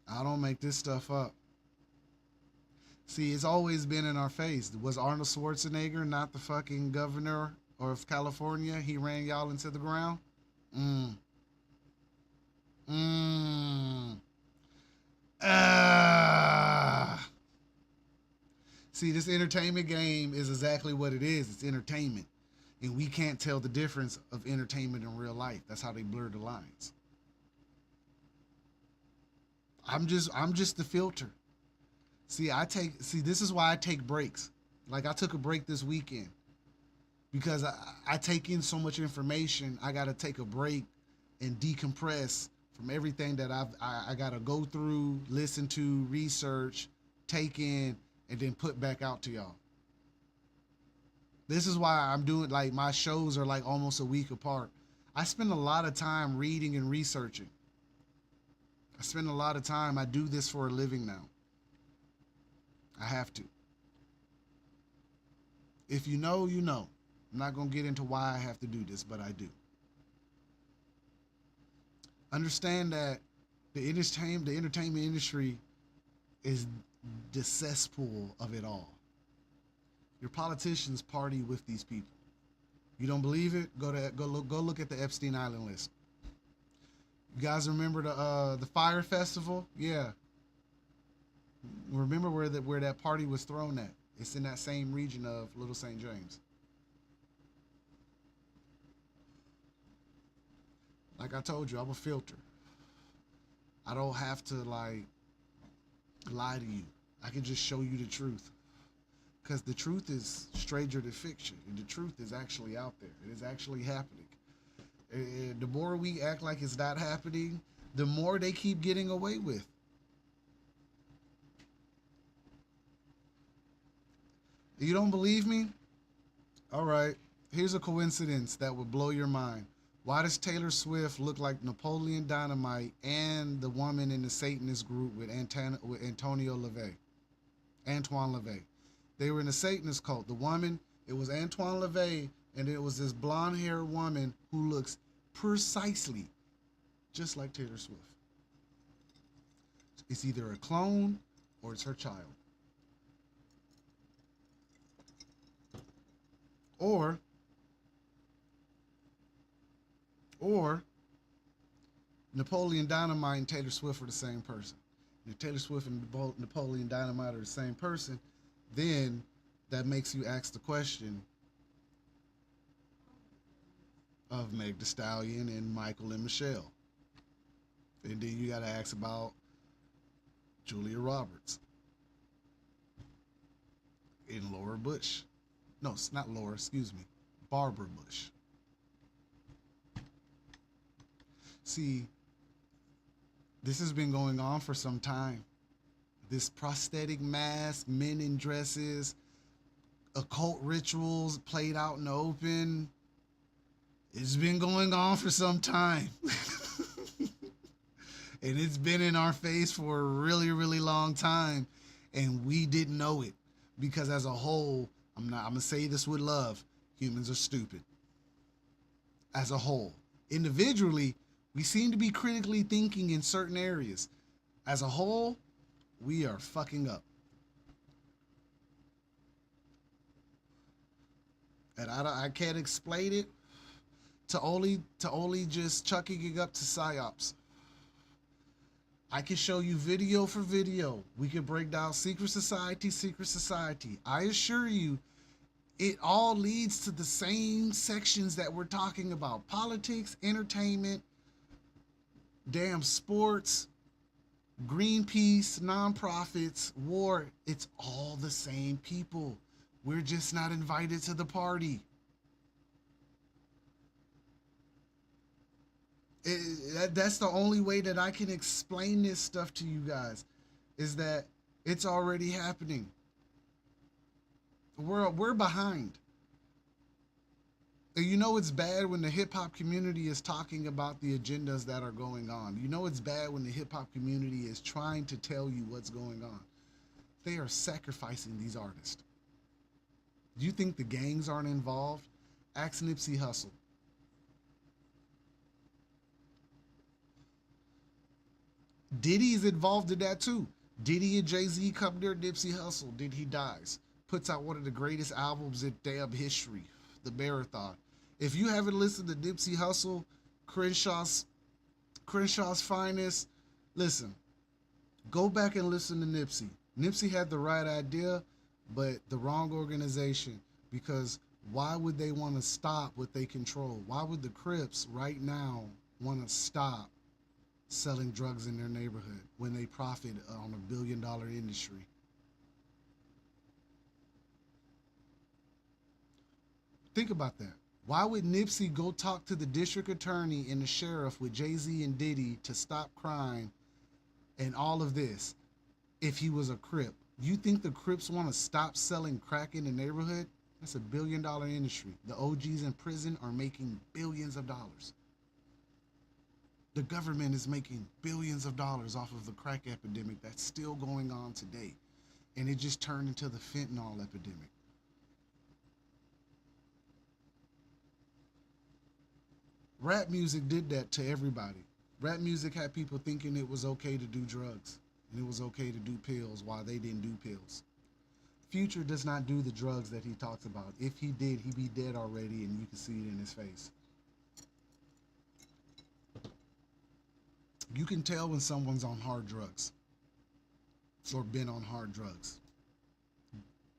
[SPEAKER 1] I don't make this stuff up. See, it's always been in our face. Was Arnold Schwarzenegger not the fucking governor of California? He ran y'all into the ground? See, this entertainment game is exactly what it is. It's entertainment. And we can't tell the difference of entertainment and real life. That's how they blur the lines. I'm just the filter. See, this is why I take breaks. Like, I took a break this weekend because I take in so much information. I got to take a break and decompress from everything that I got to go through, listen to, research, take in, and then put back out to y'all. This is why I'm doing, like, my shows are like almost a week apart. I spend a lot of time reading and researching. I spend a lot of time. I do this for a living now. I have to. If you know, you know. I'm not going to get into why I have to do this, but I do. Understand that the entertainment industry is the cesspool of it all. Your politicians party with these people. You don't believe it? Go look at the Epstein Island list. You guys remember the Fire Festival? Yeah. Remember where that party was thrown at? It's in that same region of Little St. James. Like I told you, I'm a filter. I don't have to like lie to you. I can just show you the truth. Because the truth is stranger than fiction. And the truth is actually out there. It is actually happening. And the more we act like it's not happening, the more they keep getting away with. You don't believe me? All right. Here's a coincidence that would blow your mind. Why does Taylor Swift look like Napoleon Dynamite and the woman in the Satanist group with Antoine LaVey? They were in the Satanist cult. The woman, it was Antoine LaVey, and it was this blonde-haired woman who looks Precisely. Just like Taylor Swift. It's either a clone or it's her child. Or Napoleon Dynamite and Taylor Swift are the same person. And if Taylor Swift and Napoleon Dynamite are the same person, then that makes you ask the question of Meg Thee Stallion and Michael and Michelle. And then you got to ask about Julia Roberts and Laura Bush. No, it's not Laura, excuse me. Barbara Bush. See, this has been going on for some time. This prosthetic mask, men in dresses, occult rituals played out in the open. It's been going on for some time. And it's been in our face for a really, really long time. And we didn't know it. Because as a whole, I'm going to say this with love, humans are stupid. As a whole. Individually, we seem to be critically thinking in certain areas. As a whole, we are fucking up. And I can't explain it to only just chucking it up to psyops. I can show you video for video. We can break down secret society. I assure you, it all leads to the same sections that we're talking about. Politics, entertainment, damn sports, Greenpeace, nonprofits, war. It's all the same people. We're just not invited to the party. That's the only way that I can explain this stuff to you guys, is that it's already happening. We're behind. And you know it's bad when the hip-hop community is talking about the agendas that are going on. You know it's bad when the hip-hop community is trying to tell you what's going on. They are sacrificing these artists. Do you think the gangs aren't involved? Ask Nipsey Hussle. Diddy's involved in that too. Diddy and Jay-Z come near Nipsey Hussle. Then he dies. Puts out one of the greatest albums in damn history, The Marathon. If you haven't listened to Nipsey Hussle, Crenshaw's Finest, listen, go back and listen to Nipsey. Nipsey had the right idea, but the wrong organization, because why would they want to stop what they control? Why would the Crips right now want to stop selling drugs in their neighborhood when they profit on $1 billion industry? Think about that. Why would Nipsey go talk to the district attorney and the sheriff with Jay-Z and Diddy to stop crime and all of this if he was a Crip? You think the Crips want to stop selling crack in the neighborhood? That's $1 billion industry. The OGs in prison are making billions of dollars. The government is making billions of dollars off of the crack epidemic that's still going on today. And it just turned into the fentanyl epidemic. Rap music did that to everybody. Rap music had people thinking it was okay to do drugs and it was okay to do pills while they didn't do pills. Future does not do the drugs that he talks about. If he did, he'd be dead already and you can see it in his face. You can tell when someone's on hard drugs or been on hard drugs.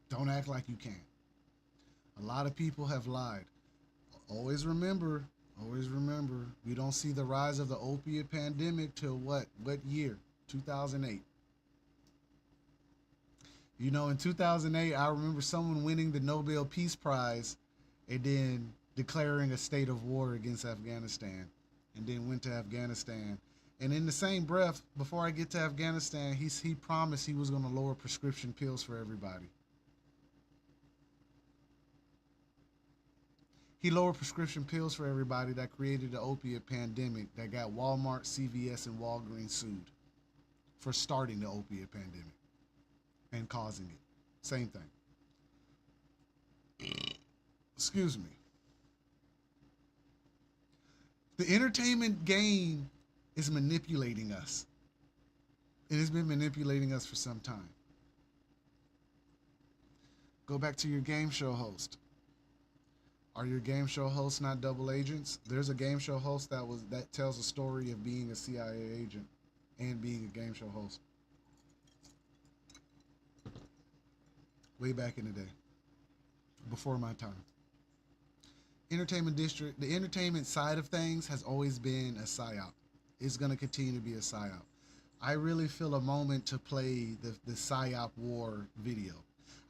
[SPEAKER 1] Don't act like you can't. A lot of people have lied. Always remember, we don't see the rise of the opiate pandemic till what year? 2008. You know, in 2008, I remember someone winning the Nobel Peace Prize and then declaring a state of war against Afghanistan, and then went to Afghanistan. And in the same breath, before I get to Afghanistan, he promised he was going to lower prescription pills for everybody. He lowered prescription pills for everybody. That created the opiate pandemic that got Walmart, CVS, and Walgreens sued for starting the opiate pandemic and causing it. Same thing. Excuse me. The entertainment game is manipulating us. It has been manipulating us for some time. Go back to your game show host. Are your game show hosts not double agents? There's a game show host that tells a story of being a CIA agent and being a game show host. Way back in the day. Before my time. The entertainment side of things has always been a psyop. It's going to continue to be a psyop. I really feel a moment to play the psyop war video.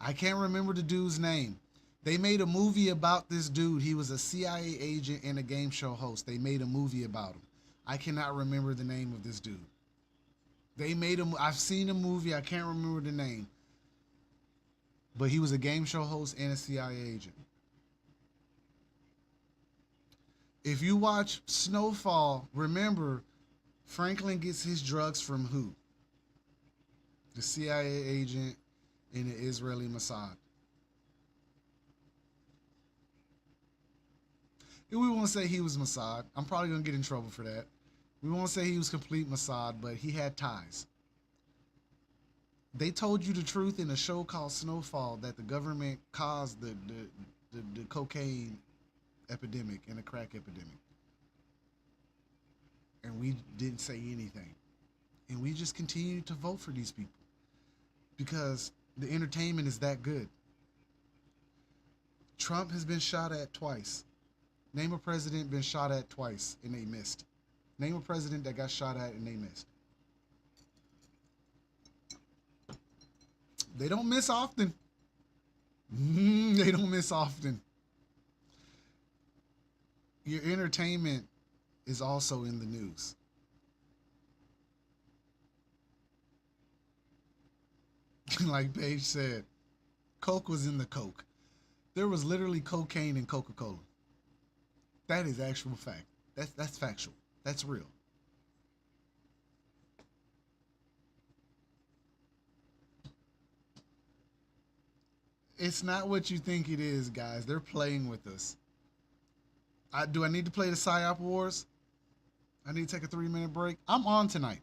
[SPEAKER 1] I can't remember the dude's name. They made a movie about this dude. He was a CIA agent and a game show host. They made a movie about him. I cannot remember the name of this dude. I've seen a movie. I can't remember the name. But he was a game show host and a CIA agent. If you watch Snowfall, remember, Franklin gets his drugs from who? The CIA agent and the Israeli Mossad. And we won't say he was Mossad. I'm probably going to get in trouble for that. We won't say he was complete Mossad, but he had ties. They told you the truth in a show called Snowfall that the government caused the cocaine epidemic and the crack epidemic. And we didn't say anything. And we just continued to vote for these people because the entertainment is that good. Trump has been shot at twice. Name a president been shot at twice and they missed. Name a president that got shot at and they missed. They don't miss often. They don't miss often. Your entertainment is also in the news. Like Paige said, Coke was in the Coke. There was literally cocaine in Coca-Cola. That is actual fact. That's factual. That's real. It's not what you think it is, guys. They're playing with us. Do I need to play the PSYOP Wars? I need to take a 3-minute break. I'm on tonight.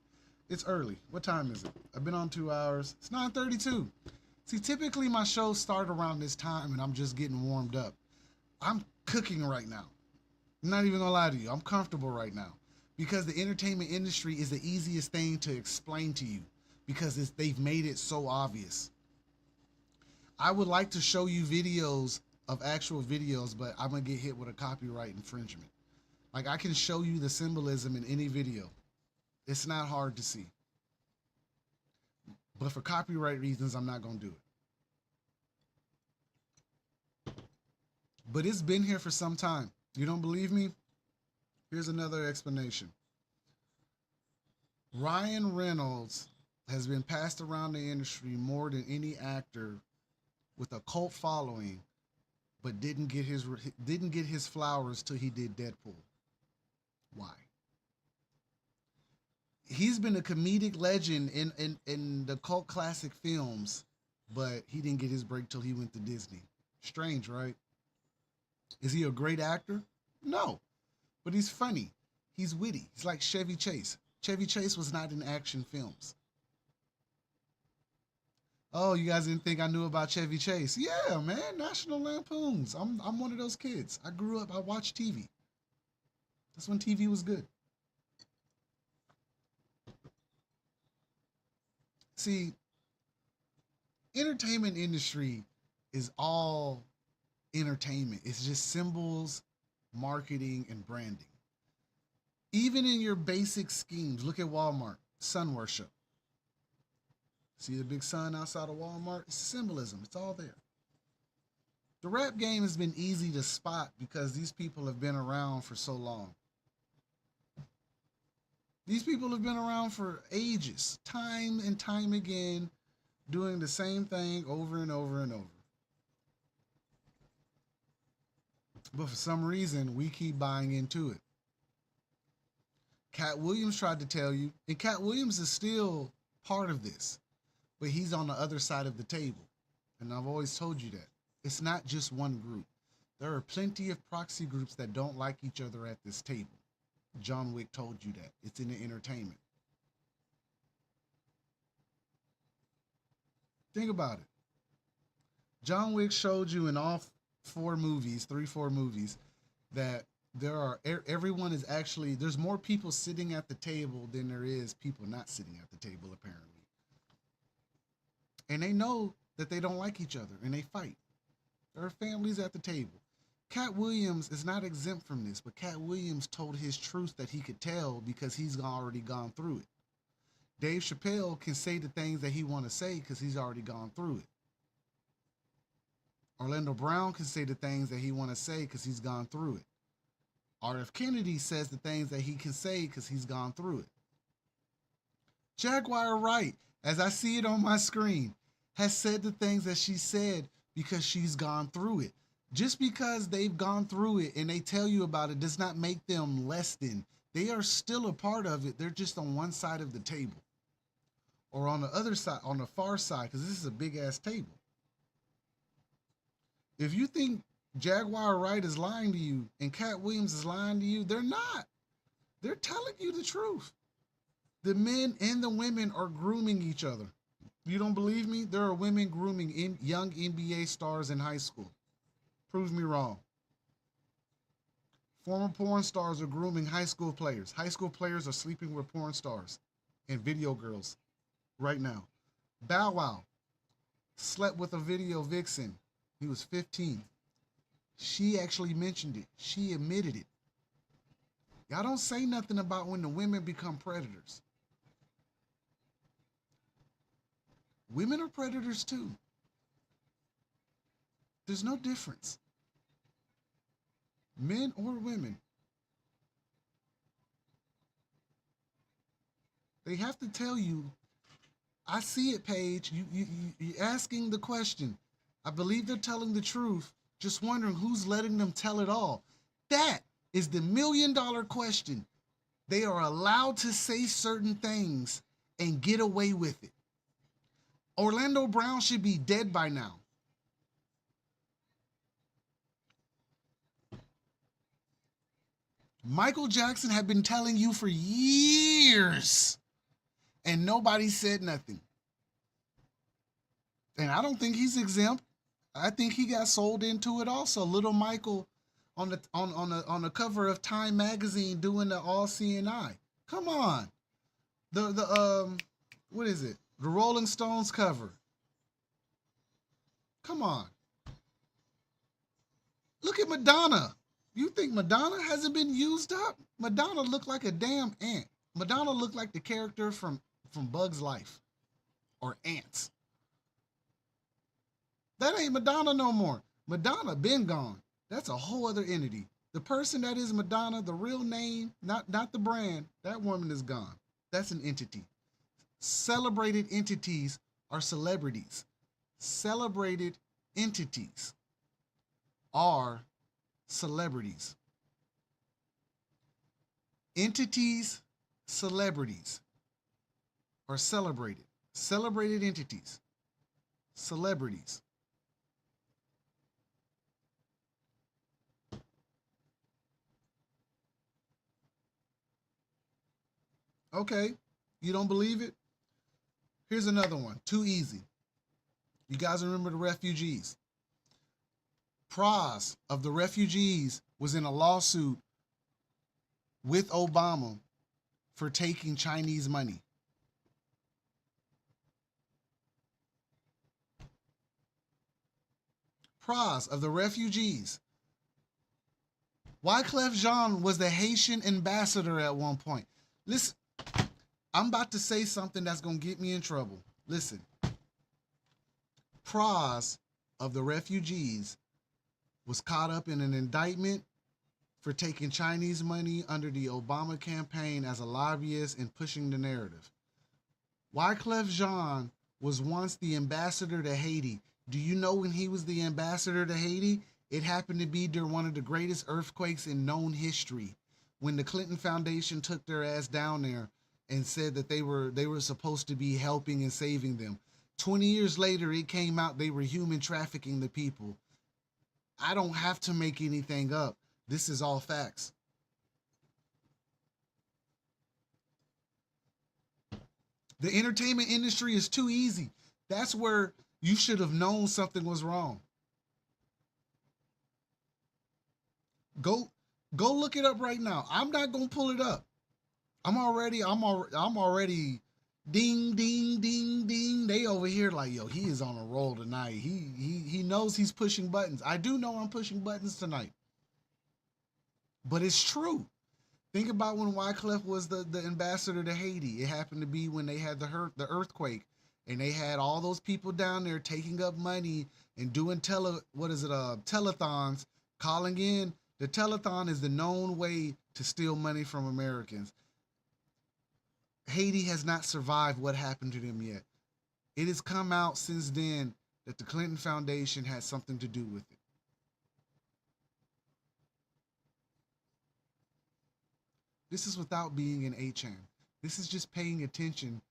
[SPEAKER 1] It's early. What time is it? I've been on 2 hours. It's 9:32. See, typically my shows start around this time and I'm just getting warmed up. I'm cooking right now. I'm not even gonna lie to you. I'm comfortable right now because the entertainment industry is the easiest thing to explain to you because they've made it so obvious. I would like to show you videos of actual videos, but I'm gonna get hit with a copyright infringement. Like I can show you the symbolism in any video. It's not hard to see. But for copyright reasons, I'm not gonna do it. But it's been here for some time. You don't believe me? Here's another explanation. Ryan Reynolds has been passed around the industry more than any actor with a cult following, but didn't get his flowers till he did Deadpool. Why? He's been a comedic legend in the cult classic films, but he didn't get his break till he went to Disney. Strange, right? Is he a great actor? No, but he's funny. He's witty. He's like Chevy Chase. Chevy Chase was not in action films. Oh, you guys didn't think I knew about Chevy Chase? Yeah, man, National Lampoons. I'm one of those kids. I grew up, I watched TV. That's when TV was good. See, entertainment industry is all entertainment. It's just symbols, marketing, and branding. Even in your basic schemes, look at Walmart, sun worship. See the big sun outside of Walmart? It's symbolism. It's all there. The rap game has been easy to spot because these people have been around for so long. These people have been around for ages, time and time again, doing the same thing over and over and over. But for some reason, we keep buying into it. Cat Williams tried to tell you, and Cat Williams is still part of this, but he's on the other side of the table. And I've always told you that. It's not just one group. There are plenty of proxy groups that don't like each other at this table. John Wick told you that. It's in the entertainment. Think about it. John Wick showed you in all four movies, four movies, that everyone is actually, there's more people sitting at the table than there is people not sitting at the table, apparently. And they know that they don't like each other and they fight. There are families at the table. Cat Williams is not exempt from this, but Cat Williams told his truth that he could tell because he's already gone through it. Dave Chappelle can say the things that he want to say because he's already gone through it. Orlando Brown can say the things that he want to say because he's gone through it. R.F. Kennedy says the things that he can say because he's gone through it. Jaguar Wright, as I see it on my screen, has said the things that she said because she's gone through it. Just because they've gone through it and they tell you about it does not make them less than. They are still a part of it. They're just on one side of the table. Or on the other side, on the far side, because this is a big ass table. If you think Jaguar Wright is lying to you and Cat Williams is lying to you, they're not. They're telling you the truth. The men and the women are grooming each other. You don't believe me? There are women grooming young NBA stars in high school. Prove me wrong. Former porn stars are grooming high school players. High school players are sleeping with porn stars and video girls right now. Bow Wow slept with a video vixen. He was 15. She actually mentioned it. She admitted it. Y'all don't say nothing about when the women become predators. Women are predators too. There's no difference. Men or women. They have to tell you, I see it, Paige. You're asking the question. I believe they're telling the truth. Just wondering who's letting them tell it all. That is the $1 million question. They are allowed to say certain things and get away with it. Orlando Brown should be dead by now. Michael Jackson had been telling you for years and nobody said nothing. And I don't think he's exempt. I think he got sold into it also. Little Michael on the cover of Time magazine doing the all CNI. Come on. What is it? The Rolling Stones cover. Come on. Look at Madonna. You think Madonna hasn't been used up? Madonna looked like a damn ant. Madonna looked like the character from Bug's Life or Ants. That ain't Madonna no more. Madonna been gone. That's a whole other entity. The person that is Madonna, the real name, not the brand, that woman is gone. That's an entity. Celebrated entities are celebrities. Celebrated entities are celebrities. Entities, celebrities are celebrated. Celebrated entities, celebrities. Okay, you don't believe it? Here's another one, too easy. You guys remember the refugees? Praz of the refugees was in a lawsuit with Obama for taking Chinese money. Praz of the refugees. Wyclef Jean was the Haitian ambassador at one point. Listen, I'm about to say something that's going to get me in trouble. Listen. Praz of the refugees was caught up in an indictment for taking Chinese money under the Obama campaign as a lobbyist and pushing the narrative. Wyclef Jean was once the ambassador to Haiti. Do you know when he was the ambassador to Haiti? It happened to be during one of the greatest earthquakes in known history, when the Clinton Foundation took their ass down there and said that they were supposed to be helping and saving them. 20 years later, it came out they were human trafficking the people. I don't have to make anything up. This is all facts. The entertainment industry is too easy. That's where you should have known something was wrong. Go look it up right now. I'm not gonna pull it up. I'm already ding ding ding ding. They over here like, yo, he is on a roll tonight. He knows he's pushing buttons. I do know I'm pushing buttons tonight. But it's true. Think about when Wyclef was the ambassador to Haiti. It happened to be when they had the earthquake, and they had all those people down there taking up money and doing telethons, calling in. The telethon is the known way to steal money from Americans. Haiti has not survived what happened to them yet. It has come out since then that the Clinton Foundation had something to do with it. This is without being an 8chan. This is just paying attention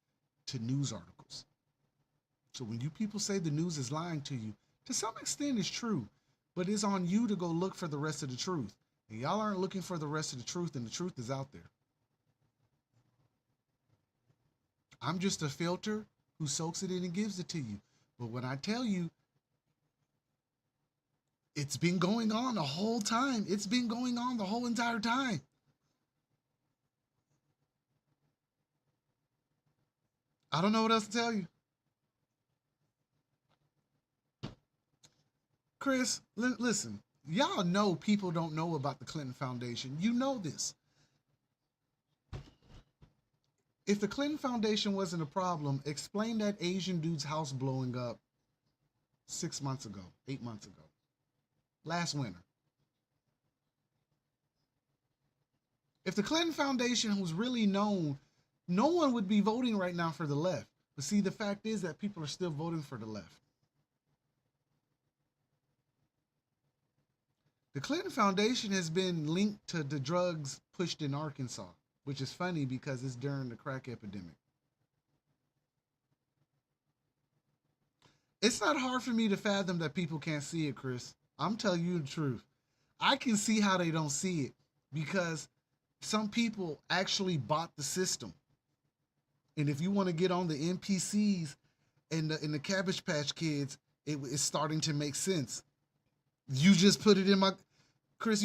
[SPEAKER 1] to news articles. So when you people say the news is lying to you, to some extent it's true, but it's on you to go look for the rest of the truth. And y'all aren't looking for the rest of the truth, and the truth is out there. I'm just a filter who soaks it in and gives it to you. But when I tell you, it's been going on the whole time. It's been going on the whole entire time. I don't know what else to tell you. Chris, listen, y'all know people don't know about the Clinton Foundation. You know this. If the Clinton Foundation wasn't a problem, explain that Asian dude's house blowing up 6 months ago, 8 months ago, last winter. If the Clinton Foundation was really known, no one would be voting right now for the left. But see, the fact is that people are still voting for the left. The Clinton Foundation has been linked to the drugs pushed in Arkansas, which is funny because it's during the crack epidemic. It's not hard for me to fathom that people can't see it, Chris. I'm telling you the truth. I can see how they don't see it because some people actually bought the system. And if you want to get on the NPCs and the Cabbage Patch Kids, it's starting to make sense. You just put it in my... Chris,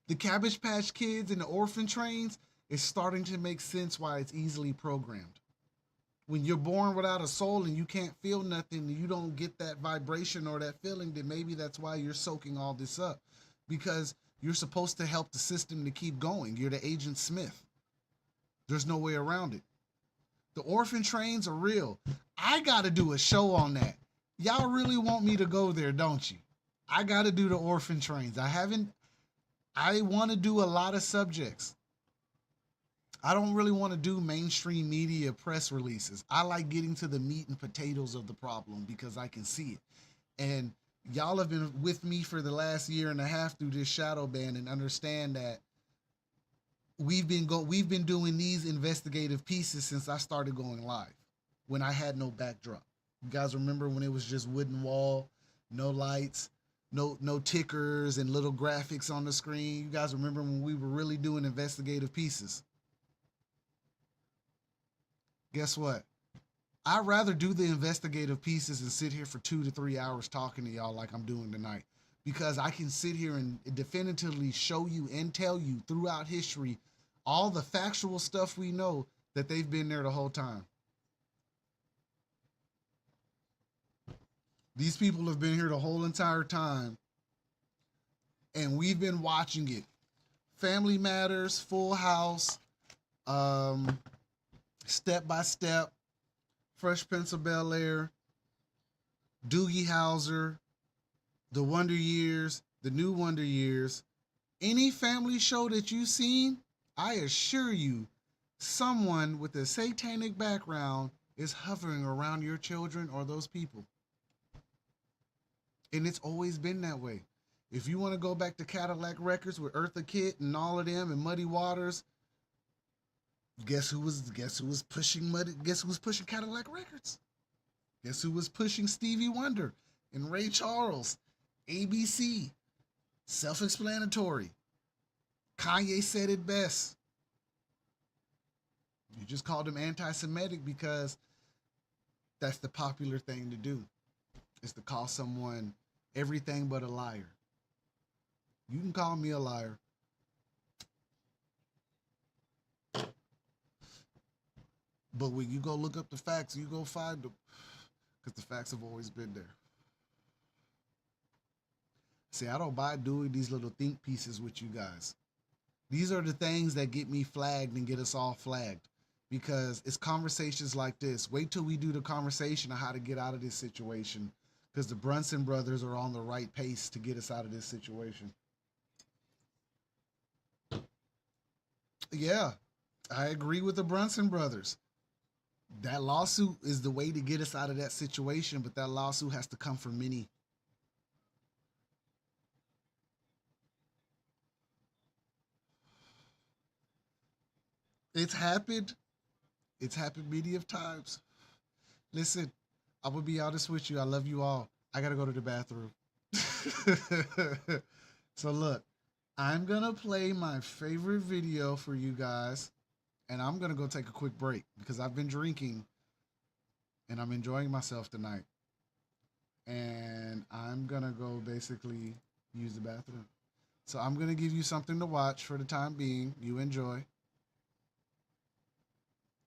[SPEAKER 1] the Cabbage Patch Kids and the orphan trains is starting to make sense why it's easily programmed. When you're born without a soul and you can't feel nothing, you don't get that vibration or that feeling, then maybe that's why you're soaking all this up. Because you're supposed to help the system to keep going. You're the Agent Smith. There's no way around it. The orphan trains are real. I got to do a show on that. Y'all really want me to go there, don't you? I got to do the orphan trains. I want to do a lot of subjects. I don't really want to do mainstream media press releases. I like getting to the meat and potatoes of the problem because I can see it. And y'all have been with me for the last year and a half through this shadow ban and understand that we've been doing these investigative pieces since I started going live when I had no backdrop. You guys remember when it was just wooden wall, no lights, no tickers and little graphics on the screen? You guys remember when we were really doing investigative pieces? Guess what? I'd rather do the investigative pieces and sit here for 2 to 3 hours talking to y'all like I'm doing tonight, because I can sit here and definitively show you and tell you throughout history all the factual stuff we know that they've been there the whole time. These people have been here the whole entire time, and we've been watching it. Family Matters, Full House, Step by Step, Fresh Prince of Bel-Air, Doogie Howser, The Wonder Years, The New Wonder Years. Any family show that you've seen, I assure you, someone with a satanic background is hovering around your children or those people. And it's always been that way. If you want to go back to Cadillac Records with Eartha Kitt and all of them and Muddy Waters, guess who was pushing Cadillac Records? Guess who was pushing Stevie Wonder and Ray Charles? ABC. Self-explanatory. Kanye said it best. You just called him anti-Semitic because that's the popular thing to do, is to call someone everything but a liar. You can call me a liar. But when you go look up the facts, you go find them, because the facts have always been there. See, I don't mind doing these little think pieces with you guys. These are the things that get me flagged and get us all flagged, because it's conversations like this. Wait till we do the conversation on how to get out of this situation, because the Brunson brothers are on the right pace to get us out of this situation. Yeah, I agree with the Brunson brothers. That lawsuit is the way to get us out of that situation, but that lawsuit has to come from many. It's happened. It's happened many of times. Listen, I'm gonna be honest with you. I love you all. I gotta go to the bathroom. So look, I'm gonna play my favorite video for you guys, and I'm gonna go take a quick break because I've been drinking and I'm enjoying myself tonight. And I'm gonna go basically use the bathroom. So I'm gonna give you something to watch for the time being. You enjoy.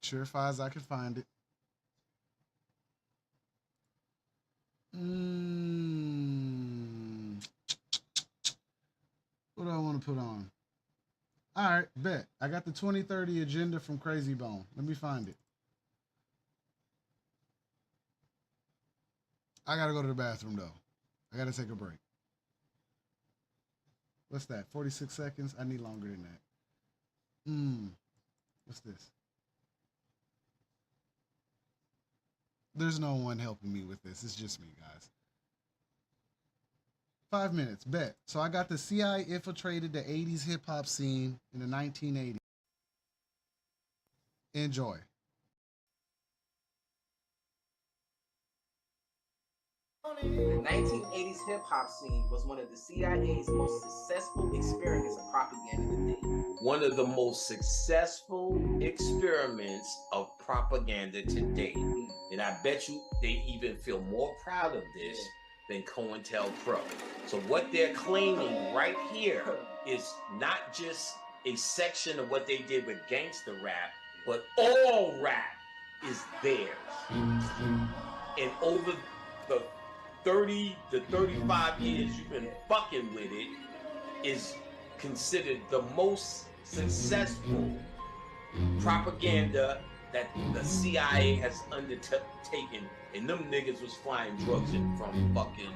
[SPEAKER 1] Surefire as I can find it. What do I want to put on? All right, bet. I got the 2030 agenda from Crazy Bone. Let me find it. I got to go to the bathroom, though. I got to take a break. What's that? 46 seconds? I need longer than that. What's this? There's no one helping me with this. It's just me, guys. 5 minutes, bet. So I got the CIA infiltrated the 80s hip-hop scene in the 1980s. Enjoy.
[SPEAKER 2] The 1980s hip-hop scene was one of the CIA's most successful experiments of propaganda to date. One of the most successful experiments of propaganda to date. And I bet you they even feel more proud of this than COINTELPRO. So what they're claiming right here is not just a section of what they did with gangster rap, but all rap is theirs. And over the 30 to 35 years you've been fucking with it, is considered the most successful propaganda that the CIA has undertaken. And them niggas was flying drugs in from fucking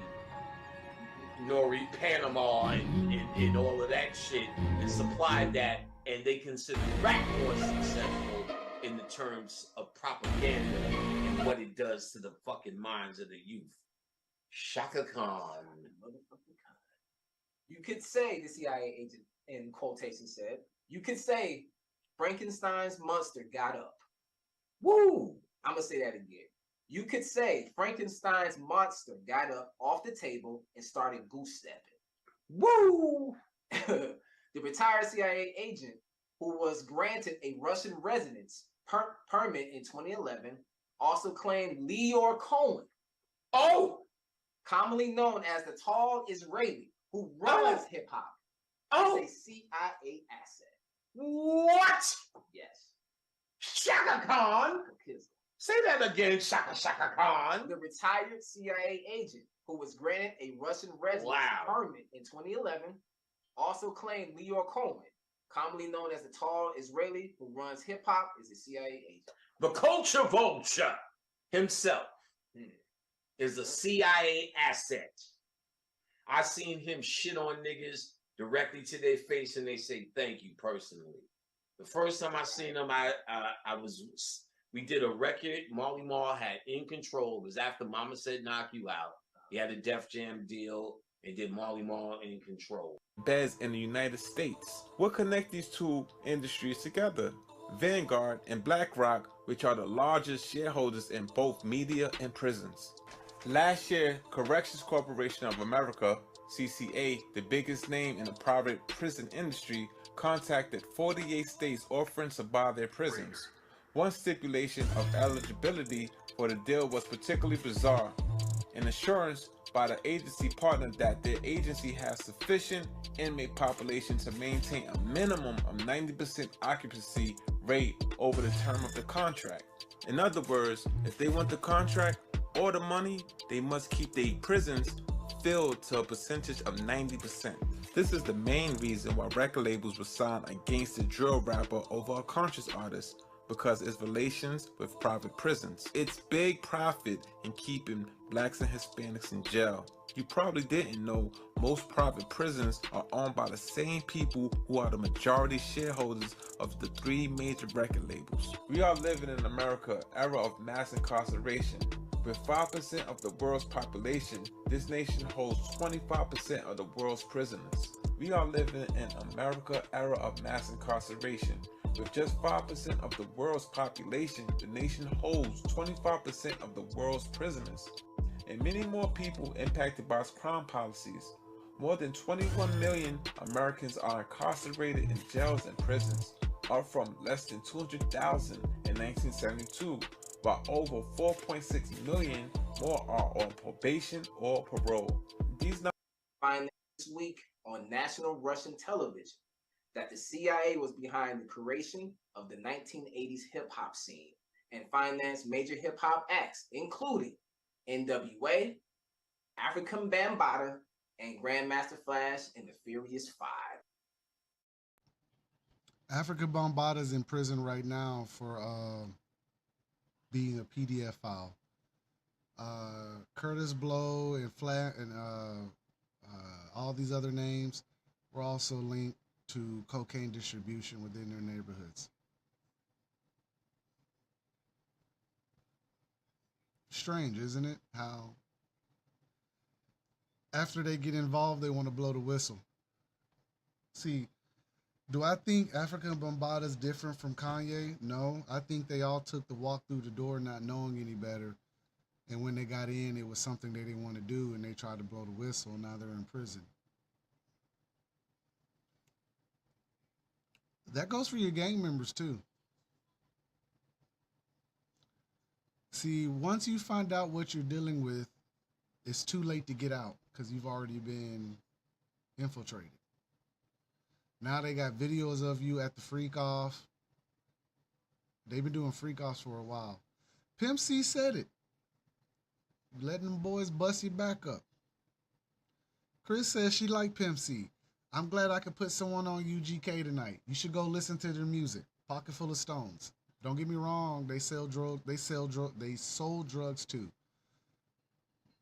[SPEAKER 2] Panama and all of that shit, and supplied that, and they consider rap more successful in the terms of propaganda and what it does to the fucking minds of the youth. Shaka Khan.
[SPEAKER 10] You could say, the CIA agent in quotation said, you could say Frankenstein's monster got up. Woo! I'm going to say that again. You could say Frankenstein's monster got up off the table and started goose stepping. Woo! The retired CIA agent, who was granted a Russian residence permit in 2011, also claimed Leor Cohen, commonly known as the tall Israeli who runs hip-hop, is a CIA asset.
[SPEAKER 2] What?
[SPEAKER 10] Yes.
[SPEAKER 2] Shaka Khan? Say that again, Shaka Khan.
[SPEAKER 10] The retired CIA agent who was granted a Russian residence permit in 2011 also claimed Leor Cohen, commonly known as the tall Israeli who runs hip-hop, is a CIA agent.
[SPEAKER 2] The culture vulture himself is a CIA asset. I seen him shit on niggas directly to their face and they say thank you personally. The first time I seen him, we did a record. Marley Marl had In Control. It was after Mama Said Knock You Out. He had a Def Jam deal and did Marley Marl In Control.
[SPEAKER 11] Bez in the United States. What connects these two industries together? Vanguard and BlackRock, which are the largest shareholders in both media and prisons. Last year, Corrections Corporation of America, CCA, the biggest name in the private prison industry, contacted 48 states offering to buy their prisons. One stipulation of eligibility for the deal was particularly bizarre: an assurance by the agency partner that their agency has sufficient inmate population to maintain a minimum of 90% occupancy rate over the term of the contract. In other words, if they want the contract or the money, they must keep their prisons filled to a percentage of 90%. This is the main reason why record labels would sign a gangster drill rapper over a conscious artist, because its relations with private prisons. It's big profit in keeping blacks and Hispanics in jail. You probably didn't know most private prisons are owned by the same people who are the majority shareholders of the 3 major record labels. We are living in America, era of mass incarceration. With 5% of the world's population, this nation holds 25% of the world's prisoners. We are living in America, era of mass incarceration. With just 5% of the world's population, the nation holds 25% of the world's prisoners, and many more people impacted by its crime policies. More than 21 million Americans are incarcerated in jails and prisons, up from less than 200,000 in 1972, while over 4.6 million more are on probation or parole. These numbers
[SPEAKER 10] find this week on national Russian television that the CIA was behind the creation of the 1980s hip-hop scene and financed major hip-hop acts, including NWA, African Bambaataa, and Grandmaster Flash and the Furious Five.
[SPEAKER 1] African Bambaataa is in prison right now for being a PDF file. Curtis Blow and Flat and all these other names were also linked to cocaine distribution within their neighborhoods. Strange, isn't it? How after they get involved, they want to blow the whistle. See, do I think African Bambaataa is different from Kanye? No, I think they all took the walk through the door not knowing any better. And when they got in, it was something they didn't want to do, and they tried to blow the whistle, and now they're in prison. That goes for your gang members too. See, once you find out what you're dealing with, it's too late to get out because you've already been infiltrated. Now they got videos of you at the freak off. They've been doing freak offs for a while. Pimp C said it. Letting them boys bust your back up. Chris says she liked Pimp C. I'm glad I could put someone on UGK tonight. You should go listen to their music. Pocket Full of Stones. Don't get me wrong, they sold drugs too.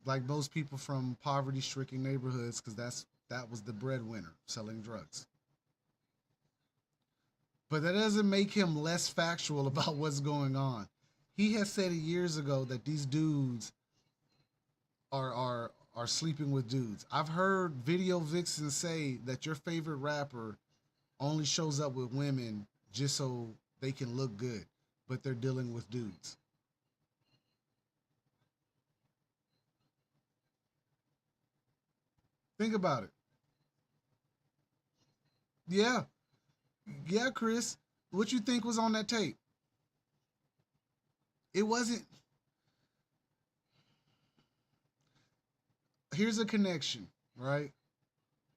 [SPEAKER 1] Like most people from poverty-stricken neighborhoods, because that was the breadwinner, selling drugs. But that doesn't make him less factual about what's going on. He has said it years ago that these dudes are sleeping with dudes. I've heard video vixens say that your favorite rapper only shows up with women just so they can look good, but they're dealing with dudes. Think about it. Yeah, Chris. What you think was on that tape? It wasn't. Here's a connection, right?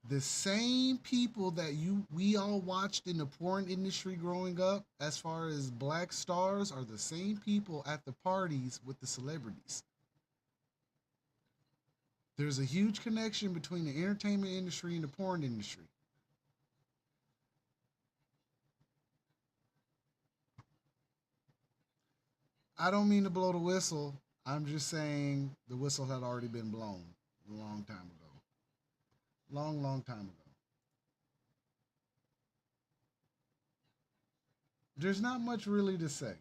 [SPEAKER 1] The same people that we all watched in the porn industry growing up, as far as black stars, are the same people at the parties with the celebrities. There's a huge connection between the entertainment industry and the porn industry. I don't mean to blow the whistle. I'm just saying the whistle had already been blown a long time ago. Long time ago. There's not much really to say.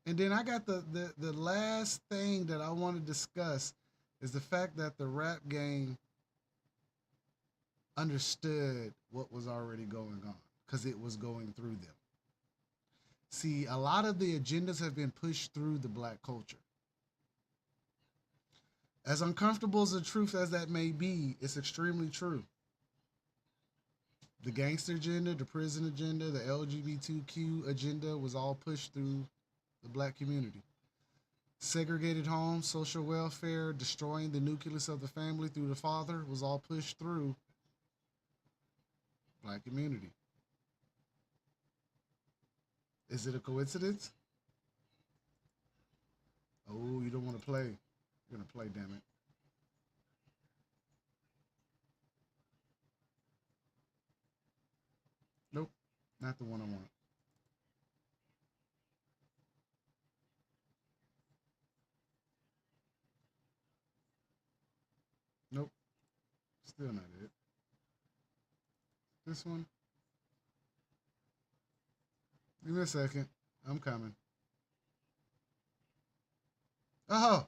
[SPEAKER 1] And then I got the last thing that I want to discuss is the fact that the rap game understood what was already going on because it was going through them. See, a lot of the agendas have been pushed through the black culture. As uncomfortable as the truth as that may be, it's extremely true. The gangster agenda, the prison agenda, the LGBTQ agenda was all pushed through the black community. Segregated homes, social welfare, destroying the nucleus of the family through the father was all pushed through black community. Is it a coincidence? Oh, you don't want to play. You're going to play, damn it. Nope, not the one I want. Nope, still not it. This one? Give me a second. I'm coming. Oh,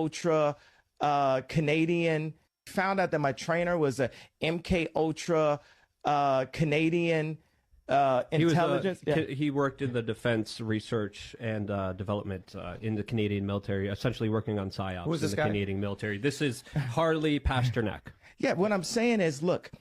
[SPEAKER 2] Ultra Canadian. Found out that my trainer was a MK Ultra Canadian intelligence.
[SPEAKER 12] He worked in the defense research and development in the Canadian military, essentially working on psyops
[SPEAKER 2] Who's
[SPEAKER 12] in
[SPEAKER 2] this
[SPEAKER 12] the
[SPEAKER 2] guy?
[SPEAKER 12] Canadian military. This is Harley Pasternak.
[SPEAKER 2] Yeah, what I'm saying is, look,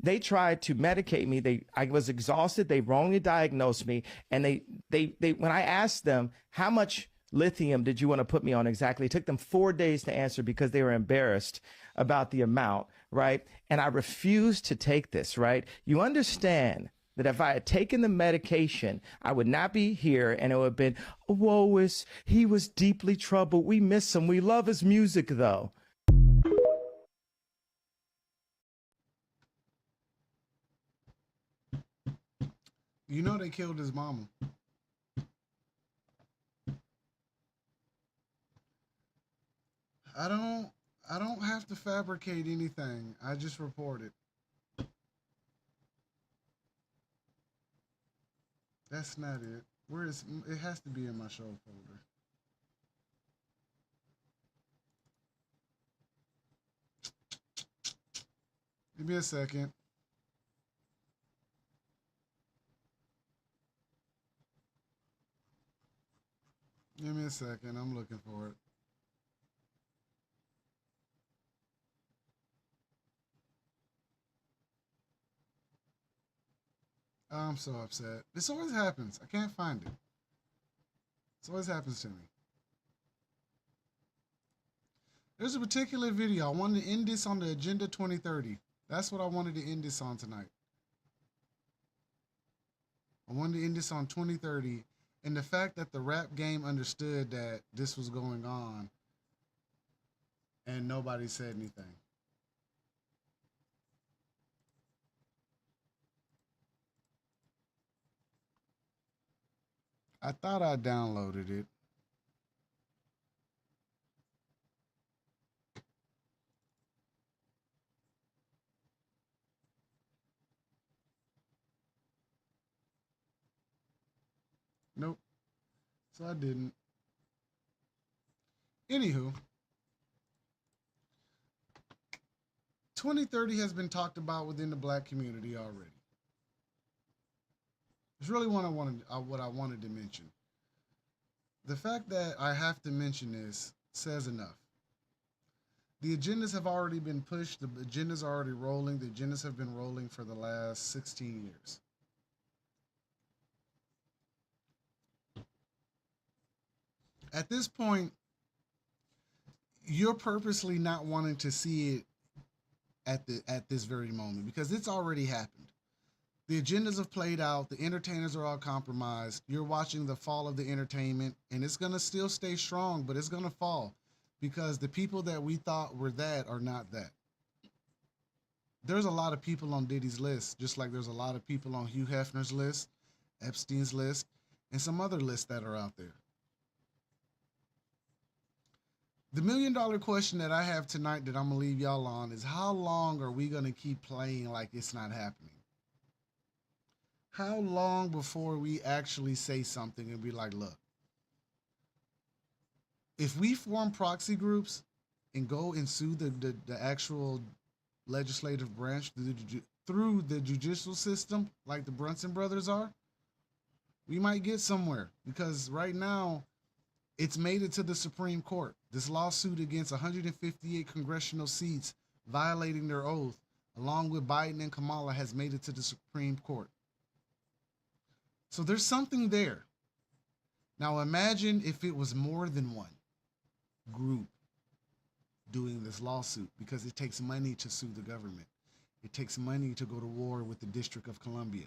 [SPEAKER 2] they tried to medicate me. I was exhausted. They wrongly diagnosed me, and they when I asked them how much lithium did you want to put me on exactly, it took them 4 days to answer because they were embarrassed about the amount, right? And I refused to take this, right? You understand that if I had taken the medication, I would not be here, and it would have been, woe he was deeply troubled. We miss him. We love his music, though.
[SPEAKER 1] you know they killed his mama. I don't have to fabricate anything. I just report it. That's not it. Where is it? Has to be in my show folder. Give me a second. Give me a second. I'm looking for it. I'm so upset. This always happens. I can't find it. This always happens to me. There's a particular video. I wanted to end this on the Agenda 2030. That's what I wanted to end this on tonight. I wanted to end this on 2030. And the fact that the rap game understood that this was going on and nobody said anything. I thought I downloaded it. Nope. So I didn't. Anywho, 2030 has been talked about within the black community already. It's really what I wanted to mention. The fact that I have to mention this says enough. The agendas have already been pushed. The agendas are already rolling. The agendas have been rolling for the last 16 years. At this point, you're purposely not wanting to see it at this very moment because it's already happened. The agendas have played out. The entertainers are all compromised. You're watching the fall of the entertainment, and it's going to still stay strong, but it's going to fall because the people that we thought were that are not that. There's a lot of people on Diddy's list, just like there's a lot of people on Hugh Hefner's list, Epstein's list, and some other lists that are out there. The $1 million question that I have tonight that I'm going to leave y'all on is how long are we going to keep playing like it's not happening? How long before we actually say something and be like, look, if we form proxy groups and go and sue the actual legislative branch through the judicial system like the Brunson brothers are, we might get somewhere because right now It's made it to the Supreme Court. This lawsuit against 158 congressional seats violating their oath, along with Biden and Kamala, has made it to the Supreme Court. So there's something there. Now imagine if it was more than one group doing this lawsuit, because it takes money to sue the government. It takes money to go to war with the District of Columbia.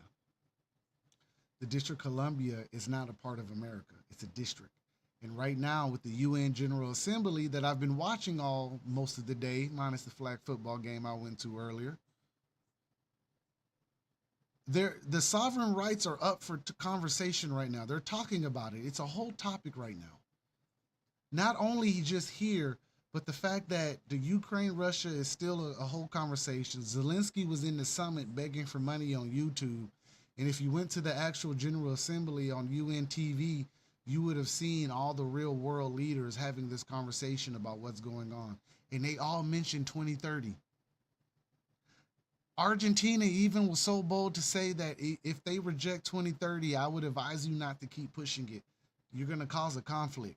[SPEAKER 1] The District of Columbia is not a part of America. It's a district. And right now with the UN General Assembly that I've been watching most of the day, minus the flag football game I went to earlier, the sovereign rights are up for conversation right now. They're talking about it. It's a whole topic right now. Not only just here, but the fact that the Ukraine-Russia is still a whole conversation. Zelensky was in the summit begging for money on YouTube. And if you went to the actual General Assembly on UN TV, you would have seen all the real world leaders having this conversation about what's going on. And they all mentioned 2030. Argentina even was so bold to say that if they reject 2030, I would advise you not to keep pushing it. You're going to cause a conflict.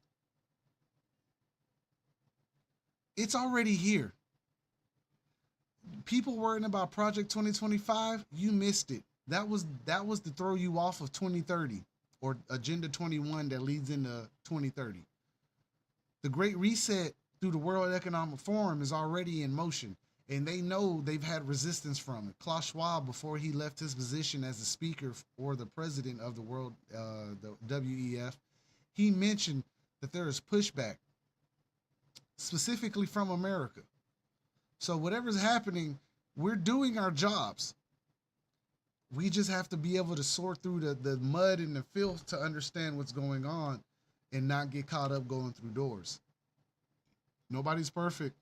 [SPEAKER 1] It's already here. People worrying about Project 2025, you missed it. That was to throw you off of 2030 or Agenda 21 that leads into 2030. The Great Reset through the World Economic Forum is already in motion, and they know they've had resistance from it. Klaus Schwab, before he left his position as the speaker or the president of the World, the WEF, he mentioned that there is pushback, specifically from America. So whatever's happening, we're doing our jobs. We just have to be able to sort through the mud and the filth to understand what's going on and not get caught up going through doors. Nobody's perfect.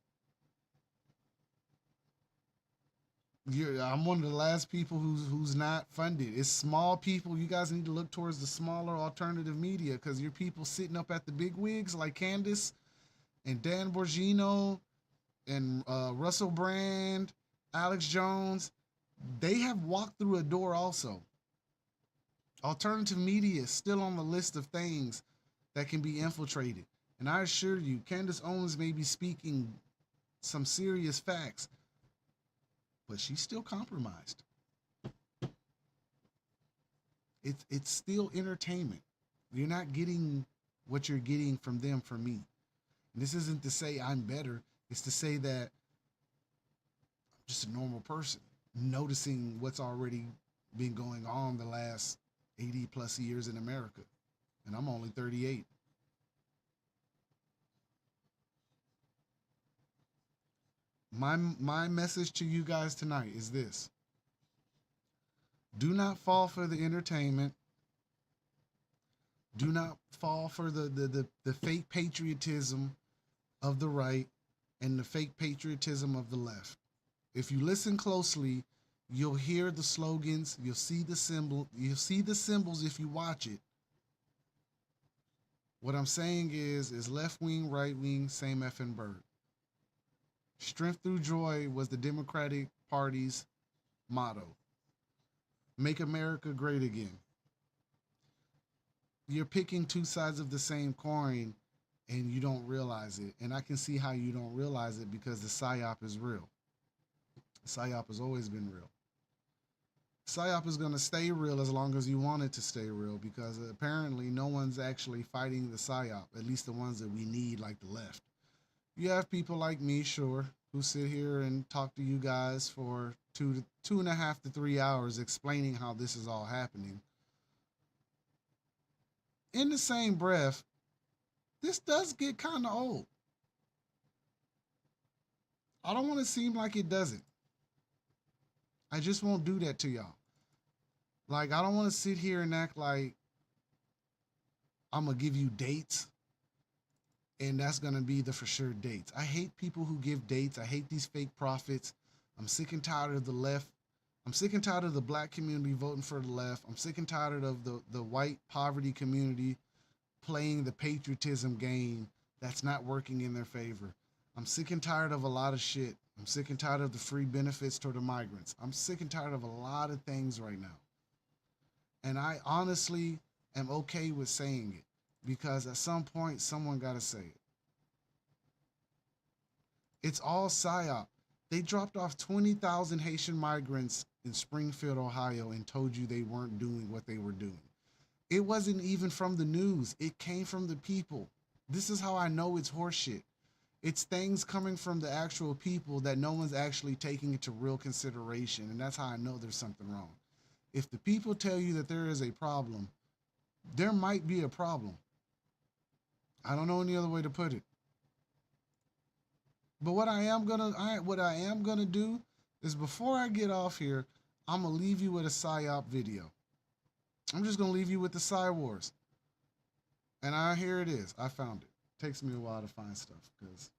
[SPEAKER 1] I'm one of the last people who's not funded. It's small people. You guys need to look towards the smaller alternative media, because your people sitting up at the big wigs like Candace and Dan Bongino and Russell Brand, Alex Jones, they have walked through a door also. Alternative media is still on the list of things that can be infiltrated. And I assure you, Candace Owens may be speaking some serious facts, but she's still compromised. It's still entertainment. You're not getting what you're getting from them from me. And this isn't to say I'm better. It's to say that I'm just a normal person, noticing what's already been going on the last 80 plus years in America. And I'm only 38. My message to you guys tonight is this. Do not fall for the entertainment. Do not fall for the fake patriotism of the right and the fake patriotism of the left. If you listen closely, you'll hear the slogans, you'll see the symbols if you watch it. What I'm saying is left wing, right wing, same effing bird. Strength through joy was the Democratic Party's motto. Make America great again. You're picking two sides of the same coin and you don't realize it. And I can see how you don't realize it, because the PSYOP is real. The PSYOP has always been real. PSYOP is going to stay real as long as you want it to stay real, because apparently no one's actually fighting the PSYOP, at least the ones that we need, like the left. You have people like me, sure, who sit here and talk to you guys for 2.5 to 3 hours explaining how this is all happening. In the same breath, this does get kind of old. I don't want to seem like it doesn't. I just won't do that to y'all. Like, I don't want to sit here and act like I'm going to give you dates and that's going to be the for sure dates. I hate people who give dates. I hate these fake prophets. I'm sick and tired of the left. I'm sick and tired of the black community voting for the left. I'm sick and tired of the white poverty community playing the patriotism game that's not working in their favor. I'm sick and tired of a lot of shit. I'm sick and tired of the free benefits toward the migrants. I'm sick and tired of a lot of things right now. And I honestly am okay with saying it. because at some point, someone got to say it. It's all PSYOP. They dropped off 20,000 Haitian migrants in Springfield, Ohio, and told you they weren't doing what they were doing. It wasn't even from the news. It came from the people. This is how I know it's horseshit. It's things coming from the actual people that no one's actually taking into real consideration, and that's how I know there's something wrong. If the people tell you that there is a problem, there might be a problem. I don't know any other way to put it. But what I am gonna do is, before I get off here, I'm gonna leave you with a PSYOP video. I'm just gonna leave you with the Psy Wars. And here it is. I found it. Takes me a while to find stuff because,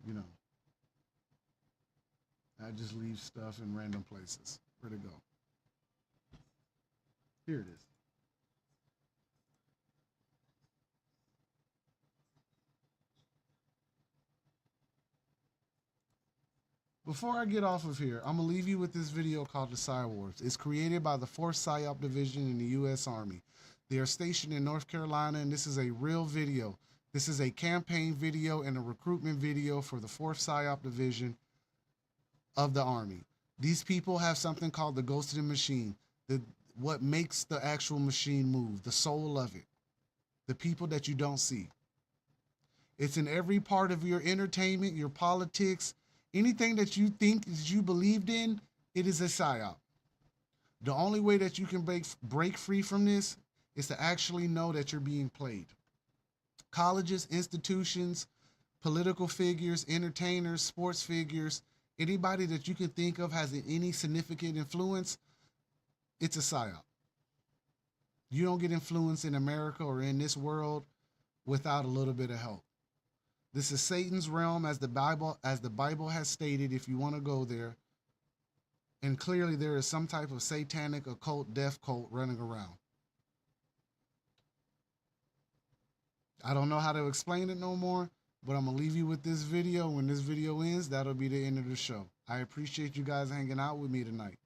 [SPEAKER 1] you know, I just leave stuff in random places. Where'd it go? Here it is. Before I get off of here, I'm going to leave you with this video called The Psy Wars. It's created by the 4th PSYOP Division in the U.S. Army. They are stationed in North Carolina, and this is a real video. This is a campaign video and a recruitment video for the 4th PSYOP Division of the Army. These people have something called the ghost in the machine, what makes the actual machine move, the soul of it, the people that you don't see. It's in every part of your entertainment, your politics, anything that you think that you believed in, it is a PSYOP. The only way that you can break free from this is to actually know that you're being played. Colleges, institutions, political figures, entertainers, sports figures, anybody that you can think of has any significant influence, it's a PSYOP. You don't get influence in America or in this world without a little bit of help. This is Satan's realm, as the Bible has stated, if you want to go there. And clearly there is some type of satanic occult death cult running around. I don't know how to explain it no more, but I'm going to leave you with this video. When this video ends, that'll be the end of the show. I appreciate you guys hanging out with me tonight.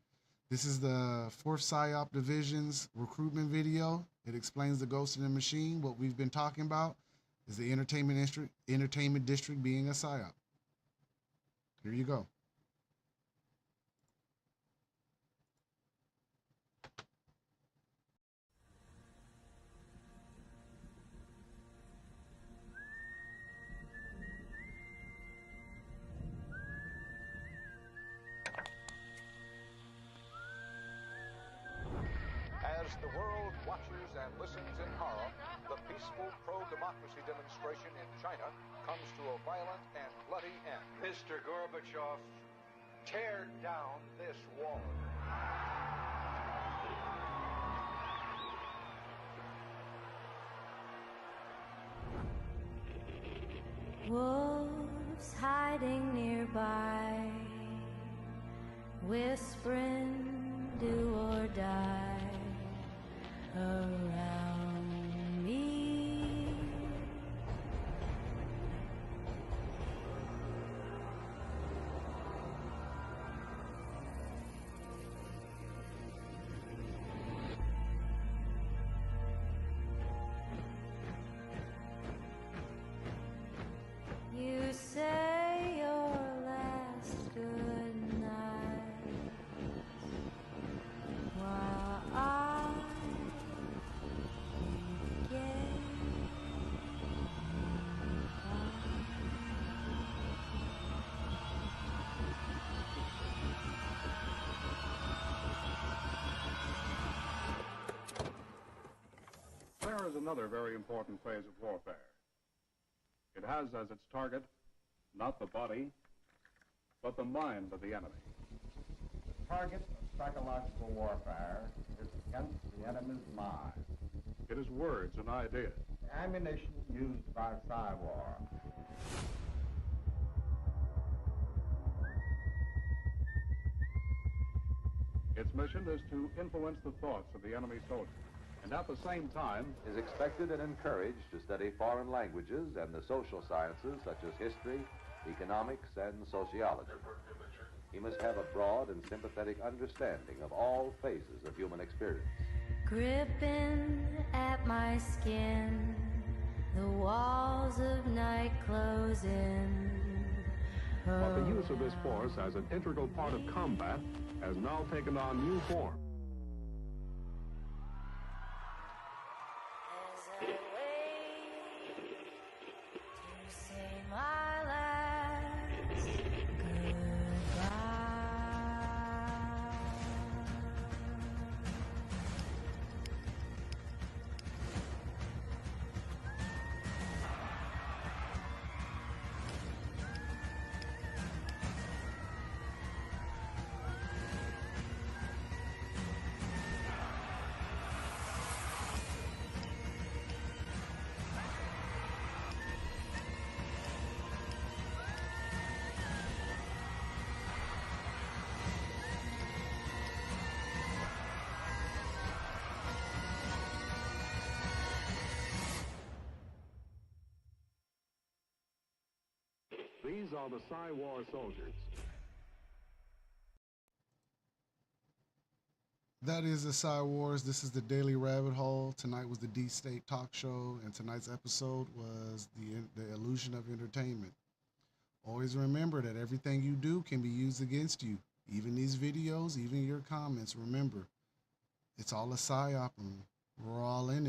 [SPEAKER 1] This is the 4th PSYOP Division's recruitment video. It explains the ghost in the machine. What we've been talking about is the entertainment district being a PSYOP. Here you go.
[SPEAKER 13] As the world watches and listens in horror, the peaceful pro-democracy demonstration in China comes to a violent and bloody end. Mr. Gorbachev, tear down this wall.
[SPEAKER 14] Wolves hiding nearby, whispering do or die around me. You say your last good night while I get
[SPEAKER 13] There is another very important phase of warfare. It has as its target not the body, but the mind of the enemy.
[SPEAKER 15] The target of psychological warfare is against the enemy's mind.
[SPEAKER 13] It is words and ideas.
[SPEAKER 15] The ammunition used by Psy-War.
[SPEAKER 13] Its mission is to influence the thoughts of the enemy soldier, and at the same time
[SPEAKER 16] is expected and encouraged to study foreign languages and the social sciences such as history, economics, and sociology. He must have a broad and sympathetic understanding of all phases of human experience.
[SPEAKER 14] gripping at my skin the walls of night close in.
[SPEAKER 17] But the use of this force as an integral part of combat has now taken on new form.
[SPEAKER 14] As I wait to say my last goodbye.
[SPEAKER 17] These are the Psy-War soldiers.
[SPEAKER 1] That is the Psy Wars. This is the Daily Rabbit Hole. Tonight was the D-State Talk Show, and tonight's episode was the illusion of entertainment. Always remember that everything you do can be used against you. Even these videos, even your comments. Remember, it's all a psyop, and we're all in it.